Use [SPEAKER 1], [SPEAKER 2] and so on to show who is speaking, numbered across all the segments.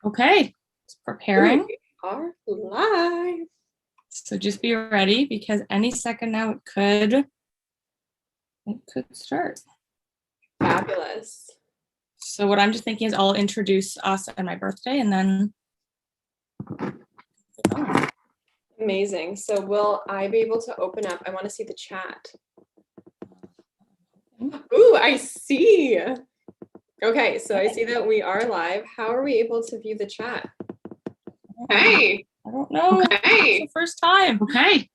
[SPEAKER 1] Okay, it's preparing.
[SPEAKER 2] We are live.
[SPEAKER 1] So just be ready because any second now it could start.
[SPEAKER 2] Fabulous.
[SPEAKER 1] So what I'm just thinking is I'll introduce us and my birthday and then.
[SPEAKER 2] Amazing. So will I be able to open up? I want to see the chat. Ooh, I see. Okay, so I see that we are live. How are we able to view the chat? Hey.
[SPEAKER 1] I don't know.
[SPEAKER 2] Okay.
[SPEAKER 1] It's the first time.
[SPEAKER 3] Okay.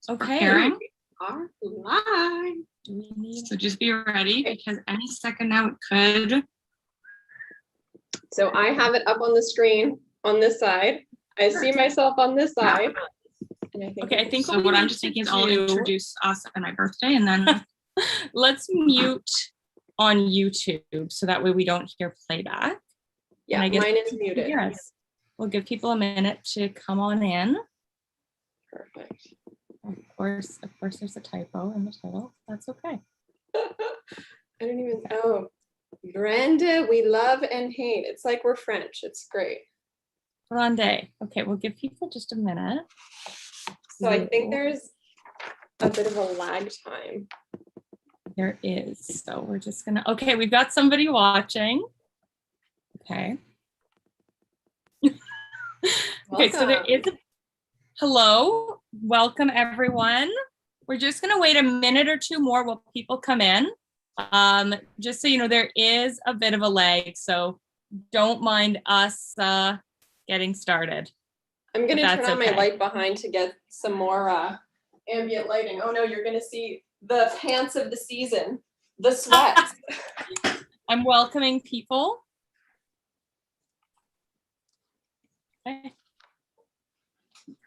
[SPEAKER 1] Okay.
[SPEAKER 2] We are live.
[SPEAKER 1] So just be ready because any second now it could.
[SPEAKER 2] So I have it up on the screen on this side. I see myself on this side. And
[SPEAKER 1] I think so what I'm just thinking is I'll introduce us and my birthday and then let's mute on YouTube so that way we don't hear playback.
[SPEAKER 2] Yeah,
[SPEAKER 1] I guess
[SPEAKER 2] mine is muted.
[SPEAKER 1] Yes. We'll give people a minute to come on in.
[SPEAKER 2] Perfect.
[SPEAKER 1] Of course, there's a typo in the title. That's okay.
[SPEAKER 2] I don't even, oh, Brande, we love and hate. It's like we're French. It's great.
[SPEAKER 1] Brande. Okay, we'll give people just a minute.
[SPEAKER 2] So I think there's a bit of a lag time.
[SPEAKER 1] There is. So we're just gonna, okay, we've got somebody watching. Okay. Okay, so there is a, hello, welcome everyone. We're just gonna wait a minute or two more while people come in. Just so you know, there is a bit of a lag, so don't mind us getting started.
[SPEAKER 2] I'm gonna turn on my light behind to get some more ambient lighting. Oh no, you're gonna see the pants of the season, the sweats.
[SPEAKER 1] I'm welcoming people. Okay.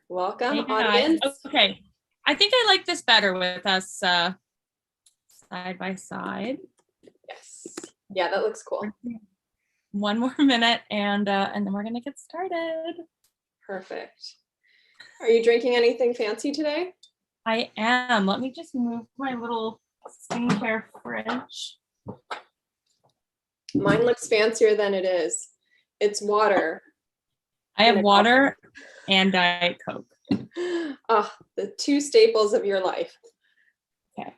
[SPEAKER 2] Welcome,
[SPEAKER 1] Hey,
[SPEAKER 2] audience.
[SPEAKER 1] Okay, I think I like this better with us side by side.
[SPEAKER 2] Yes, yeah, that looks cool.
[SPEAKER 1] One more minute and then we're gonna get started.
[SPEAKER 2] Perfect. Are you drinking anything fancy today?
[SPEAKER 1] I am. Let me just move my little skincare fridge.
[SPEAKER 2] Mine looks fancier than it is. It's water.
[SPEAKER 1] I have water and Diet Coke.
[SPEAKER 2] Ah, the two staples of your life.
[SPEAKER 1] Okay,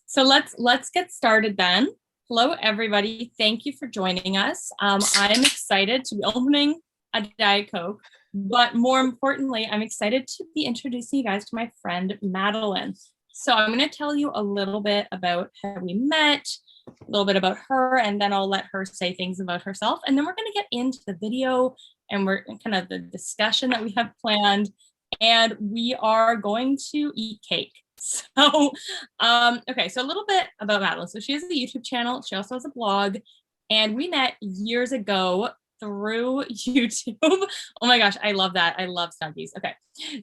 [SPEAKER 1] so let's get started then. Hello, everybody. Thank you for joining us. I'm excited to be opening a Diet Coke, but more importantly, I'm excited to be introducing you guys to my friend, Madeline. So I'm going to tell you a little bit about how we met, a little bit about her, and then I'll let her say things about herself. And then we're going to get into the video and we're kind of the discussion that we have planned. And we are going to eat cake. So, okay, so a little bit about Madeline. So she has a YouTube channel. She also has a blog. And we met years ago through YouTube. Oh my gosh, I love that. I love Snuggies. Okay,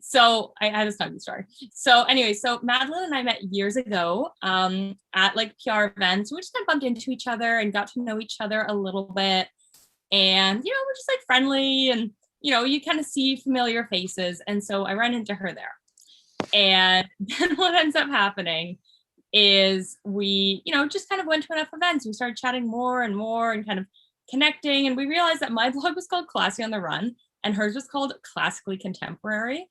[SPEAKER 1] so I had a Snuggie story. So anyway, so Madeline and I met years ago at like PR events. We just kind of bumped into each other and got to know each other a little bit. And, you know, we're just like friendly and, you know, you kind of see familiar faces. And so I ran into her there. And then what ends up happening is we, you know, just kind of went to enough events. We started chatting more and more and kind of connecting. And we realized that my blog was called Classy on the Run and hers was called Classically Contemporary.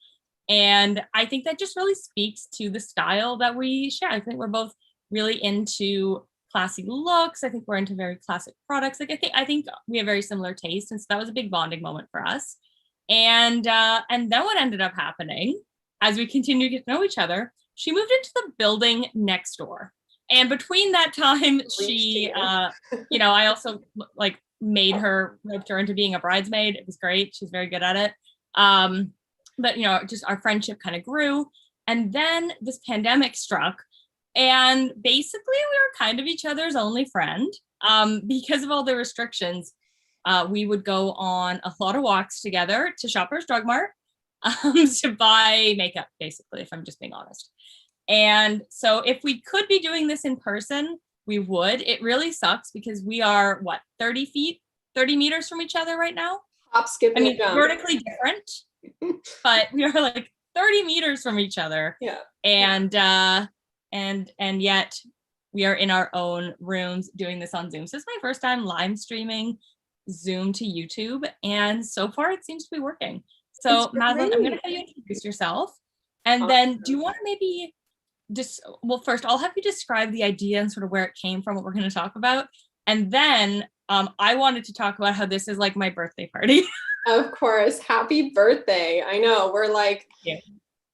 [SPEAKER 1] And I think that just really speaks to the style that we share. I think we're both really into classy looks. I think we're into very classic products. Like I think we have very similar tastes. And so that was a big bonding moment for us. And then what ended up happening as we continued to get to know each other, she moved into the building next door. And between that time, she, you know, I also like roped her into being a bridesmaid. It was great. She's very good at it. But, you know, just our friendship kind of grew. And then this pandemic struck. And basically we were kind of each other's only friend because of all the restrictions. We would go on a lot of walks together to Shoppers Drug Mart to buy makeup, basically, if I'm just being honest. And so if we could be doing this in person, we would. It really sucks because we are, what, 30 meters from each other right now?
[SPEAKER 2] Hop, skip, and jump.
[SPEAKER 1] Vertically different, but we are like 30 meters from each other.
[SPEAKER 2] Yeah.
[SPEAKER 1] And yet we are in our own rooms doing this on Zoom. So it's my first time live streaming Zoom to YouTube. And so far it seems to be working. So Madeline, I'm going to have you introduce yourself. And then do you want to maybe well, first I'll have you describe the idea and sort of where it came from, what we're going to talk about. And then I wanted to talk about how this is like my birthday party.
[SPEAKER 2] Of course. Happy birthday. I know we're like,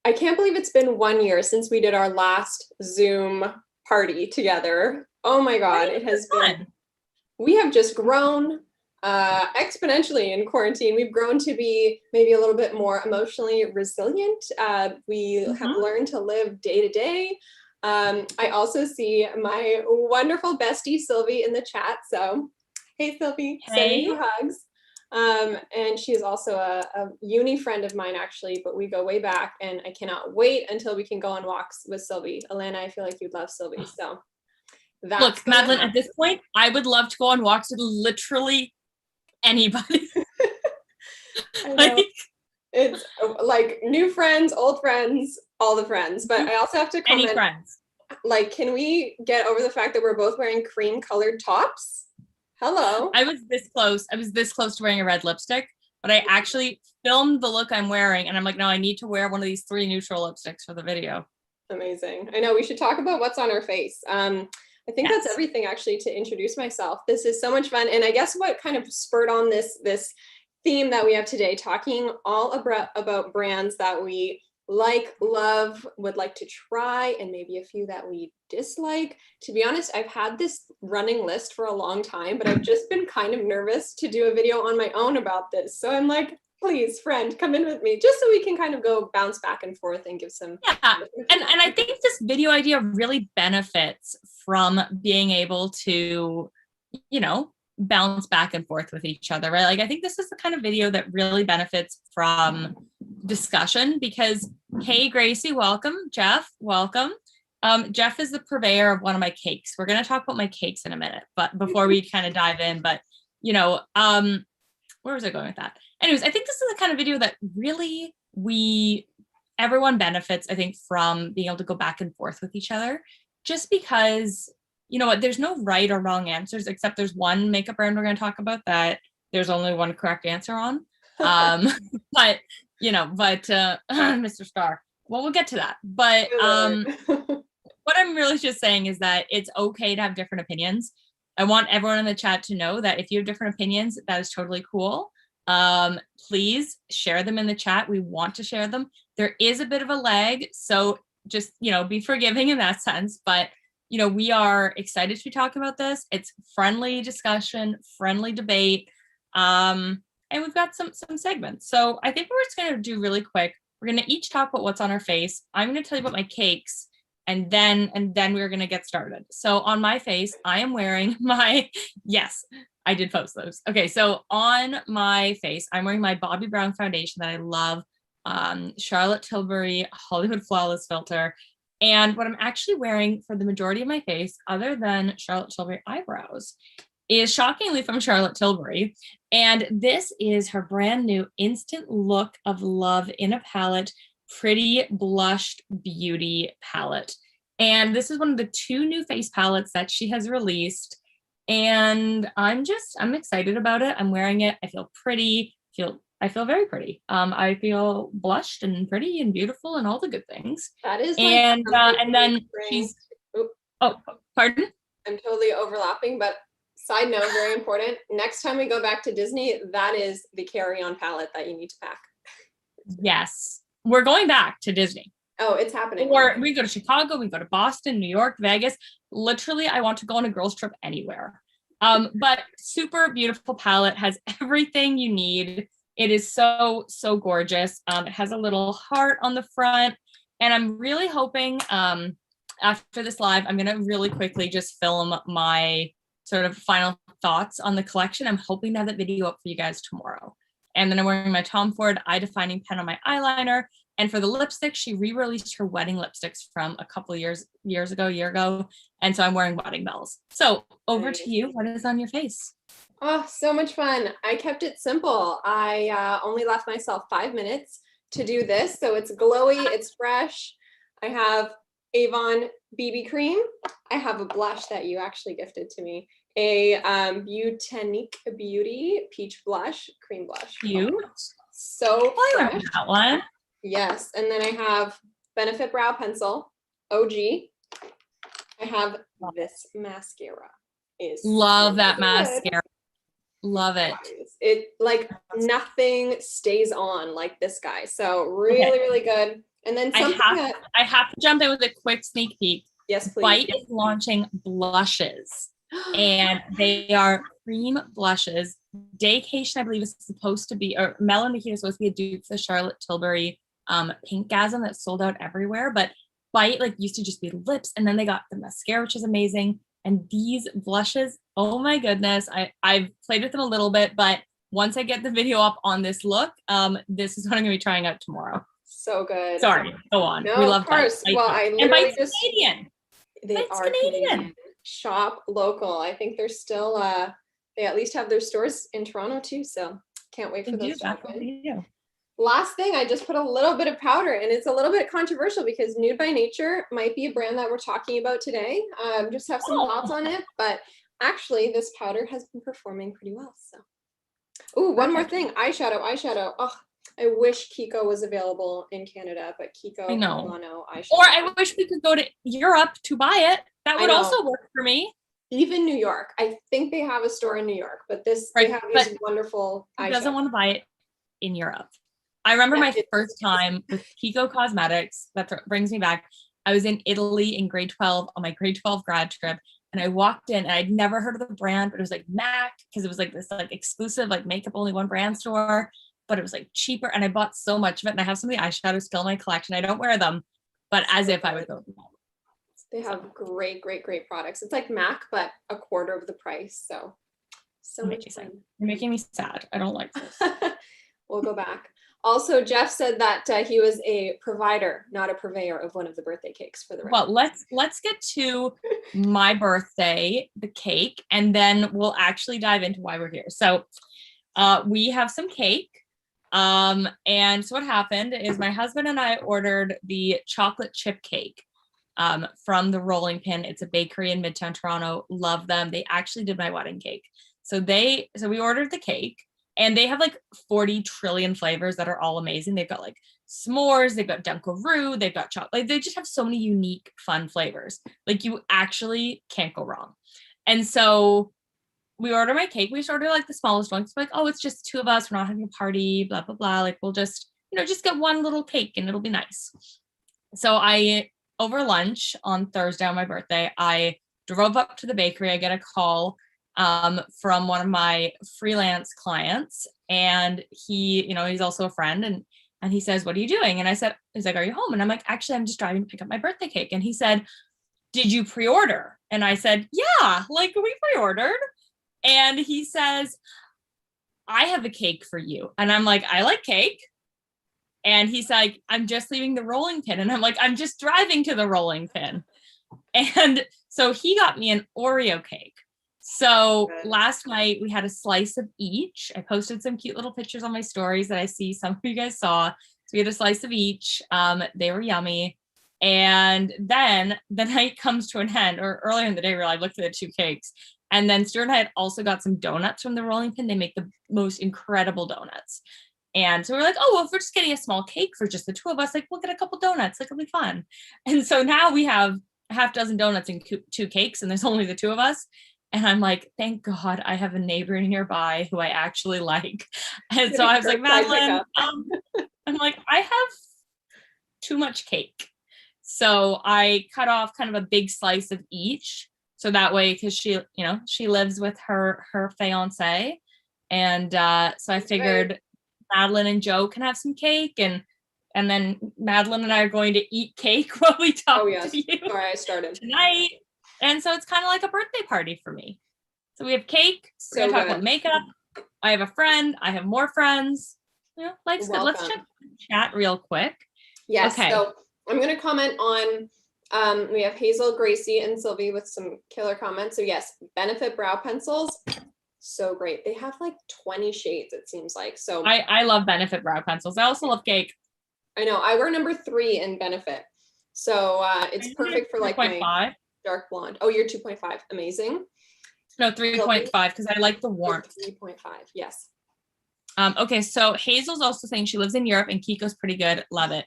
[SPEAKER 2] I can't believe it's been 1 year since we did our last Zoom party together. Oh my God. It has been, we have just grown exponentially in quarantine. We've grown to be maybe a little bit more emotionally resilient. We have learned to live day to day. I also see my wonderful bestie Sylvie in the chat. So, hey Sylvie, sending you hugs. And she is also a uni friend of mine actually, but we go way back, and I cannot wait until we can go on walks with Sylvie. Alana, I feel like you'd love Sylvie. So that's
[SPEAKER 1] look, Madeline, at this point, I would love to go on walks with literally anybody.
[SPEAKER 2] It's like new friends, old friends, all the friends. But I also have to comment,
[SPEAKER 1] any friends.
[SPEAKER 2] Like, can we get over the fact that we're both wearing cream colored tops? Hello.
[SPEAKER 1] I was this close to wearing a red lipstick, but I actually filmed the look I'm wearing, and I'm like, no, I need to wear one of these 3 neutral lipsticks for the video.
[SPEAKER 2] Amazing. I know, we should talk about what's on our face. I think that's everything actually to introduce myself. This is so much fun. And I guess what kind of spurred on this theme that we have today, talking all about brands that we like, love, would like to try, and maybe a few that we dislike. To be honest, I've had this running list for a long time, but I've just been kind of nervous to do a video on my own about this. So I'm like, please, friend, come in with me, just so we can kind of go bounce back and forth and give some.
[SPEAKER 1] And I think this video idea really benefits from being able to, bounce back and forth with each other, right? Like, I think this is the kind of video that really benefits from discussion because, hey, Gracie, welcome. Jeff, welcome. Jeff is the purveyor of one of my cakes. We're going to talk about my cakes in a minute, but before we kind of dive in, but where was I going with that? Anyways, I think this is the kind of video that really everyone benefits, I think, from being able to go back and forth with each other, just because, there's no right or wrong answers, except there's one makeup brand we're going to talk about that there's only one correct answer on. But Mr. Star, well, we'll get to that. But what I'm really just saying is that it's okay to have different opinions. I want everyone in the chat to know that if you have different opinions, that is totally cool. Please share them in the chat. We want to share them. There is a bit of a lag, so just, be forgiving in that sense. But, we are excited to talk about this. It's friendly discussion, friendly debate. And we've got some segments. So I think we're just going to do really quick. We're going to each talk about what's on our face. I'm going to tell you about my cakes, and then we're going to get started. So on my face, I am wearing my, yes, I did post those. Okay, so on my face, I'm wearing my Bobbi Brown foundation that I love, Charlotte Tilbury Hollywood Flawless filter. And what I'm actually wearing for the majority of my face, other than Charlotte Tilbury eyebrows, is shockingly from Charlotte Tilbury. And this is her brand new Instant Look of Love in a palette, Pretty Blushed Beauty palette. And this is one of the 2 new face palettes that she has released. And I'm excited about it. I'm wearing it. I feel pretty, I feel very pretty. I feel blushed and pretty and beautiful and all the good things.
[SPEAKER 2] That is,
[SPEAKER 1] and then she's, pardon?
[SPEAKER 2] I'm totally overlapping, but side note, very important. Next time we go back to Disney, that is the carry-on palette that you need to pack.
[SPEAKER 1] Yes, we're going back to Disney.
[SPEAKER 2] Oh, it's happening.
[SPEAKER 1] Or we go to Chicago, we go to Boston, New York, Vegas. Literally, I want to go on a girls trip anywhere. But super beautiful palette, has everything you need. It is so, so gorgeous. It has a little heart on the front. And I'm really hoping after this live, I'm going to really quickly just film my sort of final thoughts on the collection. I'm hoping to have that video up for you guys tomorrow. And then I'm wearing my Tom Ford eye defining pen on my eyeliner. And for the lipstick, she re-released her wedding lipsticks from a couple of year ago. And so I'm wearing Wedding Bells. So over to you. What is on your face?
[SPEAKER 2] Oh, so much fun. I kept it simple. I only left myself 5 minutes to do this. So it's glowy, it's fresh. I have Avon BB cream. I have a blush that you actually gifted to me a Butanique Beauty Peach Blush, Cream Blush.
[SPEAKER 1] Cute.
[SPEAKER 2] So
[SPEAKER 1] I
[SPEAKER 2] fresh.
[SPEAKER 1] remember that one.
[SPEAKER 2] Yes. And then I have Benefit Brow Pencil, OG. I have this mascara.
[SPEAKER 1] Love
[SPEAKER 2] So
[SPEAKER 1] that
[SPEAKER 2] good.
[SPEAKER 1] mascara. Love it.
[SPEAKER 2] It like nothing stays on like this guy. So really, really good. And then something
[SPEAKER 1] I have to jump in with a quick sneak peek.
[SPEAKER 2] Yes, please.
[SPEAKER 1] Bite is launching blushes, and they are cream blushes. Daycation, I believe, is supposed to be, or Melon Bikini is supposed to be a dupe for the Charlotte Tilbury Pinkgasm that sold out everywhere. But Bite like used to just be lips, and then they got the mascara, which is amazing. And these blushes, oh my goodness, I've played with them a little bit, but once I get the video up on this look, this is what I'm gonna be trying out tomorrow.
[SPEAKER 2] So good.
[SPEAKER 1] Sorry, go on.
[SPEAKER 2] No,
[SPEAKER 1] We love
[SPEAKER 2] of course.
[SPEAKER 1] Bite.
[SPEAKER 2] Well, I
[SPEAKER 1] and
[SPEAKER 2] literally
[SPEAKER 1] Bite's
[SPEAKER 2] just
[SPEAKER 1] Canadian.
[SPEAKER 2] they
[SPEAKER 1] Bite's
[SPEAKER 2] are Canadian. Shop local. I think they're still they at least have their stores in Toronto too. So can't wait for those to open. Last thing, I just put a little bit of powder, and it's a little bit controversial because Nude by Nature might be a brand that we're talking about today. Just have some thoughts on it, but actually this powder has been performing pretty well. So, oh, one more thing, eyeshadow. Oh, I wish Kiko was available in Canada, but Kiko,
[SPEAKER 1] I know.
[SPEAKER 2] eyeshadow.
[SPEAKER 1] Or I wish we could go to Europe to buy it. That would also work for me.
[SPEAKER 2] Even New York. I think they have a store in New York, but they have these wonderful eyeshadow.
[SPEAKER 1] Doesn't want to buy it in Europe. I remember my first time with Kiko Cosmetics. That brings me back. I was in Italy in grade 12 on my grade 12 grad trip. And I walked in and I'd never heard of the brand, but it was like MAC, because it was like this like exclusive, like makeup only one brand store, but it was like cheaper. And I bought so much of it. And I have some of the eyeshadows still in my collection. I don't wear them, but as if I would go.
[SPEAKER 2] They have great products. It's like MAC, but a quarter of the price. So much fun.
[SPEAKER 1] You're making me sad. I don't like this.
[SPEAKER 2] We'll go back. Also, Jeff said that he was a provider, not a purveyor of one of the birthday cakes for the record.
[SPEAKER 1] Well, let's get to my birthday, the cake, and then we'll actually dive into why we're here. So we have some cake. And so what happened is my husband and I ordered the chocolate chip cake from the Rolling Pin. It's a bakery in Midtown Toronto. Love them. They actually did my wedding cake. So we ordered the cake. And they have like 40 trillion flavors that are all amazing. They've got like s'mores, they've got Dunkaroo, they've got chocolate. Like, they just have so many unique, fun flavors. Like, you actually can't go wrong. And so we order my cake. We just order like the smallest one. It's like, oh, it's just two of us. We're not having a party, blah, blah, blah. Like, we'll just, just get one little cake and it'll be nice. So over lunch on Thursday on my birthday, I drove up to the bakery. I get a call from one of my freelance clients, and he's also a friend, and he says, "What are you doing?" And he's like, "Are you home?" And I'm like, "Actually, I'm just driving to pick up my birthday cake." And he said, "Did you pre-order?" And I said, "Yeah, like we pre-ordered." And he says, "I have a cake for you." And I'm like, "I like cake." And he's like, "I'm just leaving the Rolling Pin." And I'm like, "I'm just driving to the Rolling Pin." And so he got me an Oreo cake. So last night we had a slice of each. I posted some cute little pictures on my stories that I see some of you guys saw. So we had a slice of each. They were yummy. And then the night comes to an end, or earlier in the day, I looked at the two cakes. And then Stuart and I had also got some donuts from the Rolling Pin. They make the most incredible donuts. And so we're like, oh, well, if we're just getting a small cake for just the two of us, like we'll get a couple donuts. Like, it'll be fun. And so now we have a half dozen donuts and two cakes, and there's only the two of us. And I'm like, thank God I have a neighbor nearby who I actually like. And so I was like, Madeline, I'm like, I have too much cake. So I cut off kind of a big slice of each. So that way, because she lives with her fiance. And so I figured Madeline and Joe can have some cake, and then Madeline and I are going to eat cake while we talk to you.
[SPEAKER 2] Sorry, I started
[SPEAKER 1] tonight. And so it's kind of like a birthday party for me. So we have cake. We're going to talk about makeup. I have a friend. I have more friends. Let's check chat real quick.
[SPEAKER 2] Yes.
[SPEAKER 1] Okay.
[SPEAKER 2] So I'm going to comment on, we have Hazel, Gracie, and Sylvie with some killer comments. So yes, Benefit brow pencils. So great. They have like 20 shades, it seems like. So
[SPEAKER 1] I love Benefit brow pencils. I also love cake.
[SPEAKER 2] I know. I wear number 3 in Benefit. So it's perfect for like my dark blonde. Oh, you're 2.5. Amazing.
[SPEAKER 1] No, 3.5 because I like the warmth.
[SPEAKER 2] 3.5, yes.
[SPEAKER 1] Okay, so Hazel's also saying she lives in Europe and Kiko's pretty good. Love it.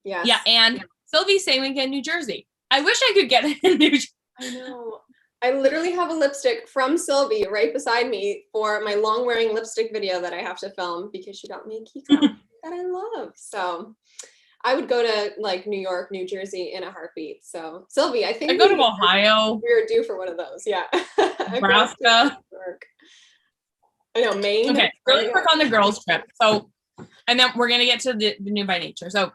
[SPEAKER 2] Yes.
[SPEAKER 1] Yeah, and Sylvie's saying we get New Jersey. I wish I could get it in New Jersey.
[SPEAKER 2] I know. I literally have a lipstick from Sylvie right beside me for my long wearing lipstick video that I have to film because she got me a Kiko that I love. So I would go to like New York, New Jersey in a heartbeat. So Sylvie, I think
[SPEAKER 1] I go to Ohio.
[SPEAKER 2] We're due for one of those. Yeah.
[SPEAKER 1] Nebraska.
[SPEAKER 2] I know, Maine.
[SPEAKER 1] Okay, really quick on the girls trip. So, and then we're gonna get to the new by nature. So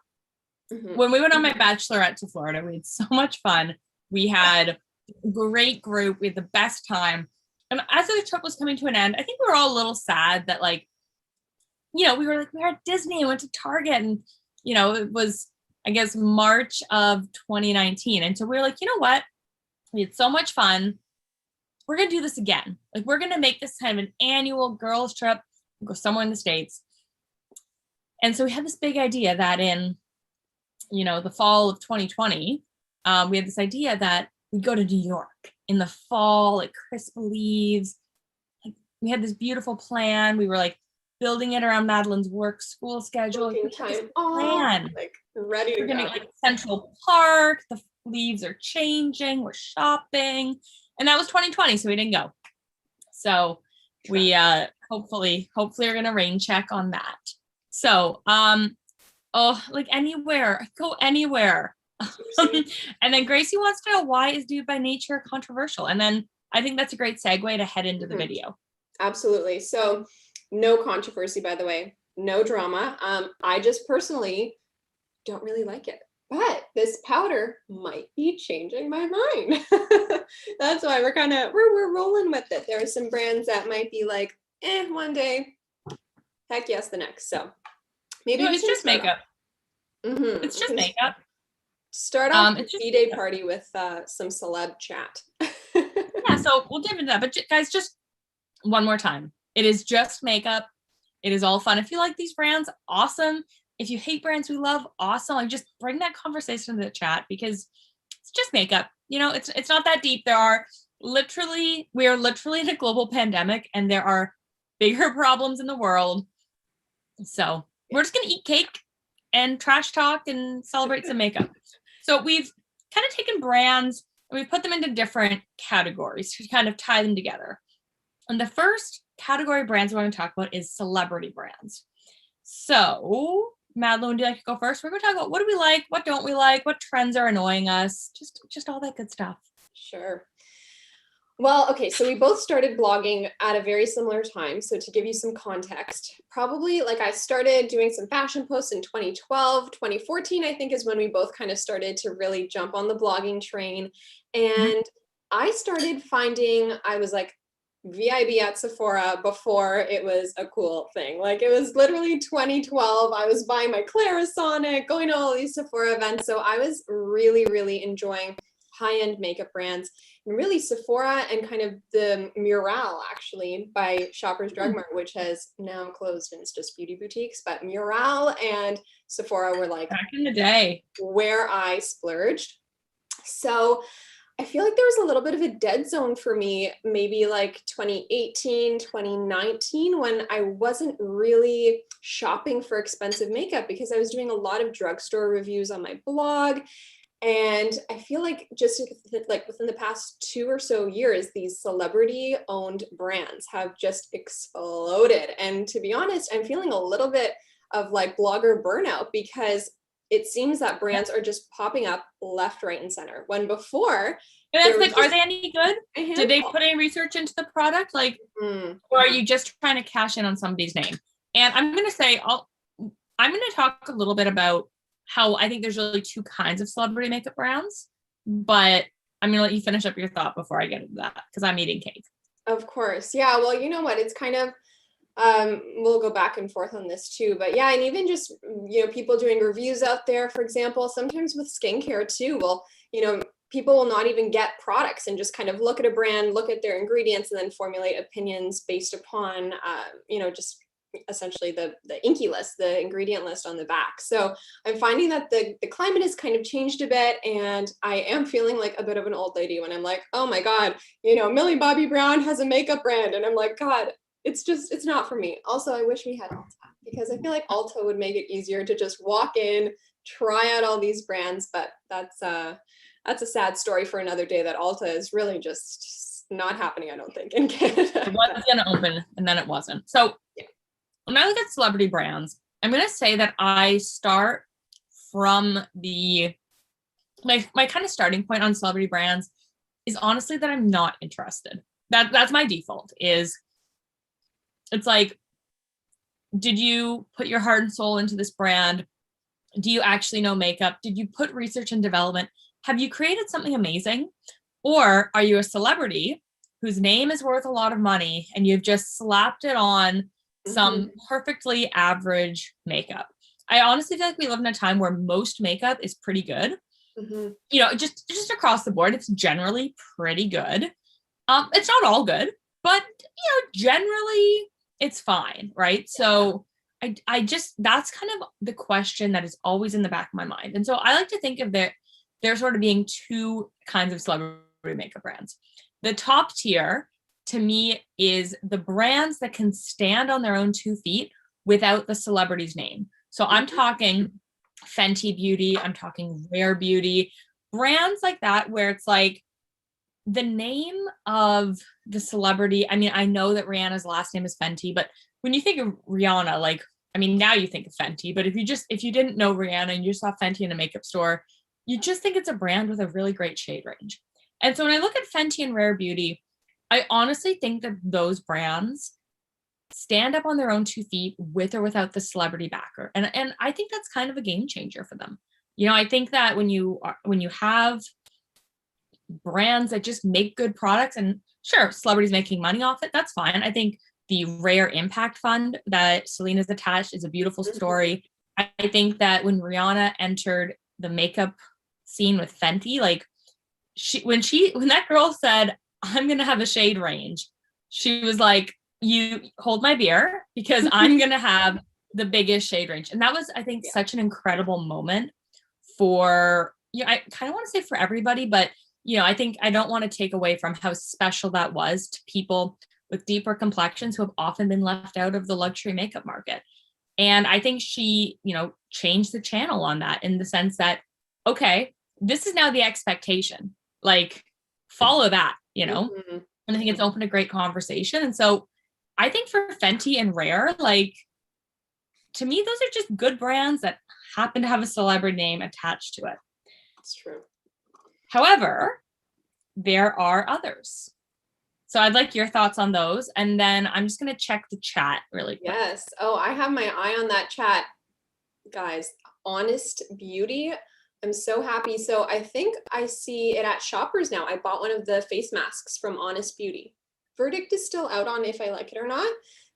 [SPEAKER 1] when we went on my bachelorette to Florida, we had so much fun. We had a great group. We had the best time. And as the trip was coming to an end, I think we were all a little sad that like, we were at Disney and went to Target and, it was, I guess, March of 2019. And so we were like, you know what? We had so much fun. We're going to do this again. Like, we're going to make this kind of an annual girls trip, go somewhere in the States. And so we had this big idea that in, the fall of 2020, we had this idea that we'd go to New York in the fall, like crisp leaves. Like, we had this beautiful plan. We were like building it around Madeline's work school schedule.
[SPEAKER 2] Plan. Like ready to
[SPEAKER 1] go. We're gonna be like Central Park. The leaves are changing. We're shopping. And that was 2020, so we didn't go. So we hopefully are gonna rain check on that. So like anywhere, go anywhere. And then Gracie wants to know, why is Dude by Nature controversial? And then I think that's a great segue to head into the video.
[SPEAKER 2] Absolutely. So no controversy, by the way, no drama. I just personally don't really like it. But this powder might be changing my mind. That's why we're rolling with it. There are some brands that might be like, one day, heck yes, the next. So maybe
[SPEAKER 1] it's just makeup. It's just makeup.
[SPEAKER 2] Start off the B-Day party with some celeb chat.
[SPEAKER 1] Yeah, so we'll dive into that. But guys, just one more time. It is just makeup. It is all fun. If you like these brands, awesome. If you hate brands we love, awesome. Like, just bring that conversation to the chat because it's just makeup. It's not that deep. We are literally in a global pandemic and there are bigger problems in the world. So we're just gonna eat cake and trash talk and celebrate some makeup. So we've kind of taken brands and we've put them into different categories to kind of tie them together. And the first category of brands we're going to talk about is celebrity brands. So Madeline, would you like to go first? We're going to talk about what do we like, what don't we like, what trends are annoying us, just all that good stuff.
[SPEAKER 2] Sure. Well, okay, so we both started blogging at a very similar time. So to give you some context, probably like I started doing some fashion posts in 2012, 2014, I think is when we both kind of started to really jump on the blogging train. And I started finding, I was like VIB at Sephora before it was a cool thing. Like it was literally 2012. I was buying my Clarisonic, going to all these Sephora events. So I was really, really enjoying high-end makeup brands. And really Sephora and kind of the Mural actually by Shoppers Drug Mart, which has now closed and it's just beauty boutiques, but Mural and Sephora were like
[SPEAKER 1] back in the day
[SPEAKER 2] where I splurged. So I feel like there was a little bit of a dead zone for me, maybe like 2018, 2019, when I wasn't really shopping for expensive makeup because I was doing a lot of drugstore reviews on my blog. And I feel like just like within the past 2 or so years, these celebrity-owned brands have just exploded. And to be honest, I'm feeling a little bit of like blogger burnout because it seems that brands are just popping up left, right, and center. When before,
[SPEAKER 1] and that's like, are they any good? Did they put any research into the product? Like, or are you just trying to cash in on somebody's name? And I'm going to talk a little bit about how I think there's really 2 kinds of celebrity makeup brands, but I'm going to let you finish up your thought before I get into that because I'm eating cake.
[SPEAKER 2] Of course. Yeah. Well, you know what? It's kind of, we'll go back and forth on this too, but yeah. And even just, people doing reviews out there, for example, sometimes with skincare too, well, people will not even get products and just kind of look at a brand, look at their ingredients and then formulate opinions based upon, just essentially the inky list, the ingredient list on the back. So I'm finding that the climate has kind of changed a bit, and I am feeling like a bit of an old lady when I'm like, oh my God, you know, Millie Bobby Brown has a makeup brand. And I'm like, God, it's not for me. Also, I wish we had Ulta, because I feel like Ulta would make it easier to just walk in, try out all these brands. But that's a sad story for another day, that Ulta is really just not happening, I don't think, in Canada.
[SPEAKER 1] It was going to open and then it wasn't. So when I look at celebrity brands, I'm going to say that I start from my kind of starting point on celebrity brands is honestly that I'm not interested. That's my default. Is it's like, did you put your heart and soul into this brand? Do you actually know makeup? Did you put research and development? Have you created something amazing? Or are you a celebrity whose name is worth a lot of money and you've just slapped it on some perfectly average makeup? I honestly feel like we live in a time where most makeup is pretty good. You know, just across the board, it's generally pretty good. It's not all good, but you know, generally it's fine, right? So I just, that's kind of the question that is always in the back of my mind. And so I like to think of there sort of being two kinds of celebrity makeup brands. The top tier to me is the brands that can stand on their own 2 feet without the celebrity's name. So I'm talking Fenty Beauty, I'm talking Rare Beauty, brands like that, where it's like the name of the celebrity. I mean, I know that Rihanna's last name is Fenty, but when you think of Rihanna, like, I mean, now you think of Fenty, but if you didn't know Rihanna and you saw Fenty in a makeup store, you just think it's a brand with a really great shade range. And so when I look at Fenty and Rare Beauty, I honestly think that those brands stand up on their own 2 feet with or without the celebrity backer. And I think that's kind of a game changer for them. You know, I think that when you have brands that just make good products, and sure, celebrities making money off it, that's fine. I think the Rare Impact Fund that Selena's attached is a beautiful story. I think that when Rihanna entered the makeup scene with Fenty, like when that girl said, I'm going to have a shade range, she was like, you hold my beer because I'm going to have the biggest shade range. And that was, I think, such an incredible moment for, you know, I kind of want to say for everybody, but, you know, I think I don't want to take away from how special that was to people with deeper complexions who have often been left out of the luxury makeup market. And I think she, you know, changed the channel on that in the sense that, okay, this is now the expectation, like follow that, you know, and I think it's opened a great conversation. And so I think for Fenty and Rare, like, to me, those are just good brands that happen to have a celebrity name attached to it.
[SPEAKER 2] That's true.
[SPEAKER 1] However, there are others. So I'd like your thoughts on those. And then I'm just going to check the chat really quick.
[SPEAKER 2] Yes. Oh, I have my eye on that chat. Guys, Honest Beauty. I'm so happy. So I think I see it at Shoppers now. I bought one of the face masks from Honest Beauty. Verdict is still out on if I like it or not,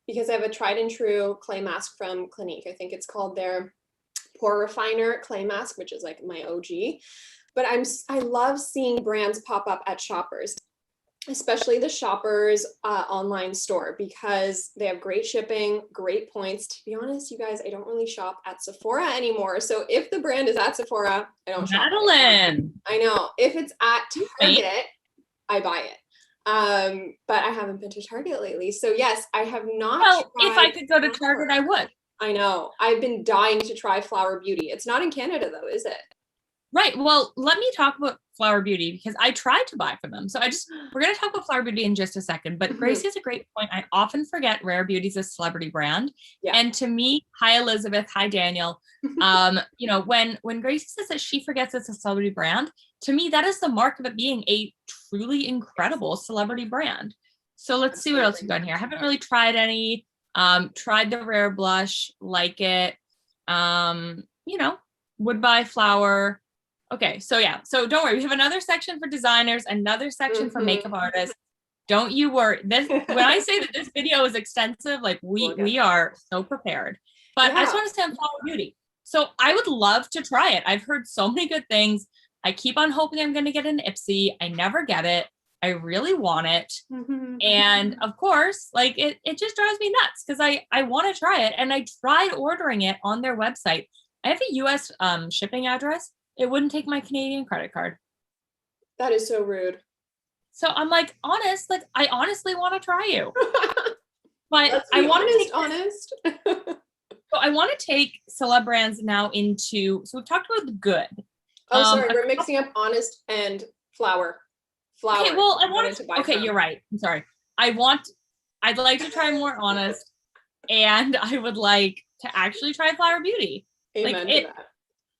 [SPEAKER 2] because I have a tried and true clay mask from Clinique. I think it's called their Pore Refiner clay mask, which is like my OG. But I love seeing brands pop up at Shoppers, especially the Shoppers online store, because they have great shipping, great points. To be honest, you guys, I don't really shop at Sephora anymore. So if the brand is at Sephora, I don't shop.
[SPEAKER 1] Madeline.
[SPEAKER 2] I know. If it's at Target, I buy it. But I haven't been to Target lately. So yes, I have not.
[SPEAKER 1] Well, if I could go to Target, I would.
[SPEAKER 2] I know. I've been dying to try Flower Beauty. It's not in Canada though, is it?
[SPEAKER 1] Right. Well, let me talk about Flower Beauty because I tried to buy from them. So we're going to talk about Flower Beauty in just a second, but Gracie has a great point. I often forget Rare Beauty's a celebrity brand. Yeah. And to me, hi, Elizabeth. Hi, Daniel. You know, when Gracie says that she forgets it's a celebrity brand, to me, that is the mark of it being a truly incredible celebrity brand. So let's see what else we've got here. I haven't really tried any, tried the Rare blush, like it, you know, would buy Flower. Okay, so yeah, so don't worry. We have another section for designers, another section for makeup artists. Don't you worry. This, when I say that this video is extensive, like we are so prepared. But I just want to say on Flower Beauty. So I would love to try it. I've heard so many good things. I keep on hoping I'm going to get an Ipsy. I never get it. I really want it.
[SPEAKER 2] Mhm.
[SPEAKER 1] And of course, like it just drives me nuts because I want to try it. And I tried ordering it on their website. I have a US shipping address. It wouldn't take my Canadian credit card.
[SPEAKER 2] That is so rude.
[SPEAKER 1] So I'm like, like I honestly want to try you. But
[SPEAKER 2] Let's
[SPEAKER 1] I
[SPEAKER 2] be
[SPEAKER 1] want to
[SPEAKER 2] honest.
[SPEAKER 1] so I want to take celeb brands now into, so we've talked about the good.
[SPEAKER 2] Oh, sorry, we're mixing up honest and flower. Flower.
[SPEAKER 1] Okay, well, you're right. I'm sorry. I'd like to try more honest, and I would like to actually try Flower Beauty.
[SPEAKER 2] Amen to that.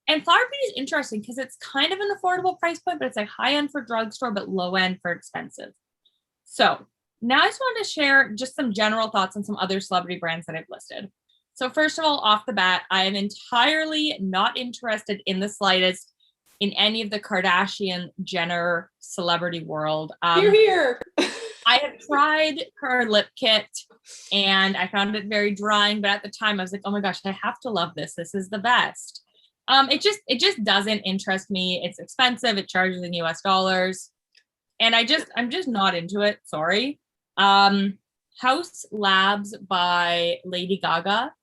[SPEAKER 1] And Flower Beauty is interesting because it's kind of an affordable price point, but it's like high end for drugstore, but low end for expensive. So now I just wanted to share just some general thoughts on some other celebrity brands that I've listed. So first of all, off the bat, I am entirely not interested in the slightest in any of the Kardashian Jenner celebrity world.
[SPEAKER 2] Hear, hear.
[SPEAKER 1] I have tried her lip kit and I found it very drying, but at the time I was like, oh my gosh, I have to love this. This is the best. It just doesn't interest me. It's expensive. It charges in US dollars. And I'm just not into it. Sorry. House Labs by Lady Gaga.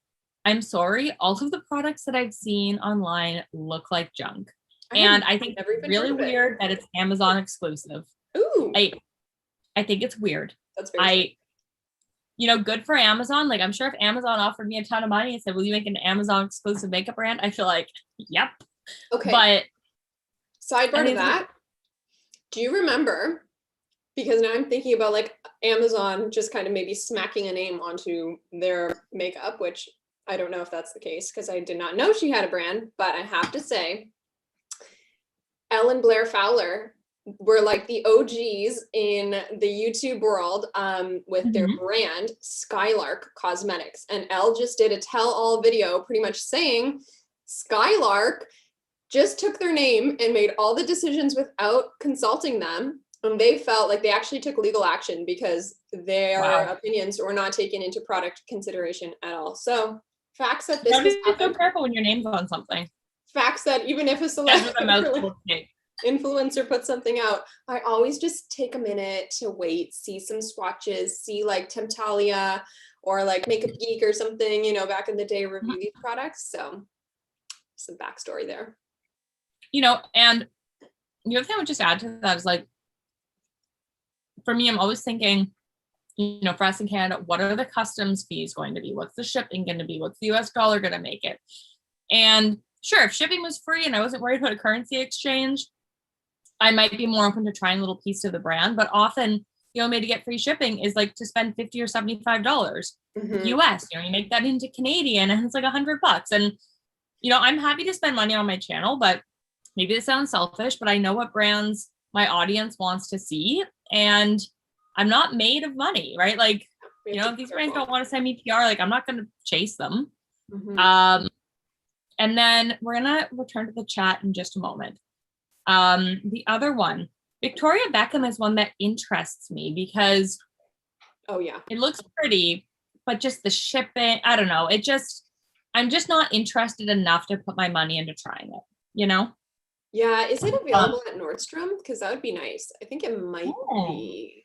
[SPEAKER 1] I'm sorry. All of the products that I've seen online look like junk. And I think it's really weird that it's Amazon exclusive.
[SPEAKER 2] Ooh.
[SPEAKER 1] I think it's weird.
[SPEAKER 2] That's very
[SPEAKER 1] good for Amazon. Like, I'm sure if Amazon offered me a ton of money and said, will you make an Amazon exclusive makeup brand? I feel like, yep.
[SPEAKER 2] Okay.
[SPEAKER 1] But
[SPEAKER 2] sidebar to that, do you remember, because now I'm thinking about like Amazon just kind of maybe smacking a name onto their makeup, which I don't know if that's the case because I did not know she had a brand, but I have to say, Elle and Blair Fowler were like the OGs in the YouTube world with their brand Skylark Cosmetics. And Elle just did a tell-all video pretty much saying Skylark just took their name and made all the decisions without consulting them. And they felt like they actually took legal action because their opinions were not taken into product consideration at all. So facts that this is
[SPEAKER 1] so careful when your name's on something.
[SPEAKER 2] Facts that even if a influencer puts something out, I always just take a minute to wait, see some swatches, see like Temptalia or like Makeup Geek or something, back in the day, review these products. So some backstory there.
[SPEAKER 1] And the other thing I would just add to that is like, for me, I'm always thinking, for us in Canada, what are the customs fees going to be? What's the shipping going to be? What's the US dollar going to make it? And sure, if shipping was free and I wasn't worried about a currency exchange, I might be more open to trying a little piece of the brand. But often, the only way to get free shipping is like to spend $50 or $75 US. You make that into Canadian and it's like $100. And, I'm happy to spend money on my channel, but maybe this sounds selfish, but I know what brands my audience wants to see. And I'm not made of money, right? Like, if these brands don't want to send me PR, like I'm not going to chase them. And then we're going to return to the chat in just a moment. The other one, Victoria Beckham, is one that interests me because it looks pretty, but just the shipping, I don't know. I'm just not interested enough to put my money into trying it,
[SPEAKER 2] Yeah, is it available at Nordstrom? Because that would be nice. I think it might be.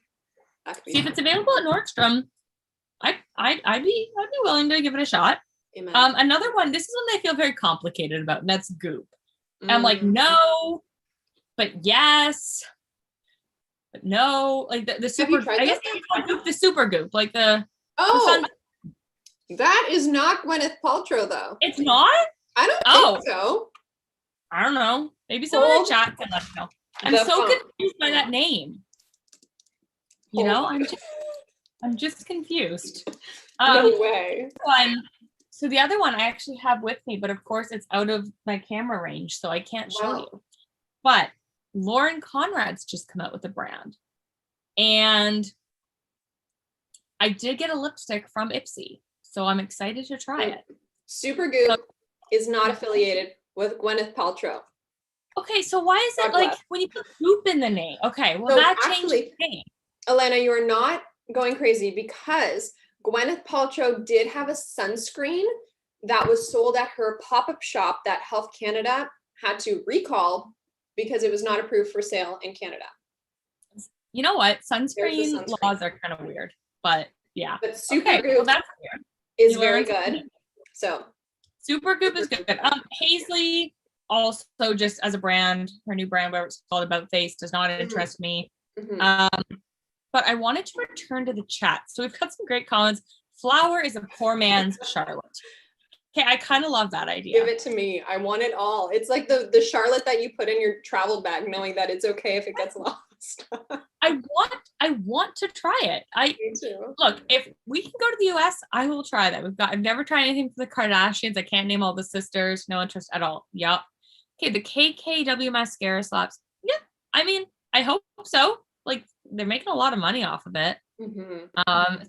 [SPEAKER 1] See, if it's available at Nordstrom, I'd be willing to give it a shot.
[SPEAKER 2] Amen.
[SPEAKER 1] Another one, this is one I feel very complicated about, and that's Goop. I'm like, no, but yes, but no. Like the super, I guess they call Goop the super Goop, like the.
[SPEAKER 2] That is not Gwyneth Paltrow, though.
[SPEAKER 1] It's not?
[SPEAKER 2] I don't think so.
[SPEAKER 1] I don't know. Maybe someone in the chat can let me know. I'm so confused by that name. I'm just confused.
[SPEAKER 2] No way.
[SPEAKER 1] So the other one I actually have with me, but of course it's out of my camera range, so I can't show you. But Lauren Conrad's just come out with a brand. And I did get a lipstick from Ipsy, so I'm excited to try it.
[SPEAKER 2] Super Goop is not affiliated with Gwyneth Paltrow.
[SPEAKER 1] Okay, so why is it like when you put Goop in the name? Okay, well, that changed the name.
[SPEAKER 2] Elena, you are not going crazy because Gwyneth Paltrow did have a sunscreen that was sold at her pop-up shop that Health Canada had to recall because it was not approved for sale in Canada.
[SPEAKER 1] You know what?
[SPEAKER 2] There's the
[SPEAKER 1] Sunscreen
[SPEAKER 2] sunscreen.
[SPEAKER 1] laws are kind of weird, but yeah.
[SPEAKER 2] But Super
[SPEAKER 1] Okay,
[SPEAKER 2] Goop
[SPEAKER 1] well that's weird.
[SPEAKER 2] is
[SPEAKER 1] You
[SPEAKER 2] very
[SPEAKER 1] learned
[SPEAKER 2] good.
[SPEAKER 1] something.
[SPEAKER 2] So
[SPEAKER 1] Super Goop is good. Paisley also, just as a brand, her new brand, whatever it's called, About Face, does not interest me. But I wanted to return to the chat. So we've got some great comments. Flour is a poor man's Charlotte. Okay, I kind of love that idea.
[SPEAKER 2] Give it to me. I want it all. It's like the Charlotte that you put in your travel bag, knowing that it's okay if it gets lost.
[SPEAKER 1] I want to try it.
[SPEAKER 2] Me too.
[SPEAKER 1] Look, if we can go to the US, I will try that. I've never tried anything for the Kardashians. I can't name all the sisters. No interest at all. Yup. Okay, the KKW mascara slaps. Yeah, I mean, I hope so. Like, they're making a lot of money off of it.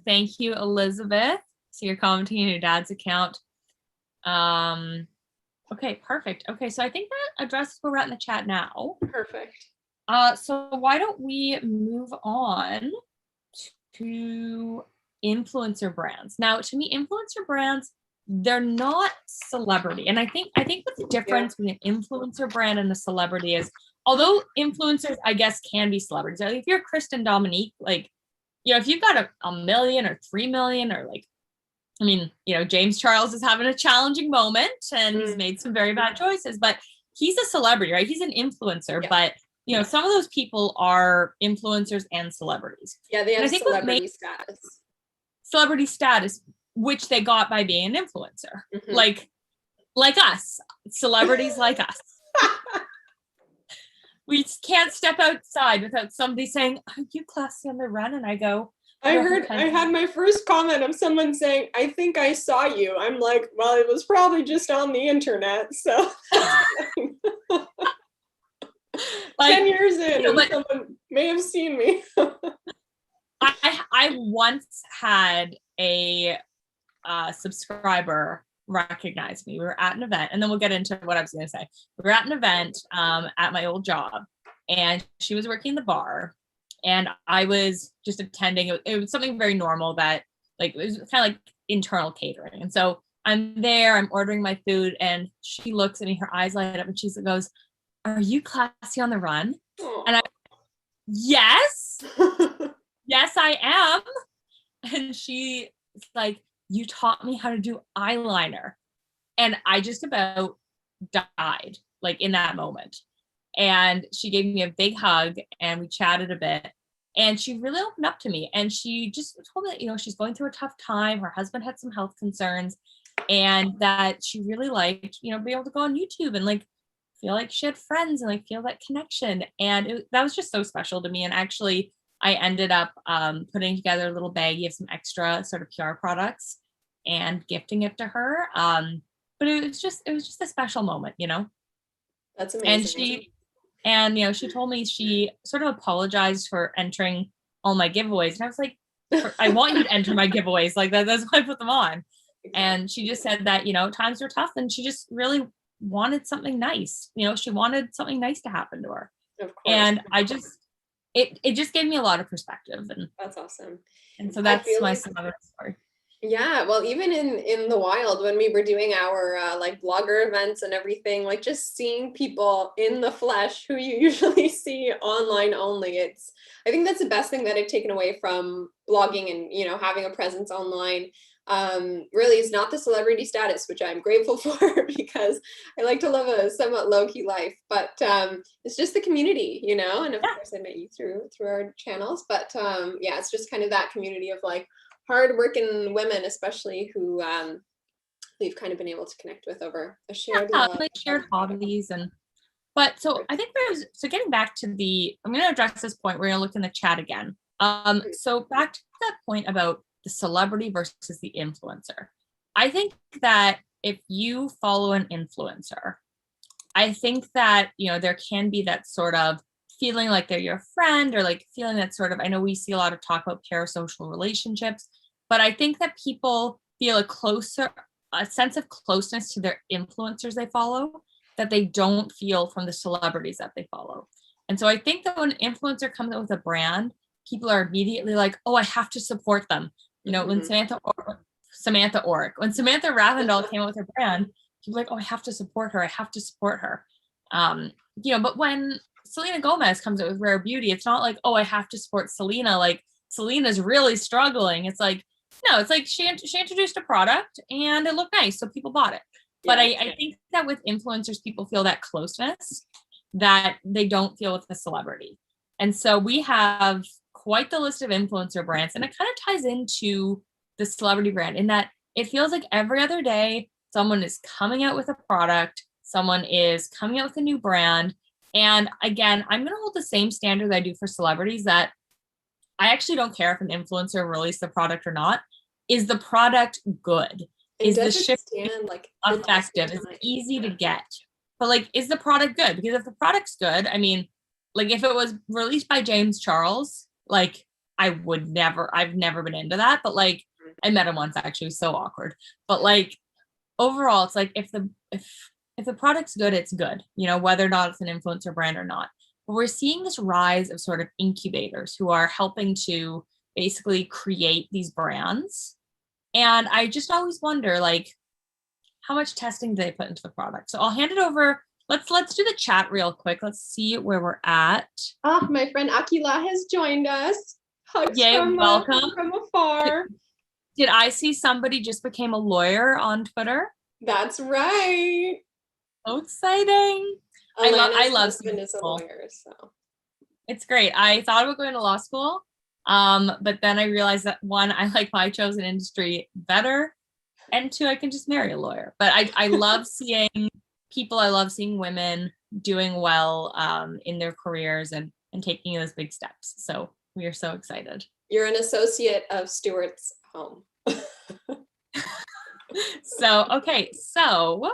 [SPEAKER 1] Thank you, Elizabeth. So you're commenting on your dad's account. Okay, perfect. Okay, so I think that addresses where we're at in the chat now.
[SPEAKER 2] Perfect.
[SPEAKER 1] So why don't we move on to influencer brands? Now, to me, influencer brands, they're not celebrity. And I think what the difference between an influencer brand and a celebrity is, although influencers, I guess, can be celebrities. Like if you're Kristen Dominique, like, if you've got a million or 3 million, or like, I mean, James Charles is having a challenging moment and he's made some very bad choices, but he's a celebrity, right? He's an influencer, but some of those people are influencers and celebrities.
[SPEAKER 2] Yeah, they have celebrity status.
[SPEAKER 1] Celebrity status, which they got by being an influencer. Like us, celebrities like us. We can't step outside without somebody saying, "Are you classy on the run?" And I go,
[SPEAKER 2] I had my first comment of someone saying, "I think I saw you." I'm like, well, it was probably just on the internet. So 10 years in, and someone may have seen me.
[SPEAKER 1] I once had a subscriber recognize me. We were at an event, and then we'll get into what I was going to say. We were at an event at my old job, and she was working the bar, and I was just attending. It was something very normal that, like, it was kind of like internal catering. And so I'm there, I'm ordering my food, and she looks at me, her eyes light up, and she goes, "Are you classy on the run?" Aww. And I, yes, yes, I am. And she's like, "You taught me how to do eyeliner." And I just about died, like, in that moment. And she gave me a big hug and we chatted a bit. And she really opened up to me. And she just told me that, she's going through a tough time. Her husband had some health concerns, and that she really liked, be able to go on YouTube and, like, feel like she had friends and, like, feel that connection. And that was just so special to me. And actually, I ended up putting together a little baggie of some extra sort of PR products and gifting it to her. But it was just a special moment,
[SPEAKER 2] That's amazing.
[SPEAKER 1] And she told me she sort of apologized for entering all my giveaways. And I was like, I want you to enter my giveaways. Like, that's why I put them on. Exactly. And she just said that, times were tough and she just really wanted something nice. She wanted something nice to happen to her.
[SPEAKER 2] Of course.
[SPEAKER 1] And it just gave me a lot of perspective. And
[SPEAKER 2] that's awesome.
[SPEAKER 1] And so that's my celebrity story.
[SPEAKER 2] Yeah, well, even in the wild, when we were doing our like blogger events and everything, like just seeing people in the flesh who you usually see online only, I think that's the best thing that I've taken away from blogging and, having a presence online. Really is not the celebrity status, which I'm grateful for because I like to live a somewhat low-key life, but it's just the community, and of course I met you through our channels, but yeah, it's just kind of that community of like hardworking women, especially who we've kind of been able to connect with over a shared love.
[SPEAKER 1] Like shared hobbies. But so I think getting back to I'm going to address this point. We're going to look in the chat again. So back to that point about the celebrity versus the influencer. I think that if you follow an influencer, I think that, there can be that sort of feeling like they're your friend, or like feeling that sort of, I know we see a lot of talk about parasocial relationships, but I think that people feel a sense of closeness to their influencers they follow that they don't feel from the celebrities that they follow. And so I think that when an influencer comes out with a brand, people are immediately like, oh, I have to support them. When Samantha Ravndal came out with her brand, people were like, oh, I have to support her. I have to support her. But when Selena Gomez comes out with Rare Beauty. It's not like, oh, I have to support Selena. Like Selena's really struggling. It's like, no, it's like she introduced a product and it looked nice, so people bought it. But I think that with influencers, people feel that closeness that they don't feel with a celebrity. And so we have quite the list of influencer brands, and it kind of ties into the celebrity brand in that it feels like every other day someone is coming out with a product, someone is coming out with a new brand. And again, I'm going to hold the same standard that I do for celebrities, that I actually don't care if an influencer released the product or not. Is the product good? Is the shipping like effective? Is it easy to get? But like, is the product good? Because if the product's good, I mean, like if it was released by James Charles, like I've never been into that. But like I met him once, actually, it was so awkward. But like overall, it's like if the product's good, it's good, you know, whether or not it's an influencer brand or not. But we're seeing this rise of sort of incubators who are helping to basically create these brands. And I just always wonder, like, how much testing do they put into the product? So I'll hand it over. Let's do the chat real quick. Let's see where we're at.
[SPEAKER 2] Oh, my friend Akila has joined us. Hugs
[SPEAKER 1] welcome
[SPEAKER 2] from afar.
[SPEAKER 1] Did I see somebody just became a lawyer on Twitter?
[SPEAKER 2] That's right.
[SPEAKER 1] So exciting. I love
[SPEAKER 2] husband is a lawyer, so
[SPEAKER 1] it's great. I thought about going to law school. But then I realized that one, I like my chosen industry better, and two, I can just marry a lawyer. But I love seeing people, I love seeing women doing well in their careers and taking those big steps. So we are so excited.
[SPEAKER 2] You're an associate of Stuart's home.
[SPEAKER 1] So, okay. So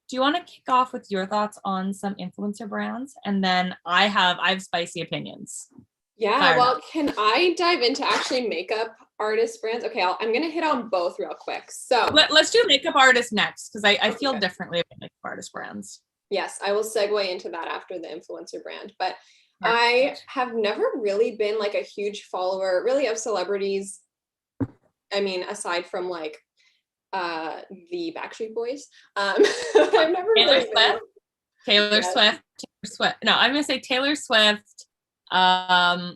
[SPEAKER 1] do you want to kick off with your thoughts on some influencer brands? And then I have spicy opinions.
[SPEAKER 2] Yeah, well, can I dive into actually makeup artist brands? Okay, I'm going to hit on both real quick. So
[SPEAKER 1] let's do makeup artist next, because I feel differently about makeup artist brands.
[SPEAKER 2] Yes, I will segue into that after the influencer brand. But I have never really been like a huge follower really of celebrities. I mean, aside from like the Backstreet Boys. I've never
[SPEAKER 1] Taylor Swift. No, I'm going to say Taylor Swift.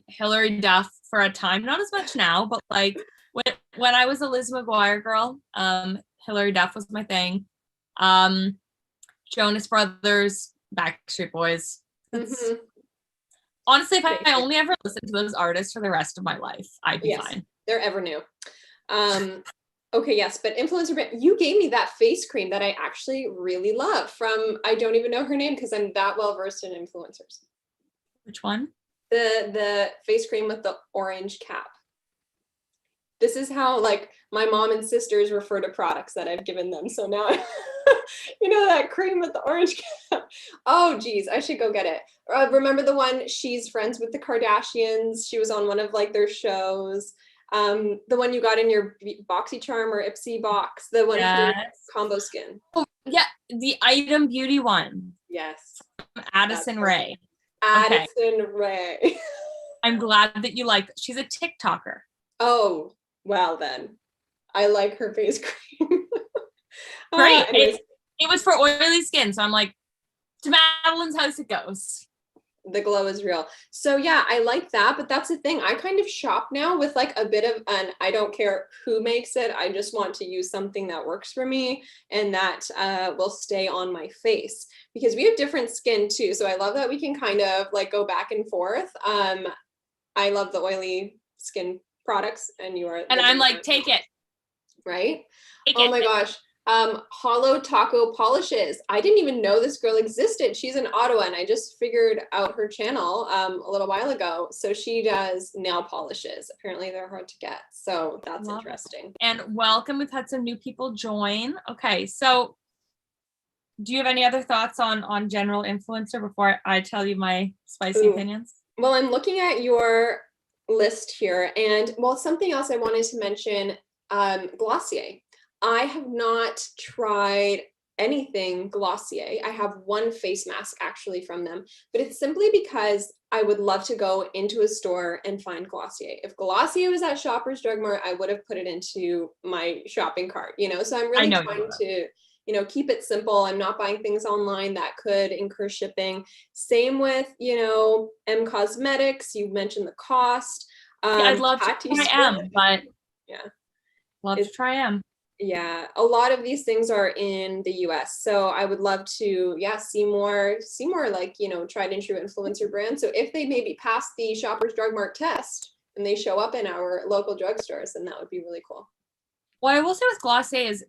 [SPEAKER 1] Hilary Duff for a time, not as much now, but like when I was a Liz McGuire girl, Hilary Duff was my thing. Jonas Brothers, Backstreet Boys. Honestly, if I only ever listened to those artists for the rest of my life, I'd be fine.
[SPEAKER 2] They're ever new. Okay, yes, but influencer brand, you gave me that face cream that I actually really love from, I don't even know her name because I'm that well versed in influencers.
[SPEAKER 1] Which one?
[SPEAKER 2] The face cream with the orange cap. This is how like my mom and sisters refer to products that I've given them. So now, you know, that cream with the orange cap. Oh, geez, I should go get it. Remember the one, she's friends with the Kardashians. She was on one of like their shows. The one you got in your BoxyCharm or Ipsy box. The one for combo skin.
[SPEAKER 1] Oh, yeah, the Item Beauty one.
[SPEAKER 2] Yes.
[SPEAKER 1] Addison Rae.
[SPEAKER 2] Addison Rae.
[SPEAKER 1] I'm glad that you like. She's a TikToker.
[SPEAKER 2] Oh, well then. I like her face cream.
[SPEAKER 1] Great. It was for oily skin, so I'm like, to Madeline's house it goes.
[SPEAKER 2] The glow is real. So yeah, I like that, but that's the thing. I kind of shop now with like a bit of an, I don't care who makes it. I just want to use something that works for me and that will stay on my face, because we have different skin too. So I love that we can kind of like go back and forth. I love the oily skin products, and you are.
[SPEAKER 1] And I'm like, take it.
[SPEAKER 2] Right? Oh my gosh. Hollow Taco Polishes. I didn't even know this girl existed. She's in Ottawa, and I just figured out her channel a little while ago. So she does nail polishes. Apparently they're hard to get. So that's interesting.
[SPEAKER 1] And welcome. We've had some new people join. Okay. So do you have any other thoughts on general influencer before I tell you my spicy opinions?
[SPEAKER 2] Well, I'm looking at your list here, and well, something else I wanted to mention, Glossier. I have not tried anything Glossier. I have one face mask actually from them, but it's simply because I would love to go into a store and find Glossier. If Glossier was at Shoppers Drug Mart, I would have put it into my shopping cart, you know? So I'm really trying to keep it simple. I'm not buying things online that could incur shipping. Same with, M Cosmetics. You mentioned the cost.
[SPEAKER 1] I'd love to try M, but
[SPEAKER 2] yeah,
[SPEAKER 1] love to try M.
[SPEAKER 2] Yeah, a lot of these things are in the US. So I would love to, see more like, tried and true influencer brands. So if they maybe pass the Shoppers Drug Mart test and they show up in our local drugstores, then that would be really cool.
[SPEAKER 1] What I will say with Glossier is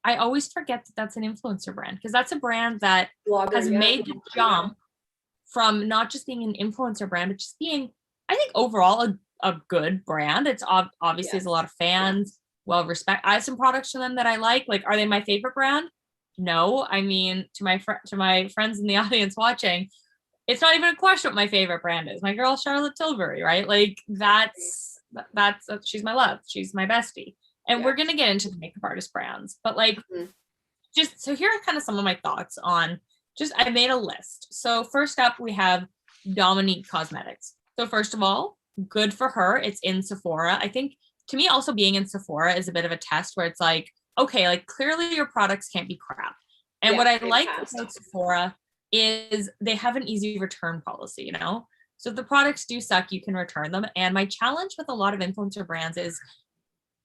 [SPEAKER 1] I always forget that that's an influencer brand, because that's a brand that has made the jump from not just being an influencer brand, but just being, I think, overall a good brand. It's obviously has a lot of fans. Well respect. I have some products from them that I like. Like, are they my favorite brand? No. I mean, to my friends in the audience watching, it's not even a question what my favorite brand is. My girl Charlotte Tilbury, right? Like that's she's my love. She's my bestie. And we're gonna get into the makeup artist brands, but like, just so here are kind of some of my thoughts on. I made a list. So first up, we have Dominique Cosmetics. So first of all, good for her. It's in Sephora. I think, to me, also being in Sephora is a bit of a test where it's like, okay, like clearly your products can't be crap. And what I like about Sephora is they have an easy return policy, So if the products do suck, you can return them. And my challenge with a lot of influencer brands is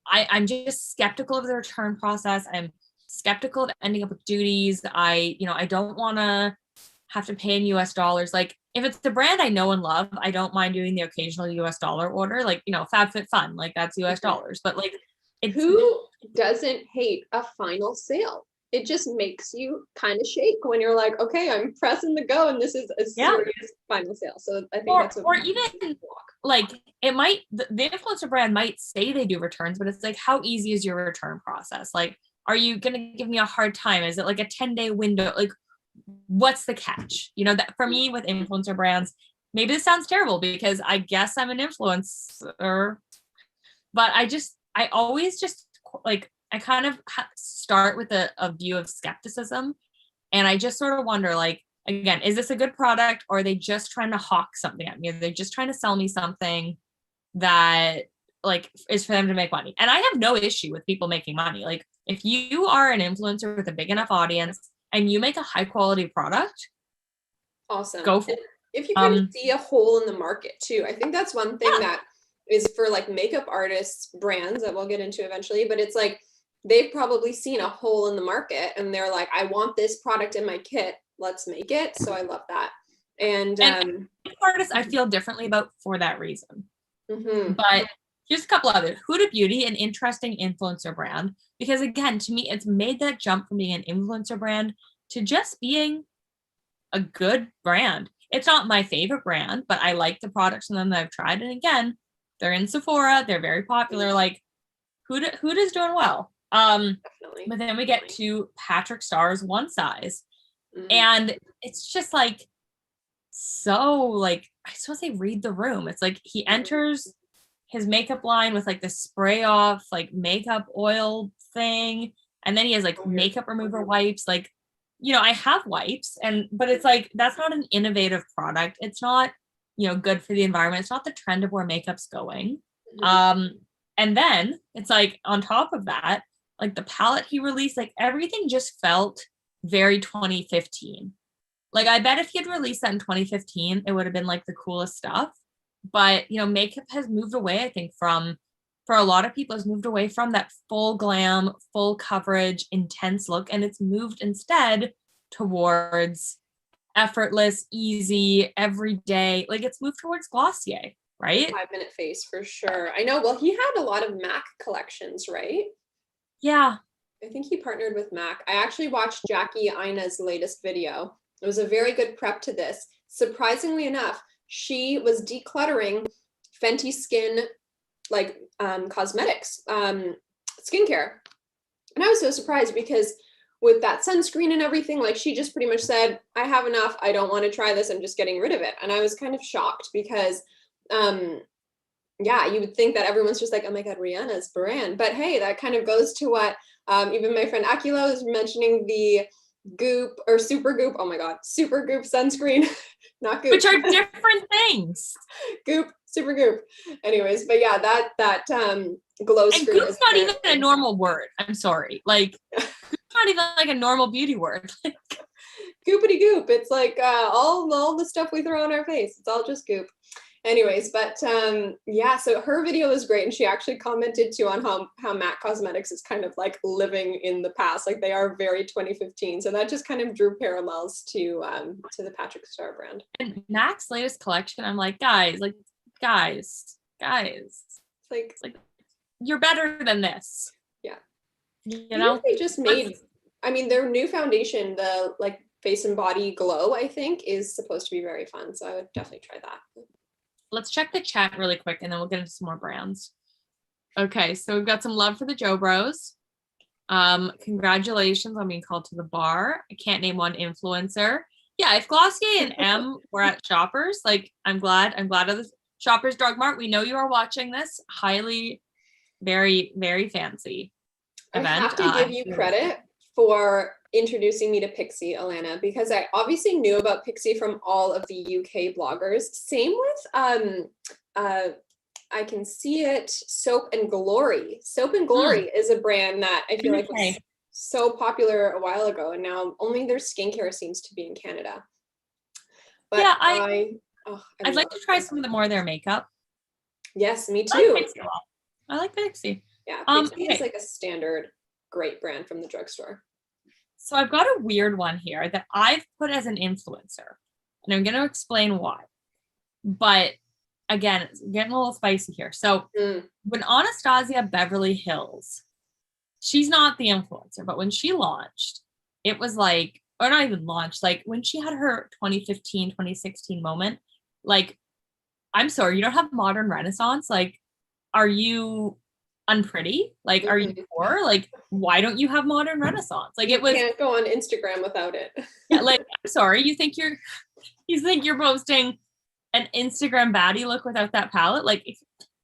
[SPEAKER 1] I'm just skeptical of the return process. I'm skeptical of ending up with duties. I don't want to have to pay in US dollars. Like, if it's the brand I know and love, I don't mind doing the occasional US dollar order, like, FabFitFun, like that's US dollars. But like,
[SPEAKER 2] who doesn't hate a final sale? It just makes you kind of shake when you're like, okay, I'm pressing the go and this is a serious final sale. So I think that's
[SPEAKER 1] or even like, it might, the influencer brand might say they do returns, but it's like, how easy is your return process? Like, are you going to give me a hard time? Is it like a 10-day window? Like, what's the catch? That for me with influencer brands, maybe this sounds terrible because I guess I'm an influencer, but I always just like, I kind of start with a view of skepticism. And I just sort of wonder, like, again, is this a good product, or are they just trying to hawk something at me? Are they just trying to sell me something that like is for them to make money? And I have no issue with people making money. Like, if you are an influencer with a big enough audience and you make a high quality product,
[SPEAKER 2] awesome.
[SPEAKER 1] Go for it.
[SPEAKER 2] If you kind of see a hole in the market too, I think that's one thing that is for like makeup artists brands that we'll get into eventually, but it's like, they've probably seen a hole in the market and they're like, I want this product in my kit. Let's make it. So I love that. And
[SPEAKER 1] artists I feel differently about for that reason. But here's a couple others. Huda Beauty, an interesting influencer brand, because again, to me, it's made that jump from being an influencer brand to just being a good brand. It's not my favorite brand, but I like the products from them that I've tried. And again, they're in Sephora. They're very popular. Like, Huda's doing well.
[SPEAKER 2] Definitely.
[SPEAKER 1] But then we get to Patrick Starr's One Size. And it's just like, so like, I just want to say read the room. It's like he enters his makeup line with like the spray off like makeup oil thing, and then he has like makeup remover wipes. Like, I have wipes, but it's like, that's not an innovative product. It's not, good for the environment. It's not the trend of where makeup's going. And then it's like, on top of that, like the palette he released, like everything just felt very 2015. Like, I bet if he had released that in 2015, it would have been like the coolest stuff. But, makeup has moved away, I think, for a lot of people, has moved away from that full glam, full coverage, intense look. And it's moved instead towards effortless, easy, everyday. Like, it's moved towards Glossier, right?
[SPEAKER 2] 5-minute face for sure. I know. Well, he had a lot of MAC collections, right?
[SPEAKER 1] Yeah.
[SPEAKER 2] I think he partnered with MAC. I actually watched Jackie Ina's latest video. It was a very good prep to this. Surprisingly enough, she was decluttering Fenty Skin, like cosmetics, skincare. And I was so surprised because with that sunscreen and everything, like she just pretty much said, I have enough. I don't want to try this. I'm just getting rid of it. And I was kind of shocked because, you would think that everyone's just like, oh my God, Rihanna's brand. But hey, that kind of goes to what even my friend Akilo is mentioning, the Goop or Super Goop. Oh my God, Super Goop sunscreen, not Goop.
[SPEAKER 1] Which are different things.
[SPEAKER 2] Goop, Super Goop. Anyways, but yeah, that glow screen.
[SPEAKER 1] Goop's not even a normal word. I'm sorry. Like, not even like a normal beauty word.
[SPEAKER 2] Goopity goop. It's like all the stuff we throw on our face. It's all just goop. Anyways, but yeah, so her video was great, and she actually commented too on how MAC Cosmetics is kind of like living in the past, like they are very 2015. So that just kind of drew parallels to the Patrick Star brand.
[SPEAKER 1] And MAC's latest collection, I'm like, guys, like you're better than this.
[SPEAKER 2] Yeah,
[SPEAKER 1] you know,
[SPEAKER 2] they just made. I mean, their new foundation, the like face and body glow, I think, is supposed to be very fun. So I would definitely try that.
[SPEAKER 1] Let's check the chat really quick and then we'll get into some more brands. Okay, so we've got some love for the Joe Bros. Congratulations on being called to the bar. I can't name one influencer. Yeah, if Glossier and M were at Shoppers, like I'm glad of the Shoppers Drug Mart. We know you are watching this. Highly, very, very fancy event.
[SPEAKER 2] I have to give you credit for introducing me to Pixie, Alana, because I obviously knew about Pixie from all of the UK bloggers. Same with I can see it, Soap and Glory. Soap and Glory is a brand that I feel like was so popular a while ago, and now only their skincare seems to be in Canada. But yeah,
[SPEAKER 1] I'd like to try some of the more of their makeup.
[SPEAKER 2] Yes, me too.
[SPEAKER 1] I like Pixie.
[SPEAKER 2] Yeah, Pixie is like a standard great brand from the drugstore.
[SPEAKER 1] So I've got a weird one here that I've put as an influencer, and I'm going to explain why. But again, it's getting a little spicy here. So when Anastasia Beverly Hills, she's not the influencer, but when she launched, it was like, or not even launched, like when she had her 2015, 2016 moment, like, I'm sorry, you don't have modern Renaissance? Like, are you unpretty? Like, are you poor? Like, why don't you have modern Renaissance? Like, it was,
[SPEAKER 2] you can't go on Instagram without it.
[SPEAKER 1] Yeah, like, I'm sorry, you think you're posting an Instagram baddie look without that palette? Like,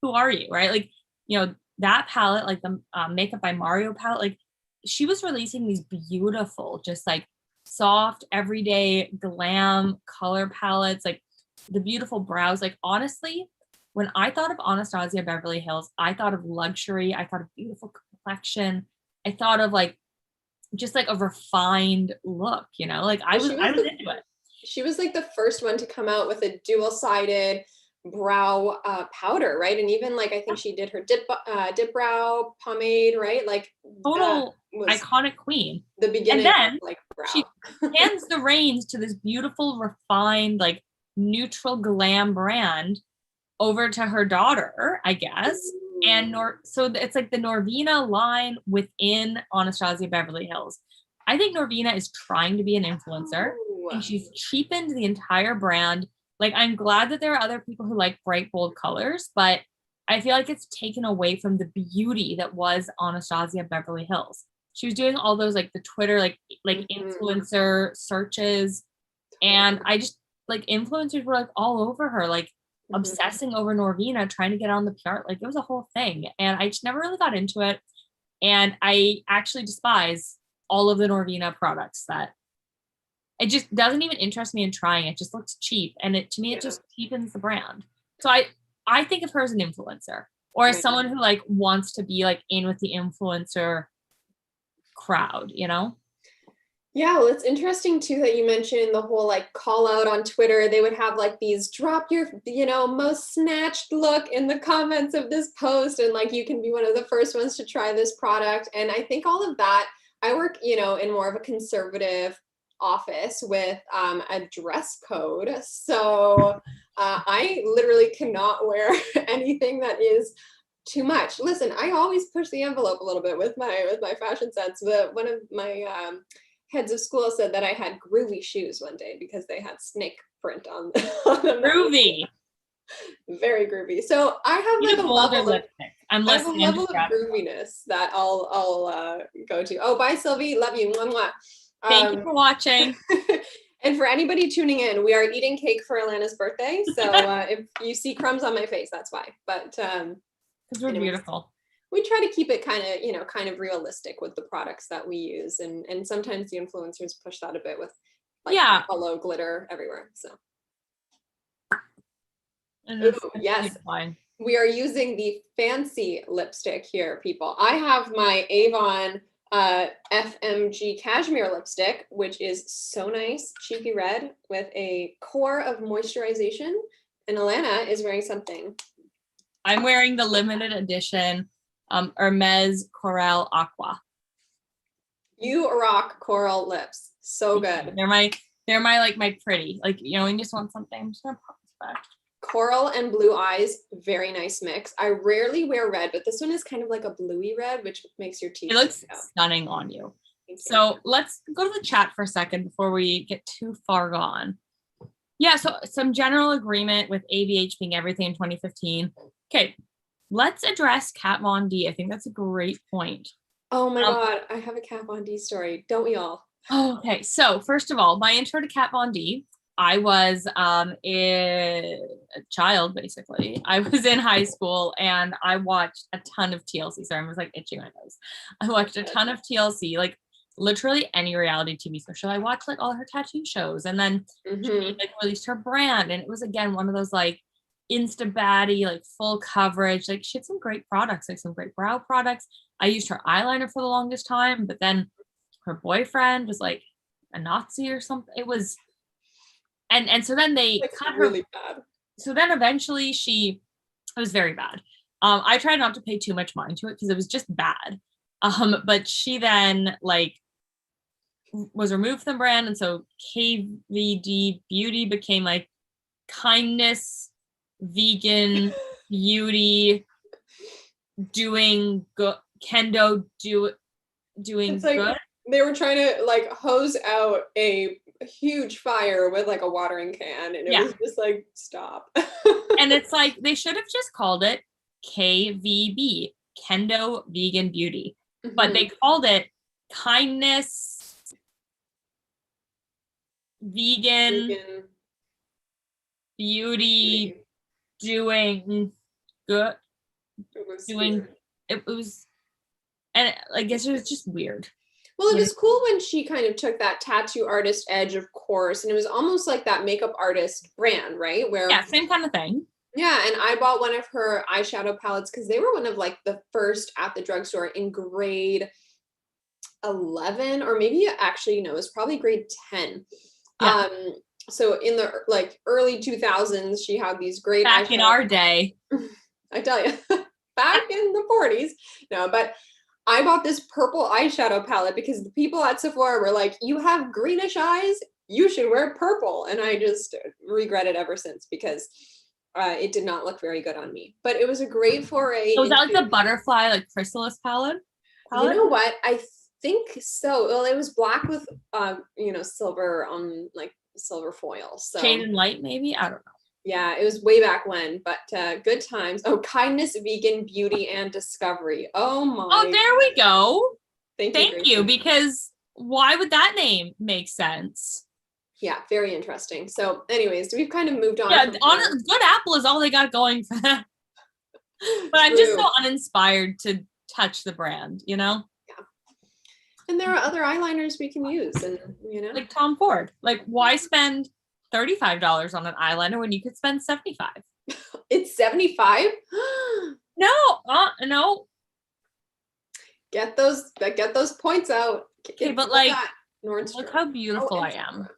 [SPEAKER 1] who are you, right? Like, you know, that palette, like the Makeup by Mario palette, like she was releasing these beautiful, just like soft, everyday glam color palettes, like the beautiful brows. Like, honestly, when I thought of Anastasia Beverly Hills, I thought of luxury. I thought of beautiful complexion. I thought of like, just like a refined look, you know, like I was into it.
[SPEAKER 2] She was like the first one to come out with a dual-sided brow powder, right? And even like I think she did her dip brow pomade, right? Like
[SPEAKER 1] total iconic queen.
[SPEAKER 2] The beginning,
[SPEAKER 1] and then
[SPEAKER 2] of, like brow.
[SPEAKER 1] She hands the reins to this beautiful, refined, like neutral glam brand over to her daughter, I guess. Ooh. And so it's like the Norvina line within Anastasia Beverly Hills. I think Norvina is trying to be an influencer. And she's cheapened the entire brand. Like, I'm glad that there are other people who like bright, bold colors, but I feel like it's taken away from the beauty that was Anastasia Beverly Hills. She was doing all those, like, the Twitter, like influencer searches. And I just, like, influencers were, like, all over her, like, obsessing over Norvina, trying to get on the PR. Like, it was a whole thing. And I just never really got into it. And I actually despise all of the Norvina products that it just doesn't even interest me in trying. It just looks cheap. And to me, it just cheapens the brand. So I think of her as an influencer or as someone who like wants to be like in with the influencer crowd, you know?
[SPEAKER 2] Yeah, well, it's interesting too that you mentioned the whole like call out on Twitter. They would have like these drop your, most snatched look in the comments of this post. And like, you can be one of the first ones to try this product. And I think all of that, I work, in more of a conservative office with a dress code. So I literally cannot wear anything that is too much. Listen, I always push the envelope a little bit with my fashion sense. But one of my heads of school said that I had groovy shoes one day because they had snake print on them.
[SPEAKER 1] Groovy.
[SPEAKER 2] Very groovy. So I have like a level of,
[SPEAKER 1] I'm
[SPEAKER 2] I have a level of grooviness that I'll go to. Oh, bye, Sylvie. Love you. Mwah, mwah.
[SPEAKER 1] Thank you for watching.
[SPEAKER 2] And for anybody tuning in, we are eating cake for Alana's birthday. So if you see crumbs on my face, that's why. But
[SPEAKER 1] because we're beautiful.
[SPEAKER 2] We try to keep it kind of realistic with the products that we use. And sometimes the influencers push that a bit with like hollow glitter everywhere. So ooh, yes. We are using the fancy lipstick here, people. I have my Avon FMG cashmere lipstick, which is so nice, cheeky red with a core of moisturization. And Alana is wearing something.
[SPEAKER 1] I'm wearing the limited edition Hermes Coral Aqua.
[SPEAKER 2] You rock coral lips. So good.
[SPEAKER 1] They're my like my pretty. Like, you know, when you just want something, I'm just gonna pop this back.
[SPEAKER 2] Coral and blue eyes, very nice mix. I rarely wear red, but this one is kind of like a bluey red, which makes your teeth.
[SPEAKER 1] It looks stunning on you. So let's go to the chat for a second before we get too far gone. Yeah, so some general agreement with ABH being everything in 2015. Okay, let's address Kat Von D. I think that's a great point.
[SPEAKER 2] Oh my God, I have a Kat Von D story. Don't we all?
[SPEAKER 1] Okay, so first of all, my intro to Kat Von D. I was a child, basically. I was in high school and I watched a ton of TLC. Sorry, I was like itching my nose. I watched a ton of TLC, like literally any reality TV show. I watched like all her tattoo shows, and then she like released her brand, and it was again one of those like insta baddie, like full coverage. Like she had some great products, like some great brow products. I used her eyeliner for the longest time, but then her boyfriend was like a Nazi or something. It was. And so then they cut her.
[SPEAKER 2] Really bad.
[SPEAKER 1] So then eventually it was very bad. I tried not to pay too much mind to it because it was just bad. But she then like was removed from the brand. And so KVD Beauty became like kindness, vegan, beauty, doing good, kendo, doing
[SPEAKER 2] it's like
[SPEAKER 1] good.
[SPEAKER 2] They were trying to like hose out a huge fire with like a watering can, and it was just like, stop.
[SPEAKER 1] And it's like they should have just called it KVB, Kendo Vegan Beauty, but they called it kindness, vegan beauty, doing good, it was, and I guess it was just weird.
[SPEAKER 2] Well, it was cool when she kind of took that tattoo artist edge, of course, and it was almost like that makeup artist brand, right? Where
[SPEAKER 1] same kind of thing.
[SPEAKER 2] Yeah, and I bought one of her eyeshadow palettes because they were one of like the first at the drugstore in grade 11, or maybe actually no, it was probably grade 10. Yeah. So in the like early 2000s, she had these great
[SPEAKER 1] back in our day.
[SPEAKER 2] I tell you, back in the 40s. No, but I bought this purple eyeshadow palette because the people at Sephora were like, you have greenish eyes, you should wear purple. And I just regret it ever since because it did not look very good on me. But it was a great foray.
[SPEAKER 1] So was that like the butterfly, like chrysalis palette?
[SPEAKER 2] You know what? I think so. Well, it was black with, silver on like silver foil. So
[SPEAKER 1] shade and light, maybe? I don't know.
[SPEAKER 2] Yeah, it was way back when, but good times. Oh, kindness, vegan, beauty, and discovery. Oh my.
[SPEAKER 1] Oh, there we go.
[SPEAKER 2] Thank
[SPEAKER 1] you, because why would that name make sense?
[SPEAKER 2] Yeah, very interesting. So anyways, we've kind of moved on.
[SPEAKER 1] Yeah, Good Apple is all they got going for that. But I'm just so uninspired to touch the brand, you know?
[SPEAKER 2] Yeah. And there are other eyeliners we can use, and
[SPEAKER 1] like Tom Ford. Like, why spend $35 on an eyeliner when you could spend $75?
[SPEAKER 2] It's $75?
[SPEAKER 1] No.
[SPEAKER 2] Get those points out.
[SPEAKER 1] Okay, but like, look how beautiful I am.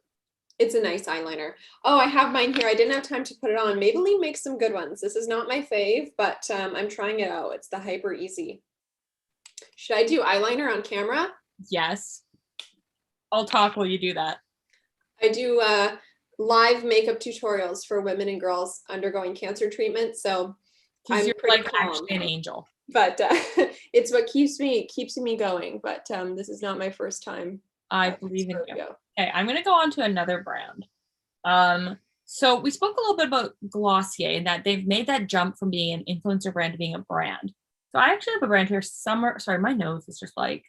[SPEAKER 2] It's a nice eyeliner. Oh, I have mine here. I didn't have time to put it on. Maybelline makes some good ones. This is not my fave, but I'm trying it out. It's the Hyper Easy. Should I do eyeliner on camera?
[SPEAKER 1] Yes. I'll talk while you do that.
[SPEAKER 2] I do live makeup tutorials for women and girls undergoing cancer treatment. So I'm
[SPEAKER 1] you're
[SPEAKER 2] pretty
[SPEAKER 1] like
[SPEAKER 2] calm.
[SPEAKER 1] Actually an angel.
[SPEAKER 2] But it's what keeps me going. But this is not my first time.
[SPEAKER 1] I believe in you. Okay, I'm going to go on to another brand. So we spoke a little bit about Glossier and that they've made that jump from being an influencer brand to being a brand. So I actually have a brand here. Sorry, my nose is just like.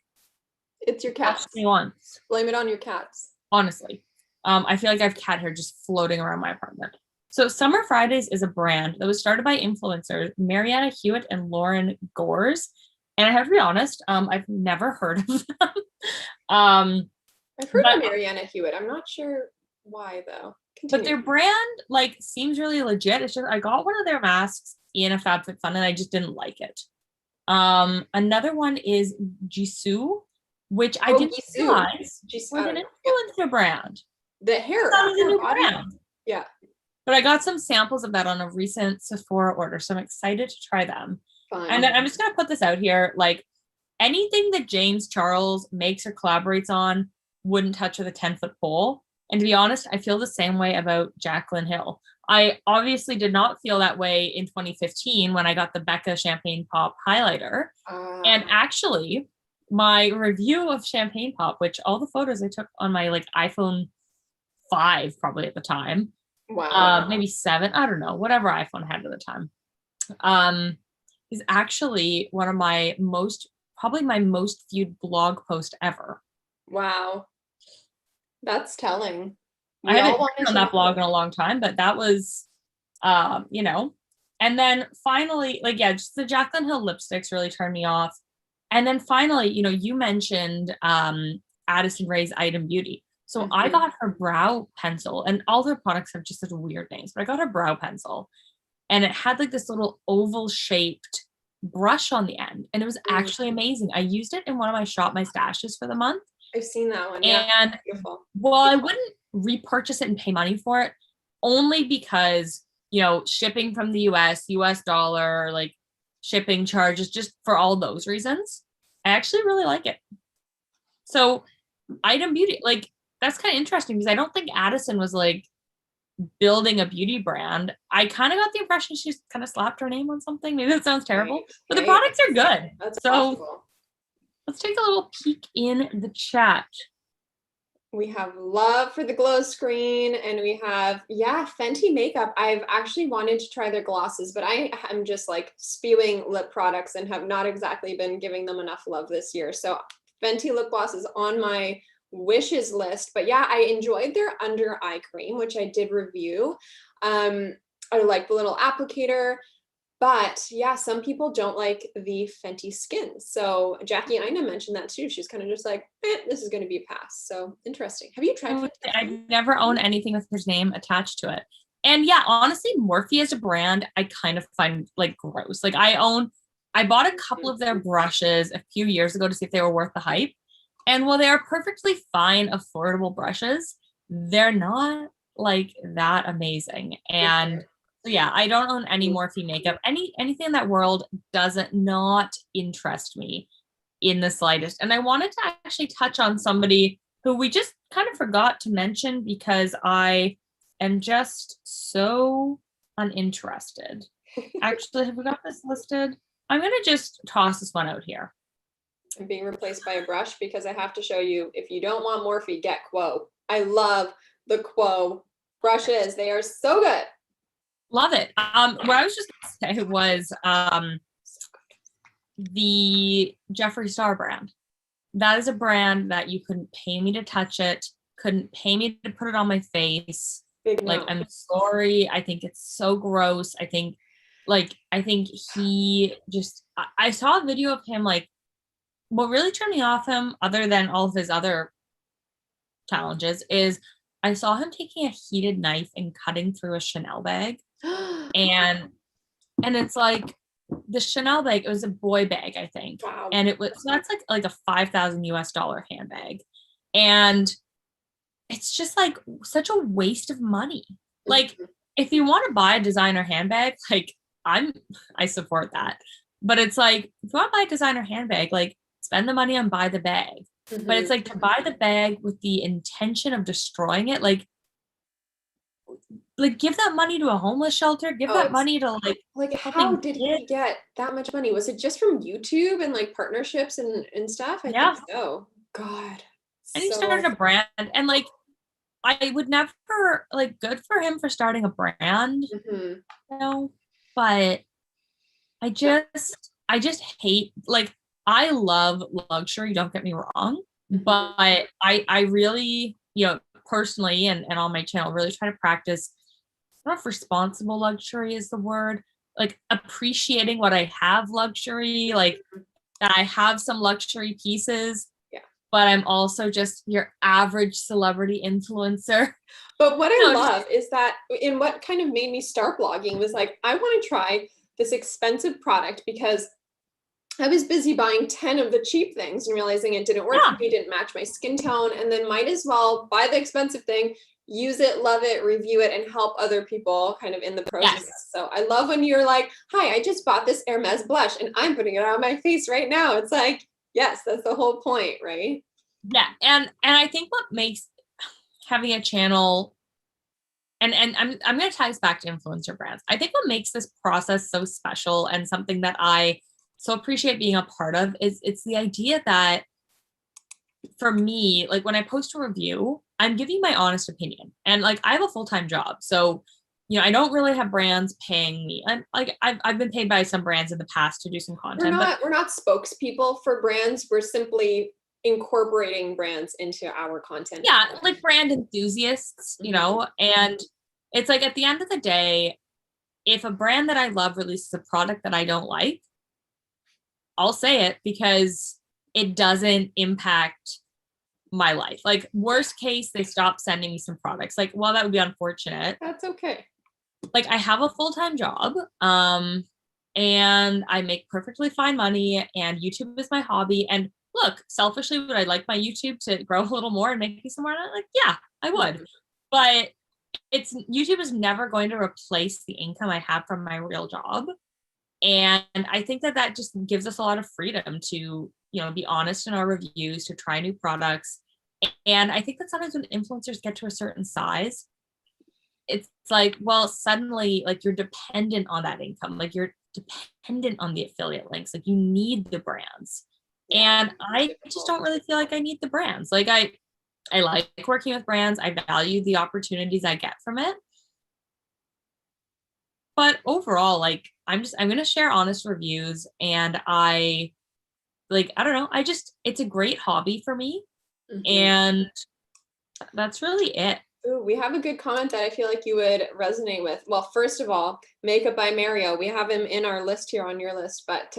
[SPEAKER 2] It's your cats.
[SPEAKER 1] Me once.
[SPEAKER 2] Blame it on your cats.
[SPEAKER 1] Honestly. I feel like I have cat hair just floating around my apartment. So Summer Fridays is a brand that was started by influencers Marietta Hewitt and Lauren Gores. And I have to be honest, I've never heard of them.
[SPEAKER 2] I've heard of Marietta Hewitt. I'm not sure why though. Continue.
[SPEAKER 1] But their brand like seems really legit. It's just I got one of their masks in a FabFitFun and I just didn't like it. Another one is Jisoo. which I didn't
[SPEAKER 2] Gisou.
[SPEAKER 1] realize was an influencer brand.
[SPEAKER 2] The hair.
[SPEAKER 1] I thought it was a new
[SPEAKER 2] body.
[SPEAKER 1] brand.
[SPEAKER 2] Yeah.
[SPEAKER 1] But I got some samples of that on a recent Sephora order, so I'm excited to try them.
[SPEAKER 2] Fun.
[SPEAKER 1] And I'm just gonna put this out here, like anything that James Charles makes or collaborates on wouldn't touch with a 10-foot pole. And to be honest, I feel the same way about Jaclyn Hill. I obviously did not feel that way in 2015 when I got the Becca Champagne Pop highlighter. And actually, my review of Champagne Pop, which all the photos I took on my like iPhone 5 probably at the time, maybe 7, I don't know, whatever iPhone I had at the time, is actually one of my probably my most viewed blog post ever.
[SPEAKER 2] Wow. That's telling.
[SPEAKER 1] I haven't been on that blog in a long time, but that was, you know, and then finally, like, yeah, just the Jaclyn Hill lipsticks really turned me off. And then finally, you know, you mentioned Addison Rae's Item Beauty. So I got her brow pencil, and all their products have just such weird names, but I got her brow pencil and it had like this little oval shaped brush on the end. And it was actually amazing. I used it in one of my Shop My Stashes for the month.
[SPEAKER 2] I've seen that one.
[SPEAKER 1] And
[SPEAKER 2] yeah, beautiful.
[SPEAKER 1] Well, I wouldn't repurchase it and pay money for it only because, you know, shipping from the US dollar, like shipping charges, just for all those reasons. I actually really like it. So Item Beauty, like that's kind of interesting because I don't think Addison was like building a beauty brand. I kind of got the impression she's kind of slapped her name on something. Maybe that sounds terrible, but the products are good.
[SPEAKER 2] That's possible.
[SPEAKER 1] Let's take a little peek in the chat.
[SPEAKER 2] We have love for the glow screen, and we have, Fenty makeup. I've actually wanted to try their glosses, but I am just like spewing lip products and have not exactly been giving them enough love this year. So Fenty lip gloss is on my wishes list, but yeah, I enjoyed their under eye cream, which I did review. I like the little applicator. But yeah, some people don't like the Fenty skin. So Jackie Ina mentioned that too. She's kind of just like, this is going to be a pass. So interesting. Have you tried Fenty?
[SPEAKER 1] I've never owned anything with his name attached to it. And yeah, honestly, Morphe as a brand, I kind of find like gross. Like I bought a couple of their brushes a few years ago to see if they were worth the hype. And while they are perfectly fine, affordable brushes, they're not like that amazing. And so yeah, I don't own any Morphe makeup. Anything in that world doesn't not interest me in the slightest. And I wanted to actually touch on somebody who we just kind of forgot to mention because I am just so uninterested. Actually, have we got this listed? I'm going to just toss this one out here.
[SPEAKER 2] I'm being replaced by a brush because I have to show you, if you don't want Morphe, get Quo. I love the Quo brushes. They are so good.
[SPEAKER 1] Love it. What I was just going to say was the Jeffree Star brand. That is a brand that you couldn't pay me to touch it, couldn't pay me to put it on my face. Like, I'm sorry. I think it's so gross. I think he just, I saw a video of him, like, what really turned me off him, other than all of his other challenges, is I saw him taking a heated knife and cutting through a Chanel bag. And it's like the Chanel bag, it was a boy bag, I think.
[SPEAKER 2] Wow.
[SPEAKER 1] And it was, so that's like a $5,000 US handbag. And it's just like such a waste of money. Like, if you want to buy a designer handbag, like I support that. But it's like, if you want to buy a designer handbag, like spend the money on buy the bag. But it's like to buy the bag with the intention of destroying it, like give that money to a homeless shelter, give that money to like
[SPEAKER 2] how did he get that much money? Was it just from YouTube and like partnerships and stuff? I think so. God.
[SPEAKER 1] And he started a brand, and like I would never, like, good for him for starting a brand, you know, but I just hate, like, I love luxury, don't get me wrong, but I really, you know, personally and on my channel really try to practice, I don't know if responsible luxury is the word, like appreciating what I have luxury, like that I have some luxury pieces, but I'm also just your average celebrity influencer.
[SPEAKER 2] But what I love is that, and what kind of made me start blogging was like, I want to try this expensive product because I was busy buying 10 of the cheap things and realizing it didn't work for me, didn't match my skin tone, and then might as well buy the expensive thing, use it, love it, review it, and help other people kind of in the process.
[SPEAKER 1] Yes.
[SPEAKER 2] So I love when you're like, hi, I just bought this Hermes blush and I'm putting it on my face right now. It's like, yes, that's the whole point, right?
[SPEAKER 1] Yeah. And I think what makes having a channel, and I'm going to tie this back to influencer brands. I think what makes this process so special and something that I so appreciate being a part of is it's the idea that for me, like when I post a review, I'm giving my honest opinion. And like I have a full-time job. So, you know, I don't really have brands paying me. I'm like I've been paid by some brands in the past to do some content.
[SPEAKER 2] We're not spokespeople for brands. We're simply incorporating brands into our content.
[SPEAKER 1] Yeah, like brand enthusiasts, you know, and it's like at the end of the day, if a brand that I love releases a product that I don't like, I'll say it because it doesn't impact my life. Like worst case, they stop sending me some products. Like, well, that would be unfortunate.
[SPEAKER 2] That's okay.
[SPEAKER 1] Like I have a full-time job, and I make perfectly fine money and YouTube is my hobby. And look, selfishly, would I like my YouTube to grow a little more and make me some more? Like, yeah, I would. But YouTube is never going to replace the income I have from my real job. And I think that just gives us a lot of freedom to, you know, be honest in our reviews, to try new products. And I think that sometimes when influencers get to a certain size, it's like, well, suddenly like you're dependent on that income. Like you're dependent on the affiliate links. Like you need the brands. And I just don't really feel like I need the brands. Like I like working with brands. I value the opportunities I get from it. But overall, like I'm going to share honest reviews, and I don't know. It's a great hobby for me. And that's really it.
[SPEAKER 2] Ooh, we have a good comment that I feel like you would resonate with. Well, first of all, Makeup by Mario. We have him in our list here on your list, but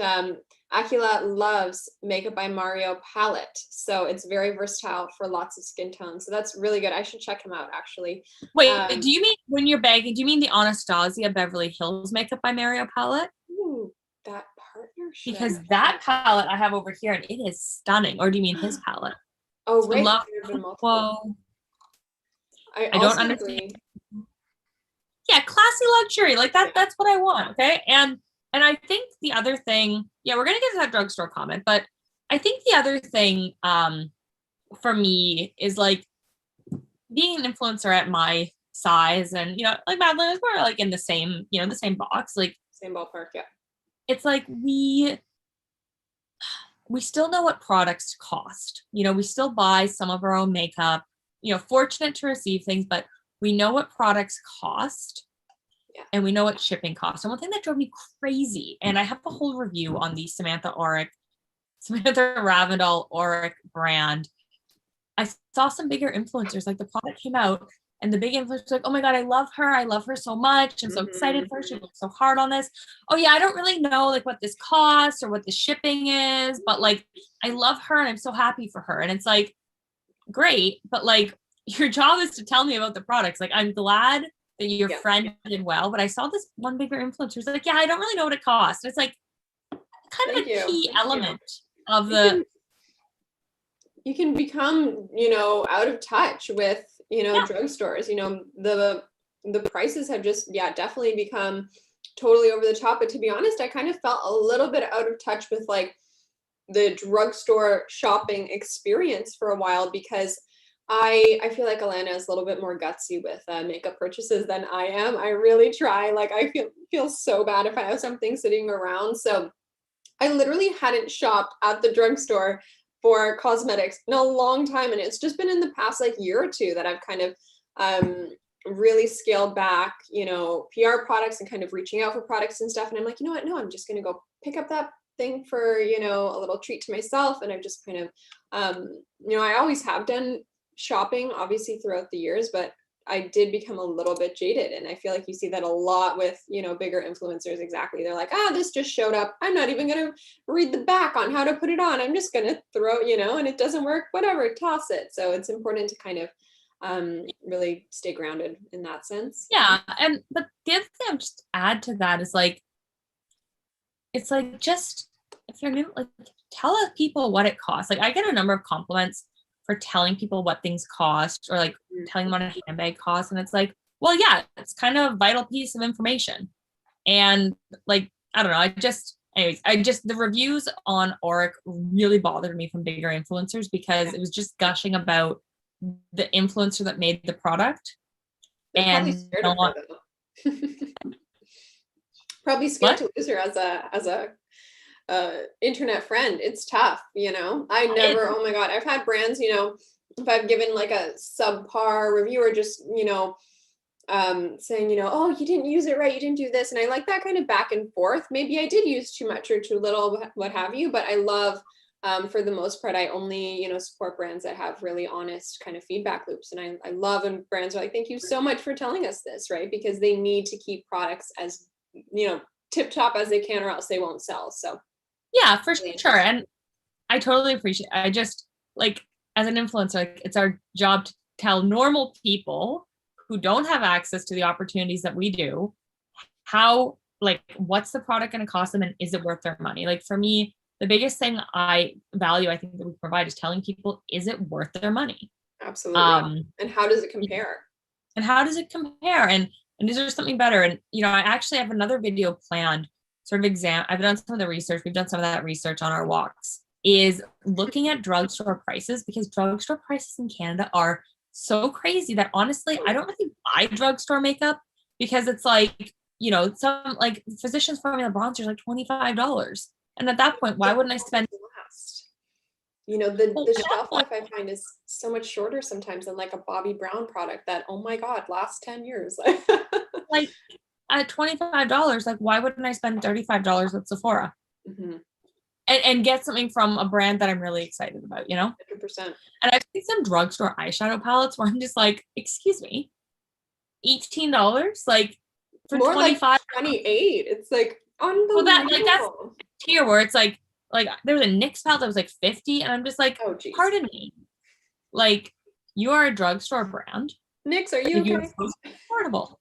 [SPEAKER 2] Akila loves Makeup by Mario palette. So it's very versatile for lots of skin tones. So that's really good. I should check him out actually.
[SPEAKER 1] Wait, do you mean when you're bagging, do you mean the Anastasia Beverly Hills Makeup by Mario palette?
[SPEAKER 2] Ooh, that partnership.
[SPEAKER 1] Because that palette I have over here and it is stunning. Or do you mean his palette?
[SPEAKER 2] Oh, right.
[SPEAKER 1] Whoa.
[SPEAKER 2] I
[SPEAKER 1] don't understand.
[SPEAKER 2] Agree.
[SPEAKER 1] Yeah, classy luxury. Like that's what I want. Okay. And I think the other thing, yeah, we're gonna get to that drugstore comment, but I think the other thing for me is like being an influencer at my size, and you know, like Madeline, we're like in the same, you know, the same box, like
[SPEAKER 2] same ballpark, yeah.
[SPEAKER 1] It's like we still know what products cost. You know, we still buy some of our own makeup, you know, fortunate to receive things, but we know what products cost.
[SPEAKER 2] Yeah.
[SPEAKER 1] And we know what shipping costs. And one thing that drove me crazy, and I have a whole review on the Samantha Ravindal Auric brand. I saw some bigger influencers, like the product came out and the big influencers like, oh my God, I love her so much. I'm so excited for her. She worked so hard on this. Oh yeah, I don't really know like what this costs or what the shipping is, but like I love her and I'm so happy for her. And it's like, great, but like your job is to tell me about the products. Like I'm glad that your friend did well, but I saw this one bigger influencer who's like, yeah, I don't really know what it costs. And it's like kind of a key element of the
[SPEAKER 2] you can become, you know, out of touch with, you know, drugstores. You know, the prices have just definitely become totally over the top. But to be honest, I kind of felt a little bit out of touch with like the drugstore shopping experience for a while, because I feel like Alana is a little bit more gutsy with makeup purchases than I am. I really try. Like I feel so bad if I have something sitting around. So I literally hadn't shopped at the drugstore for cosmetics in a long time. And it's just been in the past like year or two that I've kind of really scaled back, you know, PR products and kind of reaching out for products and stuff. And I'm like, you know what? No, I'm just going to go pick up that thing for, you know, a little treat to myself. And I've just kind of, you know, I always have done shopping obviously throughout the years, but I did become a little bit jaded. And I feel like you see that a lot with, you know, bigger influencers. Exactly. They're like, this just showed up. I'm not even going to read the back on how to put it on. I'm just going to throw, you know, and it doesn't work, whatever, toss it. So it's important to kind of really stay grounded in that sense.
[SPEAKER 1] Yeah. But the other thing I'll just add to that is like, it's like just if you're new, like tell people what it costs. Like I get a number of compliments for telling people what things cost or like telling them what a handbag costs. And it's like, well, yeah, it's kind of a vital piece of information. And like, I don't know, the reviews on Auric really bothered me from bigger influencers because it was just gushing about the influencer that made the product.
[SPEAKER 2] They're
[SPEAKER 1] and
[SPEAKER 2] probably scared to lose her as a internet friend. It's tough, you know. Oh my God, I've had brands, you know, if I've given like a subpar review or just, you know, saying, you know, oh, you didn't use it right, you didn't do this. And I like that kind of back and forth. Maybe I did use too much or too little, what have you, but I love, for the most part, I only, you know, support brands that have really honest kind of feedback loops. And I love when brands are like, thank you so much for telling us this, right? Because they need to keep products as, you know, tip top as they can, or else they won't sell. So
[SPEAKER 1] yeah, for sure. And I totally appreciate it. I just like, as an influencer, like it's our job to tell normal people who don't have access to the opportunities that we do, how, like, what's the product going to cost them and is it worth their money? Like for me, the biggest thing I value, I think that we provide is telling people, is it worth their money?
[SPEAKER 2] Absolutely. And how does it compare?
[SPEAKER 1] And is there something better? And, you know, I actually have another video planned, sort of I've done some of the research. We've done some of that research on our walks, is looking at drugstore prices, because drugstore prices in Canada are so crazy that honestly, I don't really buy drugstore makeup because it's like, you know, some like Physicians Formula bronzer is like $25. And at that point, why wouldn't I spend?
[SPEAKER 2] You know, the shelf life I find is so much shorter sometimes than like a Bobbi Brown product that, oh my God, lasts 10 years.
[SPEAKER 1] Like at $25, like why wouldn't I spend $35 at Sephora?
[SPEAKER 2] Mm-hmm.
[SPEAKER 1] And get something from a brand that I'm really excited about, you know?
[SPEAKER 2] 100%.
[SPEAKER 1] And I've seen some drugstore eyeshadow palettes where I'm just like, excuse me, $18? Like for
[SPEAKER 2] more
[SPEAKER 1] 25
[SPEAKER 2] like 28. It's like unbelievable.
[SPEAKER 1] Well, that's tier where it's like there was a NYX palette that was like 50, and I'm just like, oh, geez. Pardon me. Like, you are a drugstore brand.
[SPEAKER 2] NYX, are you okay?
[SPEAKER 1] You're supposed to be affordable.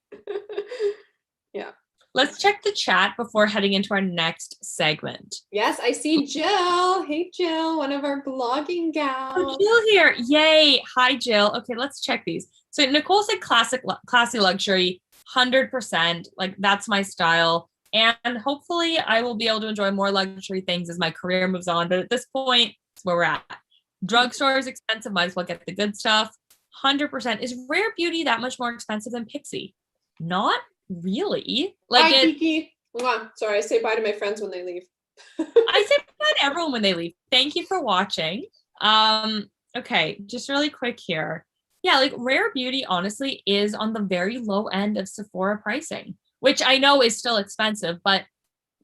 [SPEAKER 2] Yeah.
[SPEAKER 1] Let's check the chat before heading into our next segment.
[SPEAKER 2] Yes, I see Jill. Hey, Jill, one of our blogging gals.
[SPEAKER 1] Oh, Jill here. Yay. Hi, Jill. Okay, let's check these. So Nicole said classy luxury, 100%. Like, that's my style. And hopefully I will be able to enjoy more luxury things as my career moves on. But at this point, it's where we're at. Drugstore is expensive. Might as well get the good stuff. 100%. Is Rare Beauty that much more expensive than Pixie? Not really. Like,
[SPEAKER 2] bye, Kiki. Sorry, I say bye to my friends when they leave.
[SPEAKER 1] I say bye to everyone when they leave. Thank you for watching. Okay, just really quick here. Yeah, like Rare Beauty honestly is on the very low end of Sephora pricing, which I know is still expensive, but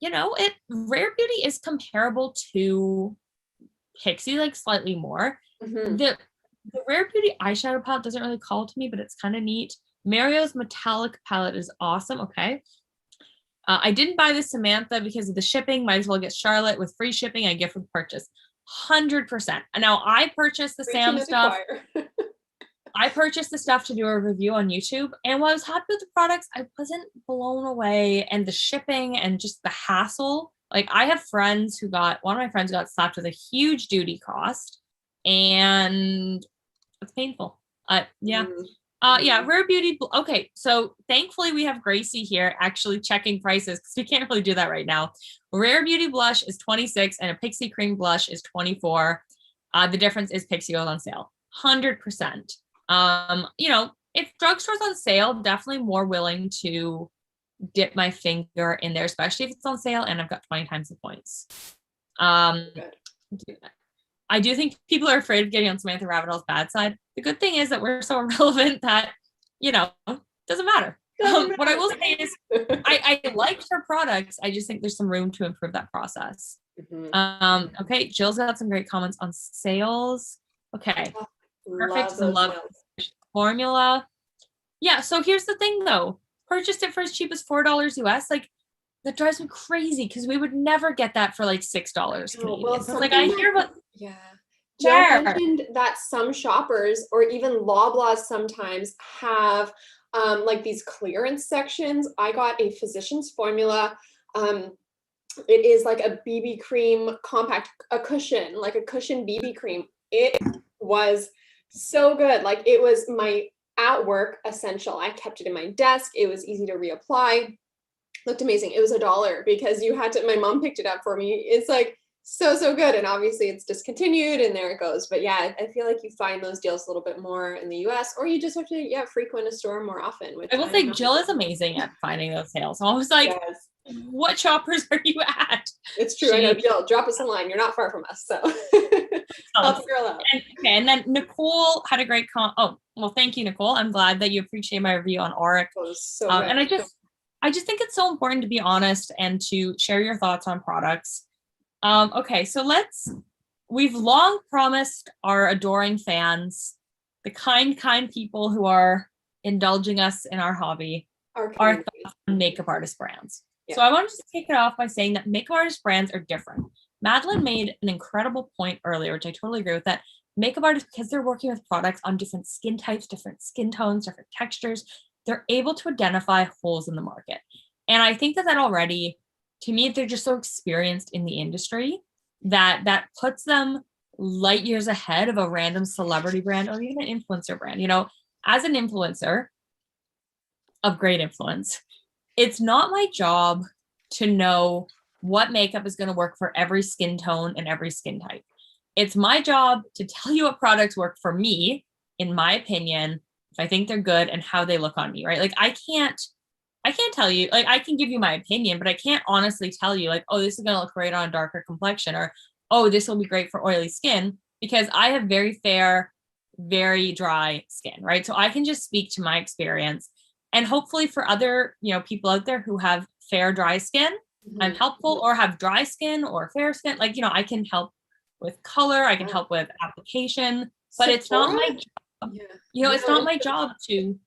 [SPEAKER 1] you know, Rare Beauty is comparable to Pixie, like slightly more. Mm-hmm. The Rare Beauty eyeshadow palette doesn't really call to me, but it's kind of neat. Mario's metallic palette is awesome. Okay. I didn't buy the Samantha because of the shipping. Might as well get Charlotte with free shipping. I gift with purchase. 100%. And now I purchased the Sam stuff. I purchased the stuff to do a review on YouTube. And while I was happy with the products, I wasn't blown away. And the shipping and just the hassle. Like I have friends one of my friends got slapped with a huge duty cost. And it's painful. Yeah. Yeah, Rare Beauty. Okay, so thankfully we have Gracie here actually checking prices because we can't really do that right now. Rare Beauty blush is $26 and a Pixie cream blush is $24. The difference is Pixie goes on sale, 100%. You know, if drugstore's on sale, definitely more willing to dip my finger in there, especially if it's on sale and I've got 20 times the points. I do think people are afraid of getting on Samantha Ravenel's bad side. The good thing is that we're so irrelevant that, you know, doesn't matter. What I will say is I liked her products. I just think there's some room to improve that process. Mm-hmm. Okay, Jill's got some great comments on sales. Okay, perfect. Love formula. Yeah, so here's the thing though. Purchased it for as cheap as $4 US. Like, that drives me crazy because we would never get that for like $6 Canadian. Well, so like I hear about
[SPEAKER 2] Jill mentioned that some shoppers or even Loblaws sometimes have like these clearance sections. I got a Physicians Formula It is like a BB cream compact, a cushion, like a cushion BB cream. It was so good. Like it was my at work essential. I kept it in my desk. It was easy to reapply. Looked amazing. It was $1 because you had to, my mom picked it up for me. It's like so good. And obviously it's discontinued and there it goes. But yeah, I feel like you find those deals a little bit more in the US, or you just have to, frequent a store more often. Which
[SPEAKER 1] I will say Jill is amazing at finding those sales. So I was like,
[SPEAKER 2] yes.
[SPEAKER 1] What shoppers are you at?
[SPEAKER 2] It's true. I know, Jill, drop us a line. You're not far from us. So help a girl out.
[SPEAKER 1] And then Nicole had a great oh, well, thank you, Nicole. I'm glad that you appreciate my review on Auric.
[SPEAKER 2] So
[SPEAKER 1] and I just think it's so important to be honest and to share your thoughts on products. Okay, so we've long promised our adoring fans, the kind people who are indulging us in our hobby, our thoughts on makeup artist brands. Yeah. So I want to just kick it off by saying that makeup artist brands are different. Madeline made an incredible point earlier, which I totally agree with, that makeup artists, because they're working with products on different skin types, different skin tones, different textures, they're able to identify holes in the market. And I think that already, to me, they're just so experienced in the industry that puts them light years ahead of a random celebrity brand or even an influencer brand. You know, as an influencer of great influence, it's not my job to know what makeup is going to work for every skin tone and every skin type. It's my job to tell you what products work for me, in my opinion, if I think they're good and how they look on me, right? Like I can't tell you, like I can give you my opinion, but I can't honestly tell you like, oh, this is going to look great on a darker complexion, or, oh, this will be great for oily skin, because I have very fair, very dry skin, right? So I can just speak to my experience. And hopefully for other, people out there who have fair, dry skin, I'm helpful, or have dry skin or fair skin. Like, I can help with color. I can help with application, but it's not my job. It's not my job to,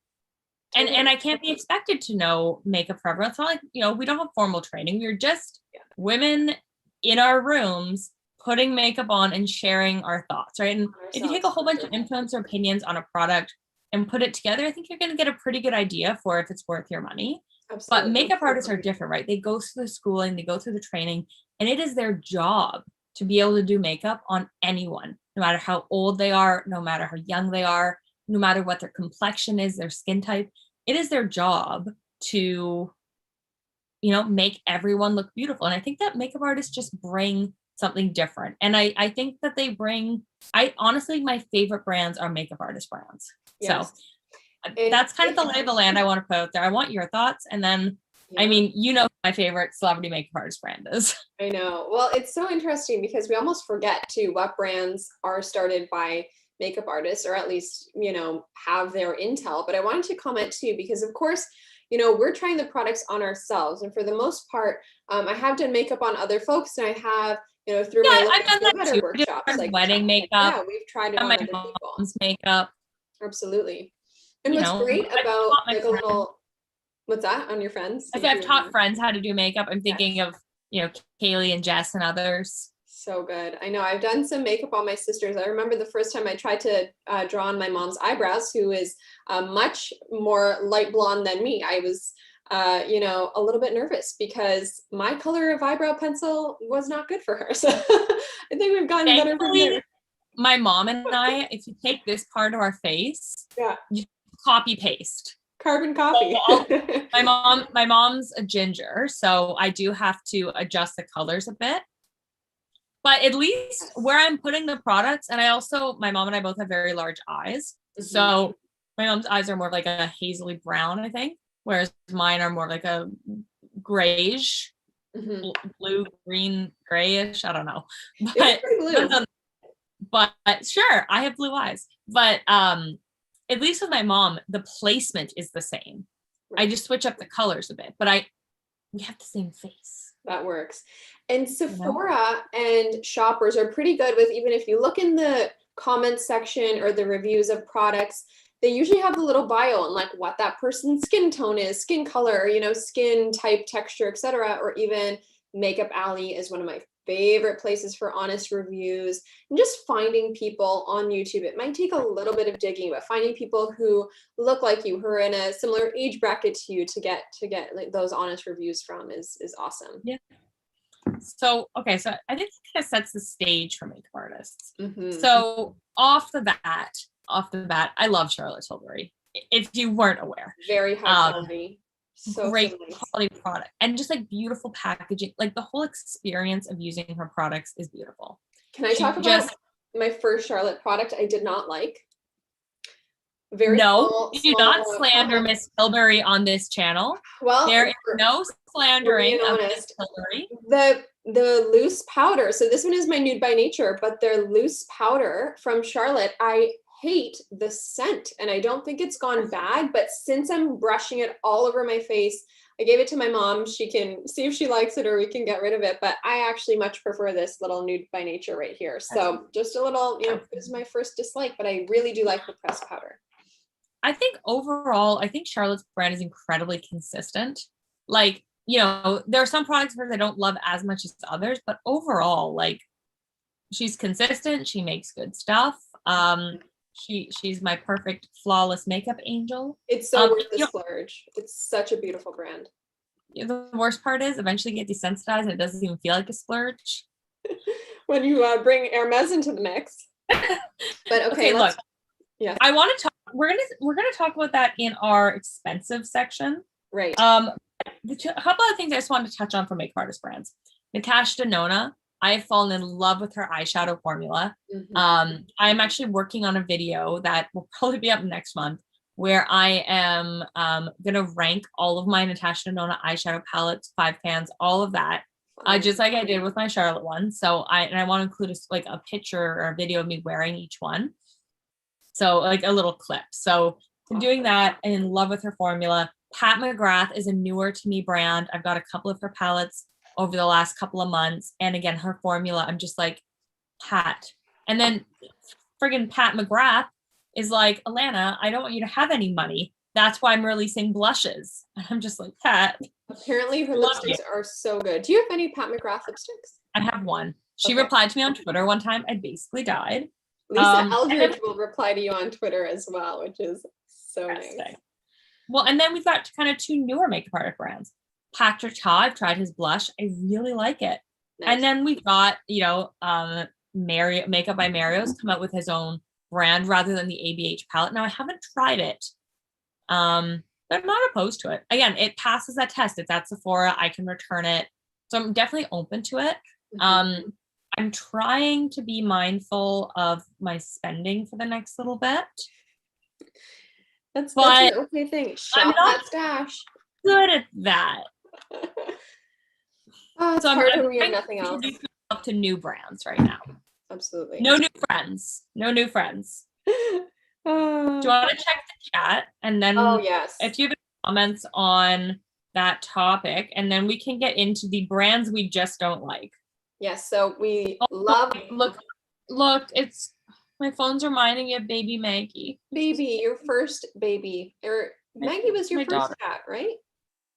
[SPEAKER 1] and I can't be expected to know makeup forever. It's not like, we don't have formal training. We're just women in our rooms putting makeup on and sharing our thoughts, right? And if you take a whole bunch of influencer opinions on a product and put it together, I think you're going to get a pretty good idea for if it's worth your money. Absolutely. But makeup artists are different, right? They go through the schooling, they go through the training, and it is their job to be able to do makeup on anyone, no matter how old they are, no matter how young they are, no matter what their complexion is, their skin type. It is their job to, make everyone look beautiful. And I think that makeup artists just bring something different. And I think that they bring, honestly, my favorite brands are makeup artist brands. Yes. So that's kind of the lay of the land I want to put out there. I want your thoughts. And then, I mean, my favorite celebrity makeup artist brand is.
[SPEAKER 2] I know. Well, it's so interesting because we almost forget too what brands are started by makeup artists, or at least, have their intel. But I wanted to comment too, because of course, we're trying the products on ourselves. And for the most part, I have done makeup on other folks, and I have, through my
[SPEAKER 1] I've done that too.
[SPEAKER 2] workshops, like
[SPEAKER 1] wedding makeup.
[SPEAKER 2] Yeah, we've tried it on
[SPEAKER 1] my
[SPEAKER 2] other
[SPEAKER 1] mom's
[SPEAKER 2] people.
[SPEAKER 1] makeup.
[SPEAKER 2] Absolutely. And what's great about like a little, what's that, on your friends?
[SPEAKER 1] I've taught friends how to do makeup. I'm thinking of, Kaylee and Jess and others.
[SPEAKER 2] So good. I know I've done some makeup on my sisters. I remember the first time I tried to draw on my mom's eyebrows, who is much more light blonde than me. I was, a little bit nervous because my color of eyebrow pencil was not good for her. So I think we've gotten better from there.
[SPEAKER 1] My mom and I, if you take this part of our face, you copy paste.
[SPEAKER 2] Carbon copy.
[SPEAKER 1] my mom's a ginger, so I do have to adjust the colors a bit. But at least where I'm putting the products, and my mom and I both have very large eyes. Mm-hmm. So my mom's eyes are more like a hazily brown, I think, whereas mine are more like a grayish, blue, green, grayish. I don't know. But sure, I have blue eyes. But at least with my mom, the placement is the same. Right. I just switch up the colors a bit, but we have the same face.
[SPEAKER 2] That works. And Sephora and shoppers are pretty good with, even if you look in the comments section or the reviews of products, they usually have the little bio and like what that person's skin tone is, skin color, skin type, texture, etc. Or even Makeup Alley is one of my favorite places for honest reviews, and just finding people on YouTube. It might take a little bit of digging, but finding people who look like you, who are in a similar age bracket to you, to get like those honest reviews from is awesome.
[SPEAKER 1] Yeah. So, okay, so I think it kind of sets the stage for makeup artists.
[SPEAKER 2] Mm-hmm.
[SPEAKER 1] So off the bat, I love Charlotte Tilbury. If you weren't aware,
[SPEAKER 2] very high quality,
[SPEAKER 1] great
[SPEAKER 2] nice.
[SPEAKER 1] quality product, and just like beautiful packaging. Like the whole experience of using her products is beautiful.
[SPEAKER 2] Can I talk about my first Charlotte product I did not like? Very
[SPEAKER 1] no, you do not slander
[SPEAKER 2] product.
[SPEAKER 1] Miss Tilbury on this channel.
[SPEAKER 2] Well,
[SPEAKER 1] there is no slandering of
[SPEAKER 2] Miss
[SPEAKER 1] Tilbury.
[SPEAKER 2] The loose powder. So this one is my Nude by Nature, but their loose powder from Charlotte, I hate the scent, and I don't think it's gone bad, but since I'm brushing it all over my face, I gave it to my mom. She can see if she likes it or we can get rid of it, but I actually much prefer this little Nude by Nature right here. So just a little, you know, it was my first dislike, but I really do like the pressed powder.
[SPEAKER 1] I think overall, I think Charlotte's brand is incredibly consistent. Like, you know, there are some products that I don't love as much as others, but overall, like, she's consistent. She makes good stuff. She's my perfect flawless makeup angel.
[SPEAKER 2] It's so worth the splurge. It's such a beautiful brand.
[SPEAKER 1] The worst part is eventually get desensitized and it doesn't even feel like a splurge.
[SPEAKER 2] When you bring Hermes into the mix. But okay,
[SPEAKER 1] look.
[SPEAKER 2] Yeah.
[SPEAKER 1] I want to talk, we're gonna talk about that in our expensive section.
[SPEAKER 2] Right.
[SPEAKER 1] A couple of things I just wanted to touch on for makeup artist brands. Natasha Denona, I have fallen in love with her eyeshadow formula.
[SPEAKER 2] Mm-hmm.
[SPEAKER 1] I'm actually working on a video that will probably be up next month where I am gonna rank all of my Natasha Denona eyeshadow palettes, 5 pans, all of that. Just like I did with my Charlotte one. So I want to include a picture or a video of me wearing each one. So like a little clip. So I'm doing that and in love with her formula. Pat McGrath is a newer to me brand. I've got a couple of her palettes over the last couple of months. And again, her formula, I'm just like, Pat. And then friggin' Pat McGrath is like, Alana, I don't want you to have any money. That's why I'm releasing blushes. And I'm just like, Pat.
[SPEAKER 2] Apparently her lipsticks are so good. Do you have any Pat McGrath lipsticks?
[SPEAKER 1] I have one. She replied to me on Twitter one time. I basically died.
[SPEAKER 2] Lisa Eldridge will reply to you on Twitter as well, which is so nice.
[SPEAKER 1] Well, and then we've got kind of 2 newer makeup artist brands. Patrick Ta, I've tried his blush. I really like it. Nice. And then we've got, you know, Makeup by Mario's come out with his own brand rather than the ABH palette. Now, I haven't tried it, but I'm not opposed to it. Again, it passes that test. It's at Sephora. I can return it. So I'm definitely open to it. Mm-hmm. I'm trying to be mindful of my spending for the next little bit.
[SPEAKER 2] That's an okay thing. Shop that stash.
[SPEAKER 1] Good at that.
[SPEAKER 2] It's hard when we have nothing else.
[SPEAKER 1] Up to new brands right now.
[SPEAKER 2] Absolutely.
[SPEAKER 1] No new friends. Do you want to check the chat? And then
[SPEAKER 2] yes.
[SPEAKER 1] If you have any comments on that topic, and then we can get into the brands we just don't like.
[SPEAKER 2] Yes, so we love.
[SPEAKER 1] Look, it's my phone's reminding me of baby Maggie.
[SPEAKER 2] Baby, your first baby. Maggie was your first cat, right?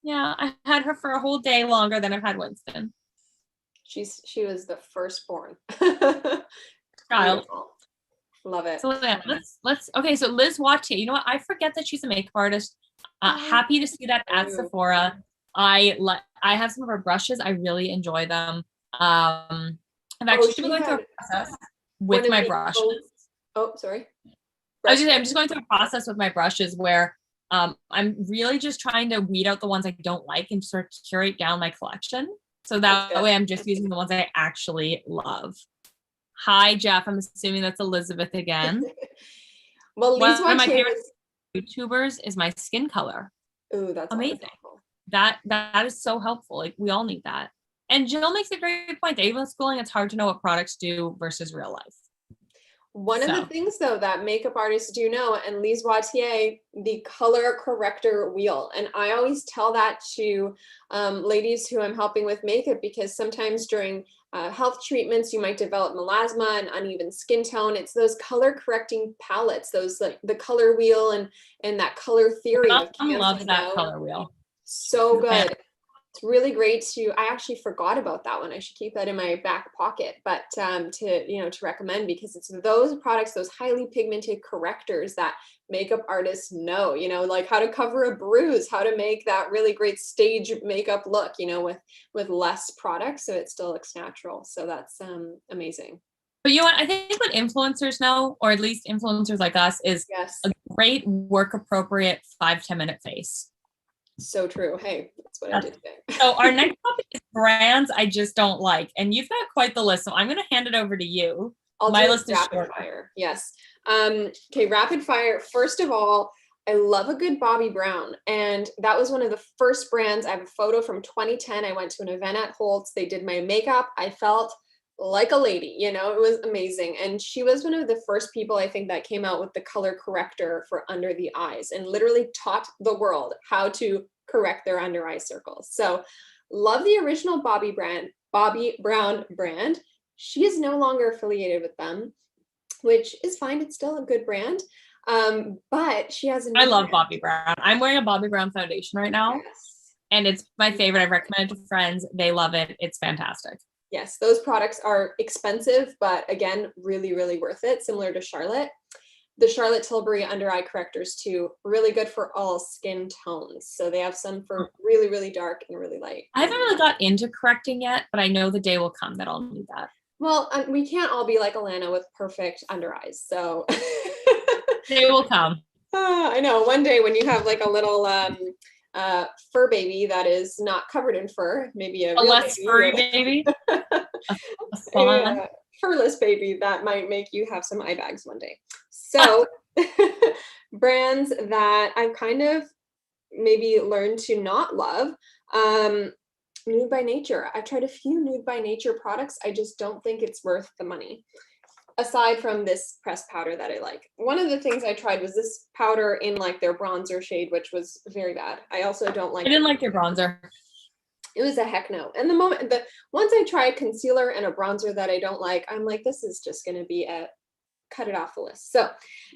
[SPEAKER 1] Yeah, I had her for a whole day longer than I've had Winston.
[SPEAKER 2] She was the firstborn
[SPEAKER 1] child.
[SPEAKER 2] Love it.
[SPEAKER 1] So let's okay. So Liz Ciate, you know what? I forget that she's a makeup artist. Happy to see that at Sephora. I have some of her brushes. I really enjoy them. I've actually been going through a process with my brushes.
[SPEAKER 2] Oh, sorry.
[SPEAKER 1] I'm just going through a process with my brushes where I'm really just trying to weed out the ones I don't like and sort of curate down my collection. So that way I'm just using the ones I actually love. Hi, Jeff. I'm assuming that's Elizabeth again.
[SPEAKER 2] Well,
[SPEAKER 1] one of my favorite YouTubers is my skin color.
[SPEAKER 2] Ooh, that's
[SPEAKER 1] amazing. That is so helpful. Like we all need that. And Jill makes a great point. Even with schooling, it's hard to know what products do versus real life.
[SPEAKER 2] One of the things, though, that makeup artists do know, and Lise Ciate, the color corrector wheel. And I always tell that to ladies who I'm helping with makeup, because sometimes during health treatments, you might develop melasma and uneven skin tone. It's those color correcting palettes, those like the color wheel and that color theory.
[SPEAKER 1] I love that color wheel.
[SPEAKER 2] So good. It's really great I actually forgot about that one. I should keep that in my back pocket, but to recommend, because it's those products, those highly pigmented correctors that makeup artists know, like how to cover a bruise, how to make that really great stage makeup look, with less product, so it still looks natural. So that's amazing.
[SPEAKER 1] But you know what? I think what influencers know, or at least influencers like us, is
[SPEAKER 2] Yes.
[SPEAKER 1] a great work appropriate 5-10 minute face.
[SPEAKER 2] So true. Hey, that's what I did today.
[SPEAKER 1] So our next topic is brands I just don't like. And you've got quite the list. So I'm going to hand it over to you.
[SPEAKER 2] My list is rapid fire. Yes. Okay, rapid fire. First of all, I love a good Bobbi Brown. And that was one of the first brands. I have a photo from 2010. I went to an event at Holt's. They did my makeup. I felt like a lady, it was amazing. And she was one of the first people, I think, that came out with the color corrector for under the eyes and literally taught the world how to correct their under eye circles. So love the original Bobbi Brown brand. She is no longer affiliated with them, which is fine. It's still a good brand. But she has
[SPEAKER 1] I love Bobbi Brown. I'm wearing a Bobbi Brown foundation right now.
[SPEAKER 2] Yes.
[SPEAKER 1] And it's my favorite. I've recommended it to friends. They love it. It's fantastic.
[SPEAKER 2] Yes, those products are expensive, but again, really, really worth it. Similar to Charlotte. The Charlotte Tilbury under eye correctors too, really good for all skin tones. So they have some for really, really dark and really light.
[SPEAKER 1] I haven't really got into correcting yet, but I know the day will come that I'll need that.
[SPEAKER 2] Well, we can't all be like Alana with perfect under eyes. So
[SPEAKER 1] they will come.
[SPEAKER 2] I know. One day when you have like a little fur baby that is not covered in fur, maybe a
[SPEAKER 1] less furry baby,
[SPEAKER 2] a furless baby, that might make you have some eye bags one day. So brands that I've kind of maybe learned to not love, Nude by Nature. I've tried a few Nude by Nature products. I just don't think it's worth the money. Aside from this pressed powder that I like. One of the things I tried was this powder in like their bronzer shade, which was very bad. I also don't like.
[SPEAKER 1] I didn't like their bronzer.
[SPEAKER 2] It was a heck no. And once I tried concealer and a bronzer that I don't like, I'm like, this is just going to be cut it off the list. So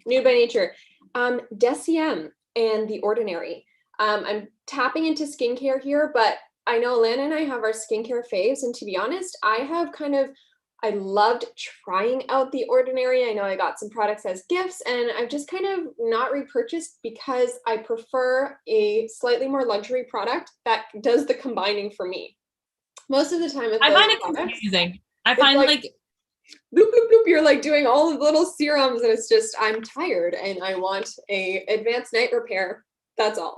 [SPEAKER 2] Nude by Nature, DCM and The Ordinary. I'm tapping into skincare here, but I know Alana and I have our skincare faves. And to be honest, I loved trying out The Ordinary. I know I got some products as gifts, and I've just kind of not repurchased because I prefer a slightly more luxury product that does the combining for me. Most of the time,
[SPEAKER 1] I find it confusing. I find like
[SPEAKER 2] bloop, bloop, bloop. You're like doing all the little serums, and it's just, I'm tired and I want a advanced night repair. That's all.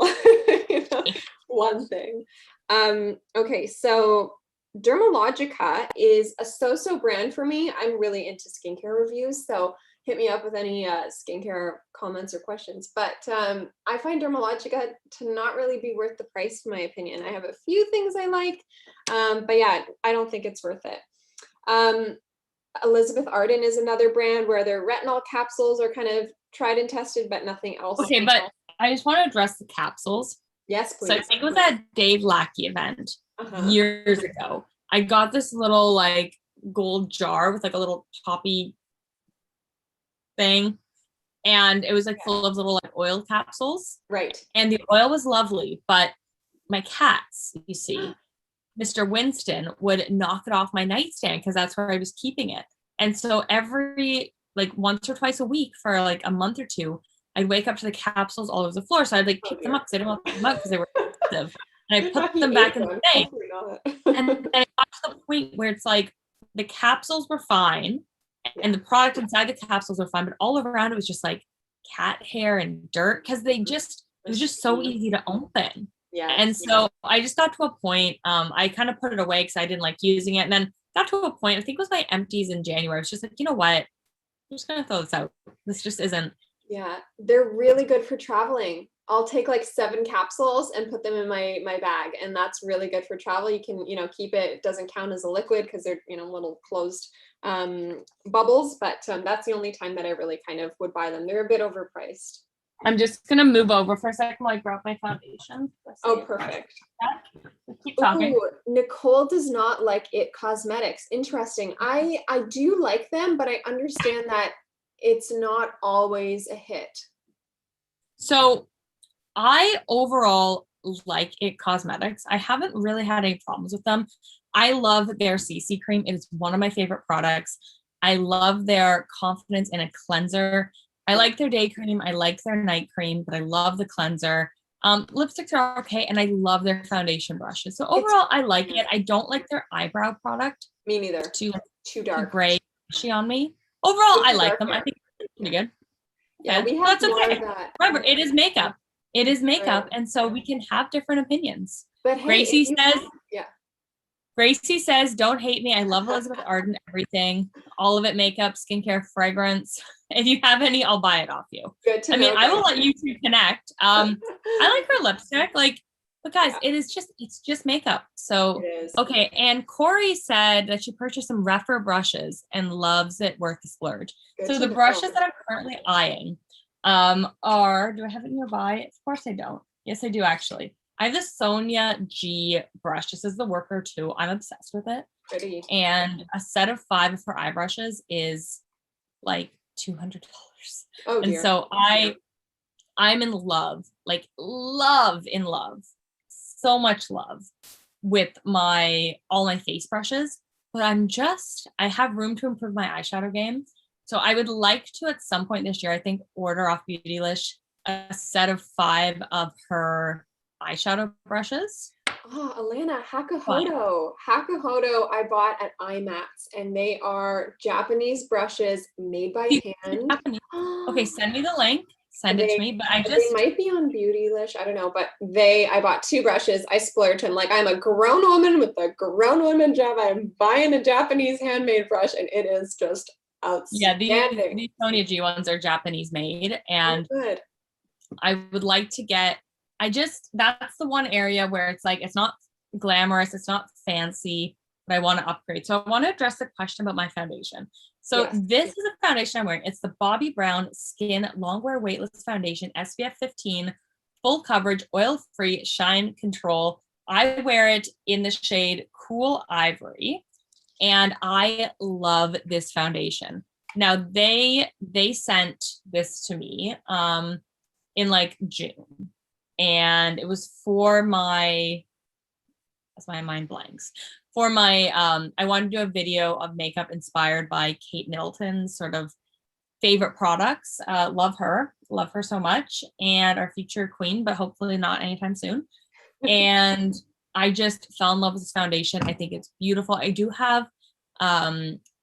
[SPEAKER 2] One thing. Okay, so Dermalogica is a so-so brand for me. I'm really into skincare reviews, so hit me up with any skincare comments or questions. But I find Dermalogica to not really be worth the price, in my opinion. I have a few things I like, but yeah, I don't think it's worth it. Elizabeth Arden is another brand where their retinol capsules are kind of tried and tested, but nothing else.
[SPEAKER 1] Okay, but I just want to address the capsules.
[SPEAKER 2] Yes, please.
[SPEAKER 1] So I think it was at Dave Lackey event years ago. I got this little like gold jar with like a little toppy thing, and it was like full of little like oil capsules.
[SPEAKER 2] Right.
[SPEAKER 1] And the oil was lovely, but my cats, you see, Mr. Winston would knock it off my nightstand because that's where I was keeping it. And so every like once or twice a week for like a month or two, I'd wake up to the capsules all over the floor. So I'd like pick them up because I didn't want to pick them up because they were expensive. And I put them back in the thing. And then it got to the point where it's like the capsules were fine and the product inside the capsules were fine, but all around it was just like cat hair and dirt because it was just so easy to open.
[SPEAKER 2] Yeah.
[SPEAKER 1] And so I just got to a point, I kind of put it away because I didn't like using it. And then got to a point, I think it was my empties in January. It's just like, you know what? I'm just going to throw this out. This just isn't.
[SPEAKER 2] Yeah, they're really good for traveling. I'll take like 7 capsules and put them in my bag, and that's really good for travel. You can, keep it. It doesn't count as a liquid because they're, little closed bubbles, but that's the only time that I really kind of would buy them. They're a bit overpriced.
[SPEAKER 1] I'm just going to move over for a second while I grab my foundation.
[SPEAKER 2] Oh, perfect.
[SPEAKER 1] Keep talking.
[SPEAKER 2] Ooh, Nicole does not like It Cosmetics. Interesting. I do like them, but I understand that it's not always a hit.
[SPEAKER 1] So I overall like It Cosmetics. I haven't really had any problems with them. I love their CC cream. It is one of my favorite products. I love their confidence in a cleanser. I like their day cream. I like their night cream, but I love the cleanser. Lipsticks are okay, and I love their foundation brushes. So overall, I like it. I don't like their eyebrow product.
[SPEAKER 2] Me neither.
[SPEAKER 1] It's too
[SPEAKER 2] dark.
[SPEAKER 1] Too gray on me. Overall, I like them.
[SPEAKER 2] Hair.
[SPEAKER 1] I think it's pretty good.
[SPEAKER 2] Yeah, we have
[SPEAKER 1] that's okay.
[SPEAKER 2] That.
[SPEAKER 1] Remember, it is makeup. It is makeup, and so we can have different opinions.
[SPEAKER 2] But hey,
[SPEAKER 1] Gracie says, Gracie says, don't hate me. I love Elizabeth Arden, everything, all of it, makeup, skincare, fragrance. If you have any, I'll buy it off you.
[SPEAKER 2] Good to know.
[SPEAKER 1] I will let you two connect. I like her lipstick. But guys, it's just makeup. So, okay. And Corey said that she purchased some Reffer brushes and loves it, worth the splurge. So the brushes that I'm currently eyeing are, do I have it nearby? Of course I don't. Yes, I do actually. I have the Sonia G brush. This is the Worker 2. I'm obsessed with it.
[SPEAKER 2] Pretty.
[SPEAKER 1] And a set of 5 of her eye brushes is like $200.
[SPEAKER 2] Oh, dear.
[SPEAKER 1] And so I'm in love, like love, so much love with all my face brushes, but I have room to improve my eyeshadow game. So I would like to, at some point this year, I think, order off Beautylish a set of 5 of her eyeshadow brushes.
[SPEAKER 2] Oh, Alana, Hakuhodo. Hakuhodo I bought at IMAX, and they are Japanese brushes made by hand.
[SPEAKER 1] Okay, send me the link. Send it to me. But
[SPEAKER 2] they might be on Beautylish. I don't know. But I bought 2 brushes. I splurged. I'm like, I'm a grown woman with a grown woman job. I'm buying a Japanese handmade brush, and it is just outstanding.
[SPEAKER 1] Yeah, these Sonia G ones are Japanese made, and
[SPEAKER 2] good.
[SPEAKER 1] I would like to get. That's the one area where it's like, it's not glamorous, it's not fancy, but I want to upgrade. So I want to address the question about my foundation. So this is a foundation I'm wearing. It's the Bobbi Brown Skin Longwear Weightless Foundation, SPF 15, full coverage, oil-free, shine control. I wear it in the shade Cool Ivory, and I love this foundation. Now they sent this to me in like June. And it was for that's my mind blanks. For my, I wanted to do a video of makeup inspired by Kate Middleton's sort of favorite products. Love her so much, and our future queen, but hopefully not anytime soon. And I just fell in love with this foundation. I think it's beautiful. I do have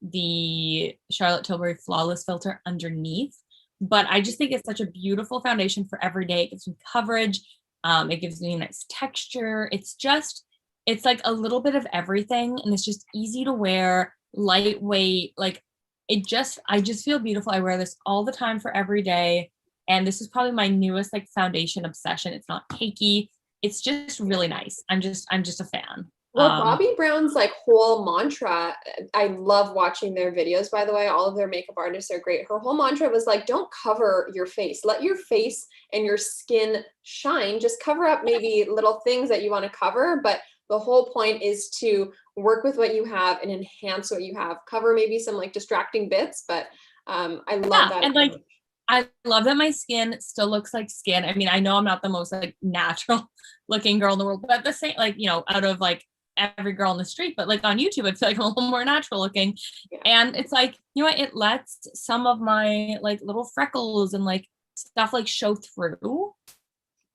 [SPEAKER 1] the Charlotte Tilbury Flawless filter underneath, but I just think it's such a beautiful foundation for every day. It gives me coverage. It gives me a nice texture. It's like a little bit of everything, and it's just easy to wear, lightweight. Like I just feel beautiful. I wear this all the time for every day. And this is probably my newest like foundation obsession. It's not cakey. It's just really nice. I'm just a fan.
[SPEAKER 2] Well, Bobbi Brown's like whole mantra, I love watching their videos, by the way. All of their makeup artists are great. Her whole mantra was like, don't cover your face. Let your face and your skin shine. Just cover up maybe little things that you want to cover. But the whole point is to work with what you have and enhance what you have. Cover maybe some like distracting bits, but I love that.
[SPEAKER 1] And like, I love that my skin still looks like skin. I mean, I know I'm not the most like natural looking girl in the world, but at the same, like, you know, out of like every girl on the street, but like on YouTube, it's like a little more natural looking. Yeah. And it's like, you know what, it lets some of my like little freckles and like stuff like show through,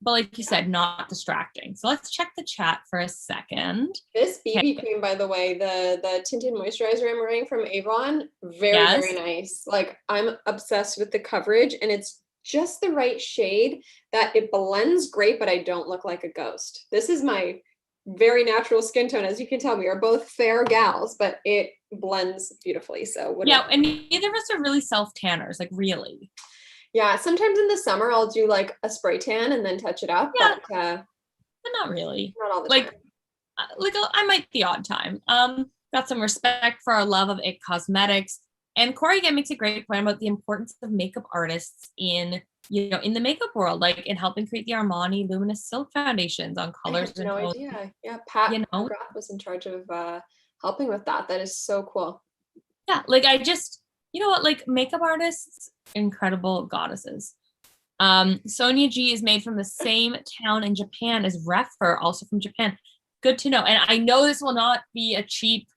[SPEAKER 1] but like you said, not distracting. So let's check the chat for a second.
[SPEAKER 2] This BB cream, by the way, the tinted moisturizer I'm wearing from Avon, very nice. Like I'm obsessed with the coverage, and it's just the right shade that it blends great, but I don't look like a ghost. This is my very natural skin tone. As you can tell, we are both fair gals, but it blends beautifully. So
[SPEAKER 1] and neither of us are really self tanners, like really.
[SPEAKER 2] Yeah, sometimes in the summer I'll do like a spray tan and then touch it up.
[SPEAKER 1] Yeah,
[SPEAKER 2] but
[SPEAKER 1] not really.
[SPEAKER 2] Not all the
[SPEAKER 1] time.
[SPEAKER 2] Like
[SPEAKER 1] I might the odd time. Got some respect for our love of It Cosmetics. And Corey again makes a great point about the importance of makeup artists in the makeup world, like in helping create the Armani Luminous Silk foundations on colors.
[SPEAKER 2] I had no idea. Yeah, Pat Mcgrath was in charge of helping with that. That is so cool.
[SPEAKER 1] Yeah, like I just, like makeup artists, incredible goddesses. Sonia G is made from the same town in Japan as Refer, also from Japan. Good to know. And I know this will not be a cheap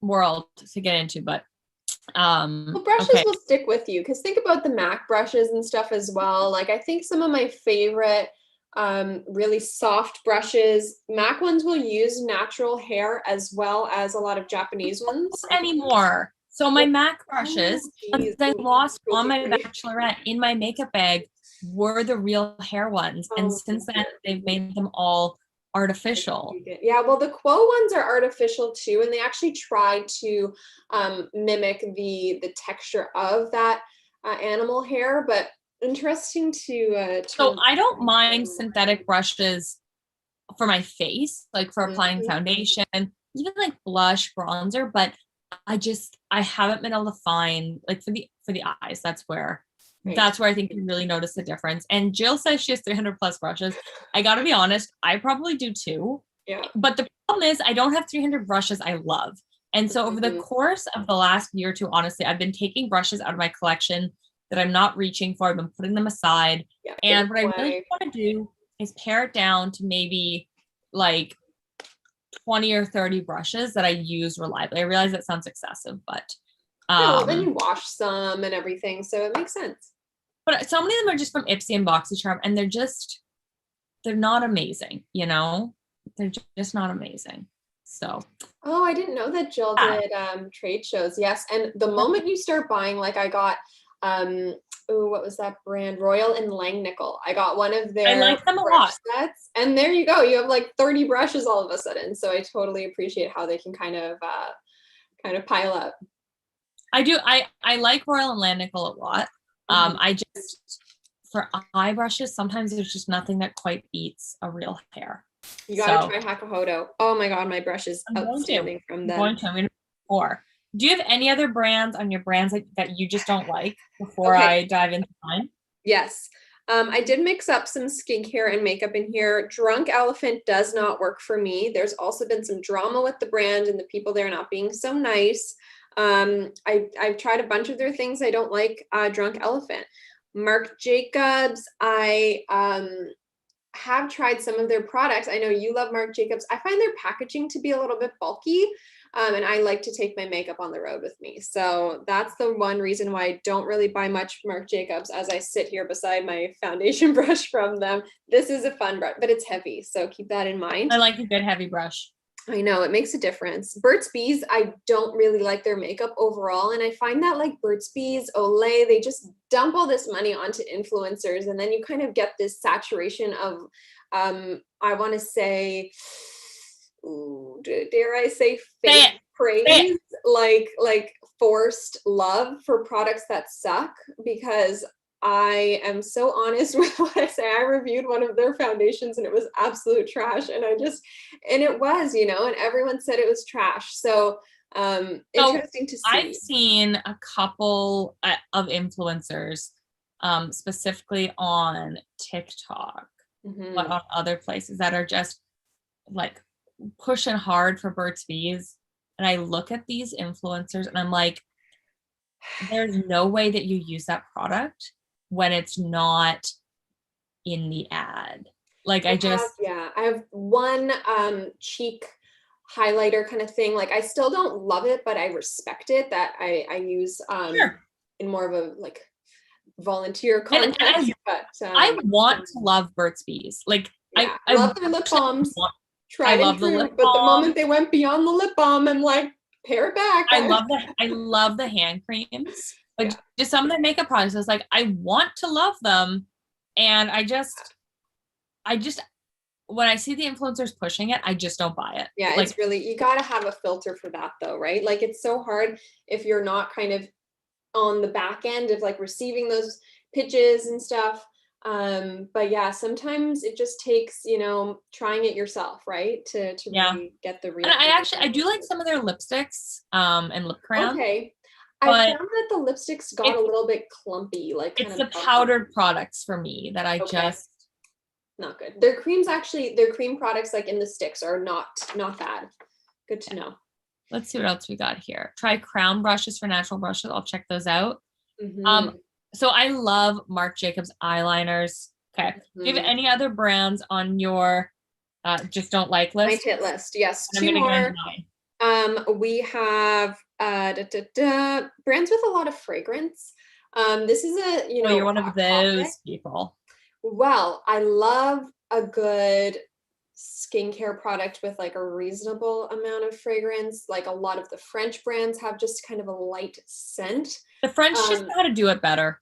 [SPEAKER 1] world to get into, but
[SPEAKER 2] well, brushes will stick with you, because think about the MAC brushes and stuff as well. Like, I think some of my favorite really soft brushes, MAC ones, will use natural hair as well as a lot of Japanese ones.
[SPEAKER 1] Anymore. So my MAC brushes that I lost on my
[SPEAKER 2] free.
[SPEAKER 1] bachelorette in my makeup bag were the real hair ones. And since then, they've made them all artificial.
[SPEAKER 2] Yeah, well, the Quo ones are artificial too, and they actually try to mimic the texture of that animal hair, but interesting to
[SPEAKER 1] so I don't mind synthetic brushes for my face, like for applying foundation, even like blush, bronzer, but I haven't been able to find, like, for the eyes, that's where I think you really notice the difference. And Jill says she has 300 plus brushes. I gotta be honest, I probably do too.
[SPEAKER 2] Yeah.
[SPEAKER 1] But the problem is I don't have 300 brushes I love. And so over the course of the last year or two, honestly, I've been taking brushes out of my collection that I'm not reaching for. I've been putting them aside.
[SPEAKER 2] Yeah,
[SPEAKER 1] and what I really want to do is pare it down to maybe like 20 or 30 brushes that I use reliably. I realize that sounds excessive, but
[SPEAKER 2] well, then you wash some and everything, so it makes sense.
[SPEAKER 1] But so many of them are just from Ipsy and BoxyCharm, and they're not amazing, you know? They're just not amazing. So.
[SPEAKER 2] Oh, I didn't know that Jill did trade shows. Yes, and the moment you start buying, like, I got what was that brand? Royal and Langnickel. I got one of their
[SPEAKER 1] I like them a lot.
[SPEAKER 2] Sets, and there you go. You have like 30 brushes all of a sudden. So I totally appreciate how they can kind of pile up.
[SPEAKER 1] I do. I like Royal and Langnickel a lot. I just, for eye brushes, sometimes there's just nothing that quite beats a real hair.
[SPEAKER 2] You gotta try Hakuhodo. Oh my god, my brush is outstanding from them.
[SPEAKER 1] I'm going to. Do you have any other brands on your brands that you just don't like before I dive into mine?
[SPEAKER 2] Yes. I did mix up some skincare and makeup in here. Drunk Elephant does not work for me. There's also been some drama with the brand and the people there not being so nice. I've tried a bunch of their things. I don't like Drunk Elephant. Marc Jacobs, I have tried some of their products. I know you love Marc Jacobs. I find their packaging to be a little bit bulky. And I like to take my makeup on the road with me. So that's the one reason why I don't really buy much Marc Jacobs as I sit here beside my foundation brush from them. This is a fun brush, but it's heavy. So keep that in mind.
[SPEAKER 1] I like a good heavy brush.
[SPEAKER 2] I know, it makes a difference. Burt's Bees, I don't really like their makeup overall. And I find that like Burt's Bees, Olay, they just dump all this money onto influencers. And then you kind of get this saturation of, I want to say, dare I say, fake praise, like forced love for products that suck, because I am so honest with what I say. I reviewed one of their foundations and it was absolute trash, and it was, and everyone said it was trash. So interesting to see.
[SPEAKER 1] I've seen a couple of influencers, specifically on TikTok, but on other places, that are just like pushing hard for Burt's Bees. And I look at these influencers and I'm like, there's no way that you use that product when it's not in the ad. Like I have
[SPEAKER 2] one cheek highlighter kind of thing. Like I still don't love it, but I respect it, that I use in more of a like volunteer context. But
[SPEAKER 1] I want to love Burt's Bees. Like I
[SPEAKER 2] love their lip balms. Tried and true, but the moment they went beyond the lip balm, I'm like, pare it back.
[SPEAKER 1] I love the hand creams, but just some of the makeup products, it's like I want to love them, and I just when I see the influencers pushing it, I just don't buy it.
[SPEAKER 2] Yeah, like, it's really, you gotta have a filter for that though, right? Like it's so hard if you're not kind of on the back end of like receiving those pitches and stuff. But yeah, sometimes it just takes, trying it yourself, right? To really get the real.
[SPEAKER 1] And I do like some of their lipsticks, and lip crayons.
[SPEAKER 2] Okay. I found that the lipsticks got a little bit clumpy, like
[SPEAKER 1] it's the powdered products for me that I just
[SPEAKER 2] not good. Their cream products like in the sticks are not bad. Good to know.
[SPEAKER 1] Let's see what else we got here. Try crown brushes for natural brushes. I'll check those out. So I love Marc Jacobs eyeliners. Okay. Do you have any other brands on your just don't like
[SPEAKER 2] My
[SPEAKER 1] list?
[SPEAKER 2] hit list. Yes.
[SPEAKER 1] And I'm
[SPEAKER 2] Two
[SPEAKER 1] gonna go
[SPEAKER 2] more.
[SPEAKER 1] into mine.
[SPEAKER 2] We have brands with a lot of fragrance. This is a,
[SPEAKER 1] Oh, you're one of
[SPEAKER 2] hot
[SPEAKER 1] those
[SPEAKER 2] topic.
[SPEAKER 1] people.
[SPEAKER 2] Well, I love a good skincare product with like a reasonable amount of fragrance. Like a lot of the French brands have just kind of a light scent.
[SPEAKER 1] The French just know how to do it better.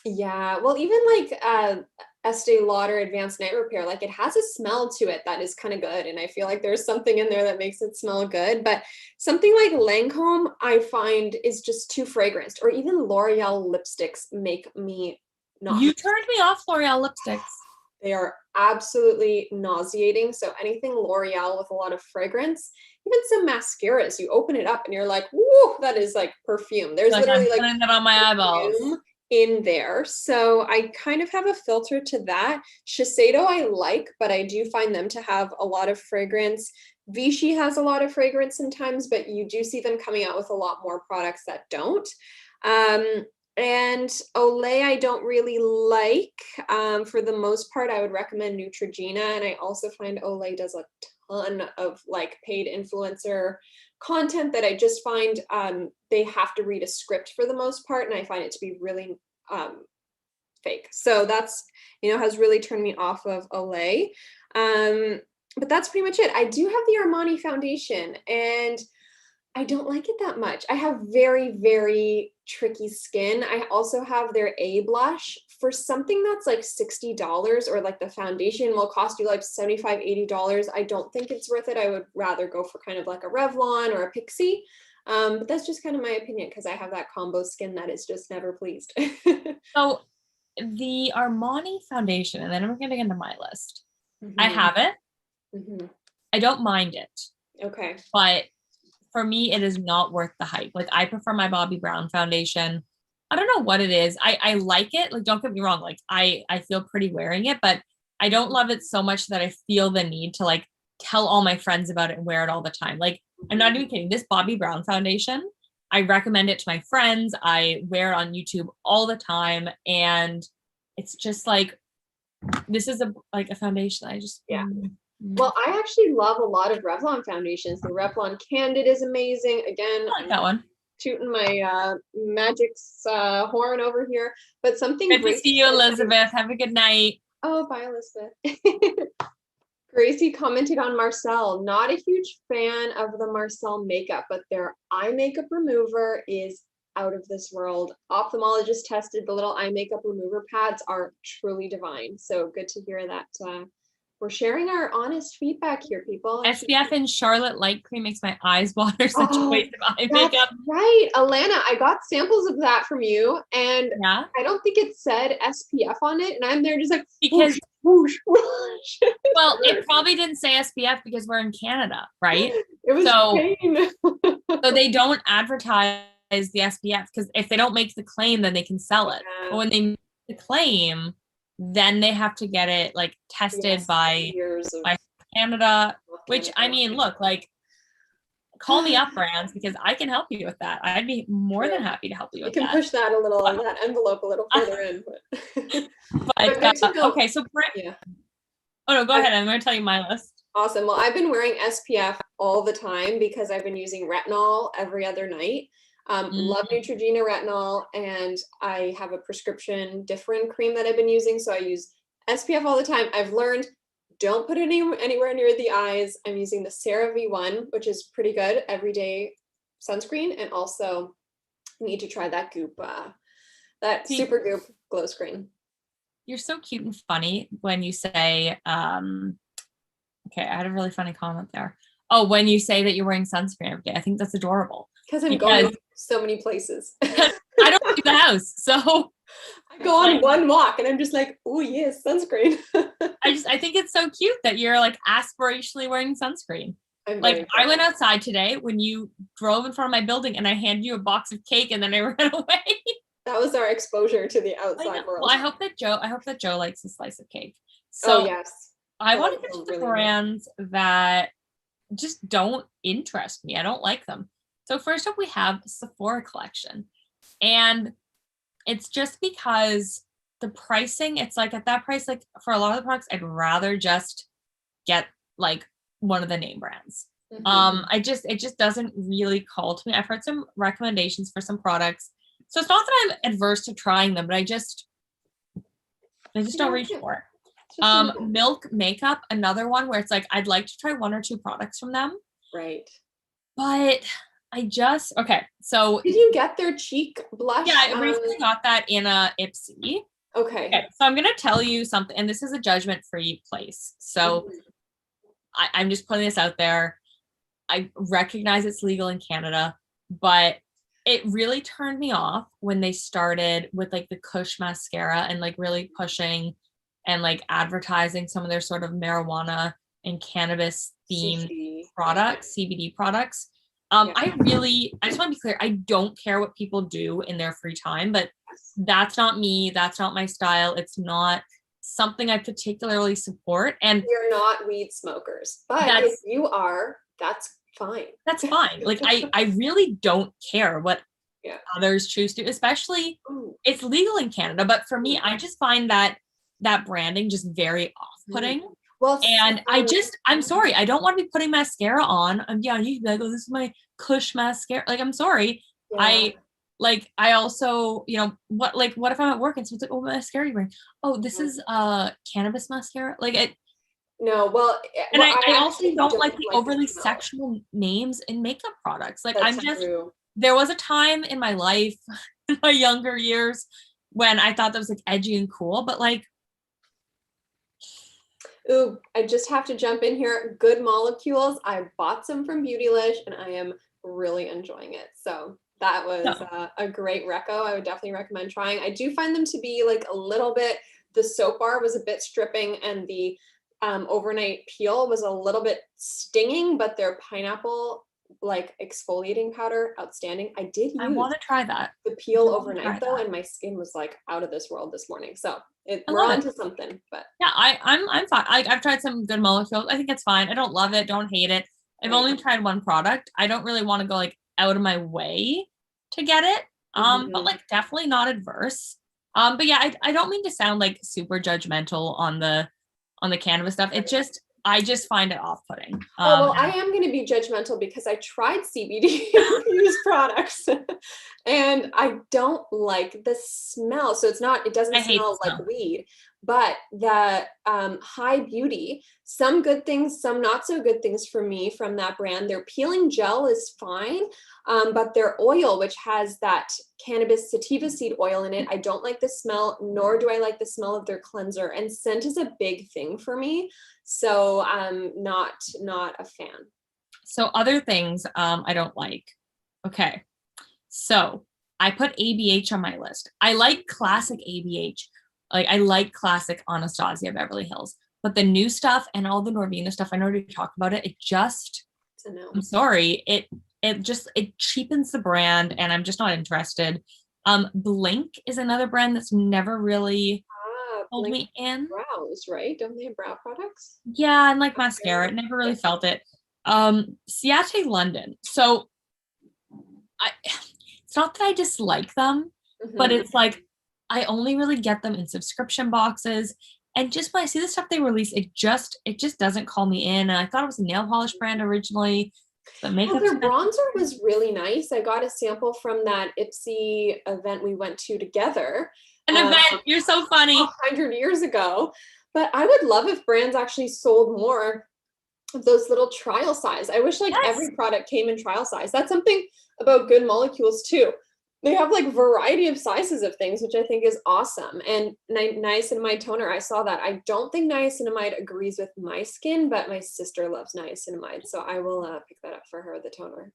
[SPEAKER 2] Yeah, well, even like Estee Lauder Advanced Night Repair, like it has a smell to it that is kind of good, and I feel like there's something in there that makes it smell good. But something like Lancome, I find is just too fragranced, or even L'Oreal lipsticks make me not.
[SPEAKER 1] You turned me off L'Oreal lipsticks.
[SPEAKER 2] They are absolutely nauseating. So anything L'Oreal with a lot of fragrance, even some mascaras, you open it up and you're like, whoa, that is like perfume. There's
[SPEAKER 1] Like,
[SPEAKER 2] literally
[SPEAKER 1] I'm
[SPEAKER 2] like
[SPEAKER 1] putting that on my eyeballs.
[SPEAKER 2] in there. So I kind of have a filter to that. Shiseido I like, but I do find them to have a lot of fragrance. Vichy has a lot of fragrance sometimes, but you do see them coming out with a lot more products that don't. And Olay I don't really like. For the most part, I would recommend Neutrogena, and I also find Olay does a ton of like paid influencer content that I just find they have to read a script for the most part, and I find it to be really fake. So that's, has really turned me off of Olay. But that's pretty much it. I do have the Armani Foundation, and I don't like it that much. I have very, very tricky skin. I also have their A blush. For something that's like $60, or like the foundation will cost you like $75, $80, I don't think it's worth it. I would rather go for kind of like a Revlon or a Pixie. But that's just kind of my opinion, because I have that combo skin that is just never pleased.
[SPEAKER 1] So the Armani Foundation, and then I'm getting into my list. I have it. I don't mind it.
[SPEAKER 2] Okay.
[SPEAKER 1] But for me, it is not worth the hype. Like, I prefer my Bobbi Brown foundation. I don't know what it is. I like it. Like, don't get me wrong. Like, I feel pretty wearing it, but I don't love it so much that I feel the need to like tell all my friends about it and wear it all the time. Like, I'm not even kidding. This Bobbi Brown foundation, I recommend it to my friends. I wear it on YouTube all the time. And it's just like, this is a foundation I just,
[SPEAKER 2] Well, I actually love a lot of Revlon foundations. The Revlon Candid is amazing. Again,
[SPEAKER 1] I like that one.
[SPEAKER 2] Tooting my Magic's horn over here, but something
[SPEAKER 1] Good to see you, Elizabeth. Have a good night.
[SPEAKER 2] Oh, bye, Elizabeth. Gracie commented on Marcel. Not a huge fan of the Marcel makeup, but their eye makeup remover is out of this world. Ophthalmologist tested. The little eye makeup remover pads are truly divine. So good to hear that we're sharing our honest feedback here, people.
[SPEAKER 1] SPF and Charlotte Light Cream makes my eyes water. Such a waste of eye makeup.
[SPEAKER 2] Right. Alana, I got samples of that from you, and
[SPEAKER 1] yeah,
[SPEAKER 2] I don't think it said SPF on it, and I'm there just like,
[SPEAKER 1] because
[SPEAKER 2] whoosh, whoosh.
[SPEAKER 1] Well, it probably didn't say SPF because we're in Canada, right?
[SPEAKER 2] It was pain.
[SPEAKER 1] So they don't advertise the SPF, because if they don't make the claim, then they can sell it.
[SPEAKER 2] Yeah.
[SPEAKER 1] But when they make the claim, then they have to get it like tested by Canada, which I mean, look, like, call me up, brands, because I can help you with that. I'd be more than happy to help you with that.
[SPEAKER 2] You can push that a little, that envelope a little further in.
[SPEAKER 1] Okay, so yeah. Oh no, go ahead. I'm going to tell you my list.
[SPEAKER 2] Awesome. Well, I've been wearing SPF all the time because I've been using retinol every other night. Love Neutrogena retinol, and I have a prescription different cream that I've been using, so I use SPF all the time. I've learned, don't put it anywhere near the eyes. I'm using the CeraVe one, which is pretty good everyday sunscreen, and also need to try that Goop, that Super Goop glow screen.
[SPEAKER 1] You're so cute and funny when you say, okay, I had a really funny comment there. Oh, when you say that you're wearing sunscreen every day, I think that's adorable.
[SPEAKER 2] Because I'm going so many places.
[SPEAKER 1] I don't leave the house, so
[SPEAKER 2] I go on one walk and I'm just like, oh yes, sunscreen.
[SPEAKER 1] I think it's so cute that you're like aspirationally wearing sunscreen. Like, I went outside today when you drove in front of my building, and I handed you a box of cake, and then I ran away.
[SPEAKER 2] That was our exposure to the outside world.
[SPEAKER 1] Well, I hope that Joe likes a slice of cake. So
[SPEAKER 2] yes,
[SPEAKER 1] I want to get to the brands that just don't interest me. I don't like them. So first up, we have Sephora Collection, and it's just because the pricing, it's like at that price, like for a lot of the products, I'd rather just get like one of the name brands. It just doesn't really call to me. I've heard some recommendations for some products. So it's not that I'm adverse to trying them, but I just don't reach for it. Milk Makeup, another one where it's like, I'd like to try one or two products from them.
[SPEAKER 2] Right.
[SPEAKER 1] But okay. So
[SPEAKER 2] did you get their cheek blush?
[SPEAKER 1] Yeah, I recently got that in a Ipsy.
[SPEAKER 2] Okay.
[SPEAKER 1] So I'm going to tell you something, and this is a judgment-free place. So I'm just putting this out there. I recognize it's legal in Canada, but it really turned me off when they started with like the Kush mascara and like really pushing and like advertising some of their sort of marijuana and cannabis themed products, CBD products. I just want to be clear. I don't care what people do in their free time, but that's not me. That's not my style. It's not something I particularly support. And
[SPEAKER 2] we're not weed smokers, but if you are, that's fine.
[SPEAKER 1] That's fine. Like I really don't care what others choose to, especially it's legal in Canada. But for me, I just find that branding just very off-putting. Well, and I'm sorry, I don't want to be putting mascara on. You can be like, oh, this is my Kush mascara. Like, I'm sorry. Yeah. I also, what if I'm at work and someone's like, oh, what mascara you wearing? Oh, this is cannabis mascara. Like it.
[SPEAKER 2] No, well,
[SPEAKER 1] and I also don't like the overly sexual names in makeup products. Like there was a time in my life, in my younger years, when I thought that was like edgy and cool, but like,
[SPEAKER 2] ooh, I just have to jump in here. Good Molecules. I bought some from Beautylish and I am really enjoying it. So that was a great reco. I would definitely recommend trying. I do find them to be like a little bit, the soap bar was a bit stripping and the overnight peel was a little bit stinging, but their pineapple like exfoliating powder, outstanding. I want
[SPEAKER 1] to try that.
[SPEAKER 2] The peel overnight though, and my skin was like out of this world this morning. So we're on to something. But
[SPEAKER 1] yeah, I'm fine. I've tried some Good Molecules. I think it's fine. I don't love it, don't hate it. I've only tried one product. I don't really want to go like out of my way to get it. But like definitely not adverse. But yeah, I don't mean to sound like super judgmental on the cannabis stuff. I just find it off-putting.
[SPEAKER 2] Well, I am going to be judgmental because I tried CBD infused products and I don't like the smell. So it doesn't smell like weed, but the High Beauty, some good things, some not so good things for me from that brand. Their peeling gel is fine, but their oil, which has that cannabis sativa seed oil in it, I don't like the smell, nor do I like the smell of their cleanser. And scent is a big thing for me. So I'm not a fan.
[SPEAKER 1] So other things I don't like. Okay. So I put ABH on my list. I like classic ABH. Like I like classic Anastasia Beverly Hills. But the new stuff and all the Norvina stuff, I already talked about it. I'm sorry. It cheapens the brand and I'm just not interested. Blink is another brand that's never really pulled me in.
[SPEAKER 2] Brows, right? Don't they have brow products?
[SPEAKER 1] Yeah, and like mascara. I never really felt it. Ciate London. So it's not that I dislike them, but it's like I only really get them in subscription boxes. And just when I see the stuff they release, it just doesn't call me in. And I thought it was a nail polish brand originally. The makeup
[SPEAKER 2] their bronzer was really nice. I got a sample from that Ipsy event we went to together.
[SPEAKER 1] An event, you're so funny.
[SPEAKER 2] 100 years ago. But I would love if brands actually sold more of those little trial size. I wish every product came in trial size. That's something about Good Molecules too. They have like variety of sizes of things, which I think is awesome. And niacinamide toner, I saw that. I don't think niacinamide agrees with my skin, but my sister loves niacinamide. So I will pick that up for her, the toner.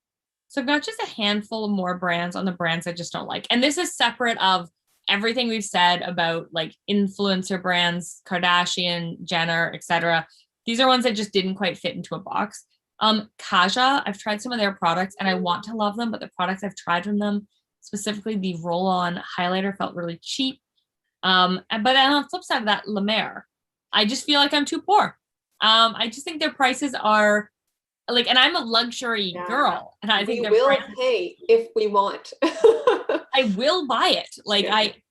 [SPEAKER 1] So I've got just a handful of more brands on the brands I just don't like. And this is separate of everything we've said about like influencer brands, Kardashian, Jenner, etc. These are ones that just didn't quite fit into a box. Kaja, I've tried some of their products and I want to love them, but the products I've tried from them, specifically the roll-on highlighter, felt really cheap. But then on the flip side of that, La Mer, I just feel like I'm too poor. I just think their prices are like, and I'm a luxury girl, and I think
[SPEAKER 2] we will pay if we want.
[SPEAKER 1] I will buy it. Like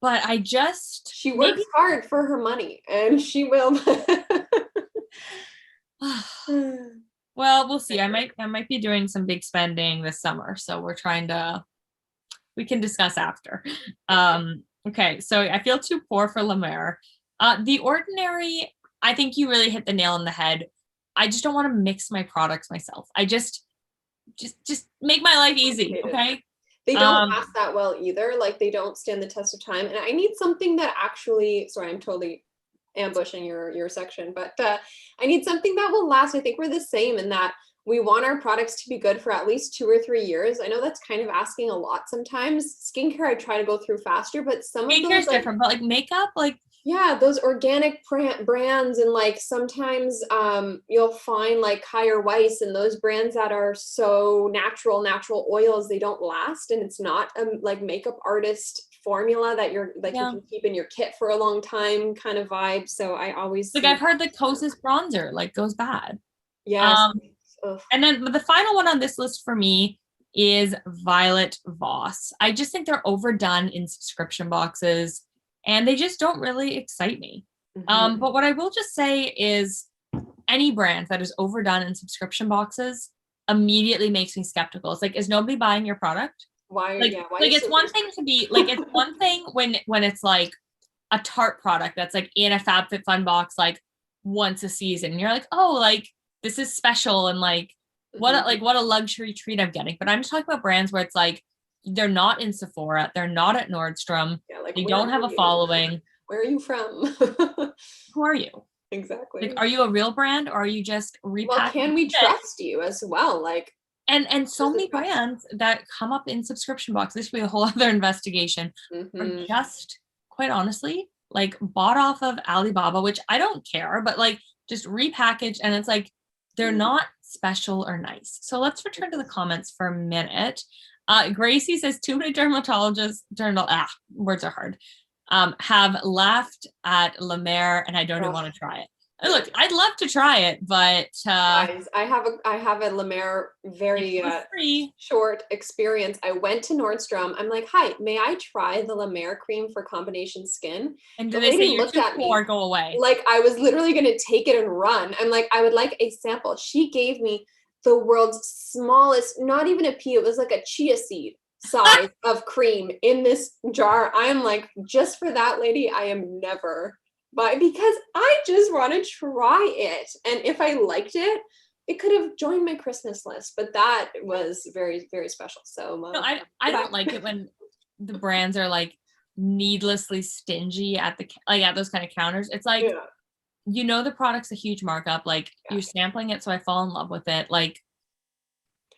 [SPEAKER 1] but I just
[SPEAKER 2] she works hard for her money, and she will.
[SPEAKER 1] Well, we'll see. I might be doing some big spending this summer, so we can discuss after. Okay, so I feel too poor for La Mer. The Ordinary, I think you really hit the nail on the head. I just don't want to mix my products myself. I just make my life easy, okay?
[SPEAKER 2] They don't last that well either. Like, they don't stand the test of time. And I need something that actually, sorry, I'm totally ambushing your section, but I need something that will last. I think we're the same in that we want our products to be good for at least 2 or 3 years. I know that's kind of asking a lot sometimes. Skincare, I try to go through faster, but some of those, like,
[SPEAKER 1] different, but like makeup, like,
[SPEAKER 2] yeah, those organic brands, and like sometimes you'll find like Higher Weiss and those brands that are so natural oils, they don't last, and it's not a like makeup artist formula that you're like you can keep in your kit for a long time kind of vibe. So I always
[SPEAKER 1] like, I've heard the Kosas bronzer like goes bad.
[SPEAKER 2] Yes.
[SPEAKER 1] And then the final one on this list for me is Violet Voss. I just think they're overdone in subscription boxes, and they just don't really excite me. But what I will just say is any brand that is overdone in subscription boxes immediately makes me skeptical. It's like, is nobody buying your product?
[SPEAKER 2] Why?
[SPEAKER 1] Like,
[SPEAKER 2] yeah, why
[SPEAKER 1] like it's one thing to be like, it's one thing when it's like a Tarte product that's like in a FabFitFun box like once a season. And you're like, oh, like this is special, and like what a luxury treat I'm getting. But I'm just talking about brands where it's like they're not in Sephora, they're not at Nordstrom,
[SPEAKER 2] like,
[SPEAKER 1] they don't have a following.
[SPEAKER 2] Where are you from?
[SPEAKER 1] Who are you?
[SPEAKER 2] Exactly.
[SPEAKER 1] Like, are you a real brand, or are you just repackaged?
[SPEAKER 2] Well, can we trust you as well? Like,
[SPEAKER 1] and so many brands that come up in subscription box, this will be a whole other investigation, are just, quite honestly, like bought off of Alibaba, which I don't care, but like just repackaged, and it's like they're not special or nice. So let's return to the comments for a minute. Gracie says too many dermatologists, words are hard, have laughed at La Mer, and I don't even want to try it. Look, I'd love to try it, but
[SPEAKER 2] guys, I have a La Mer very short experience. I went to Nordstrom. I'm like, hi, may I try the La Mer cream for combination skin?
[SPEAKER 1] And do they say you're too poor or go away?
[SPEAKER 2] Like, I was literally gonna take it and run. I'm like, I would like a sample. She gave me the world's smallest, not even a pea, it was like a chia seed size of cream in this jar. I am like, just for that, lady, I am never because I just want to try it. And if I liked it, it could have joined my Christmas list, but that was very, very special. So
[SPEAKER 1] no, I don't like it when the brands are like needlessly stingy at those kind of counters. It's like, you know, the product's a huge markup. Like, you're sampling it, so I fall in love with it. Like,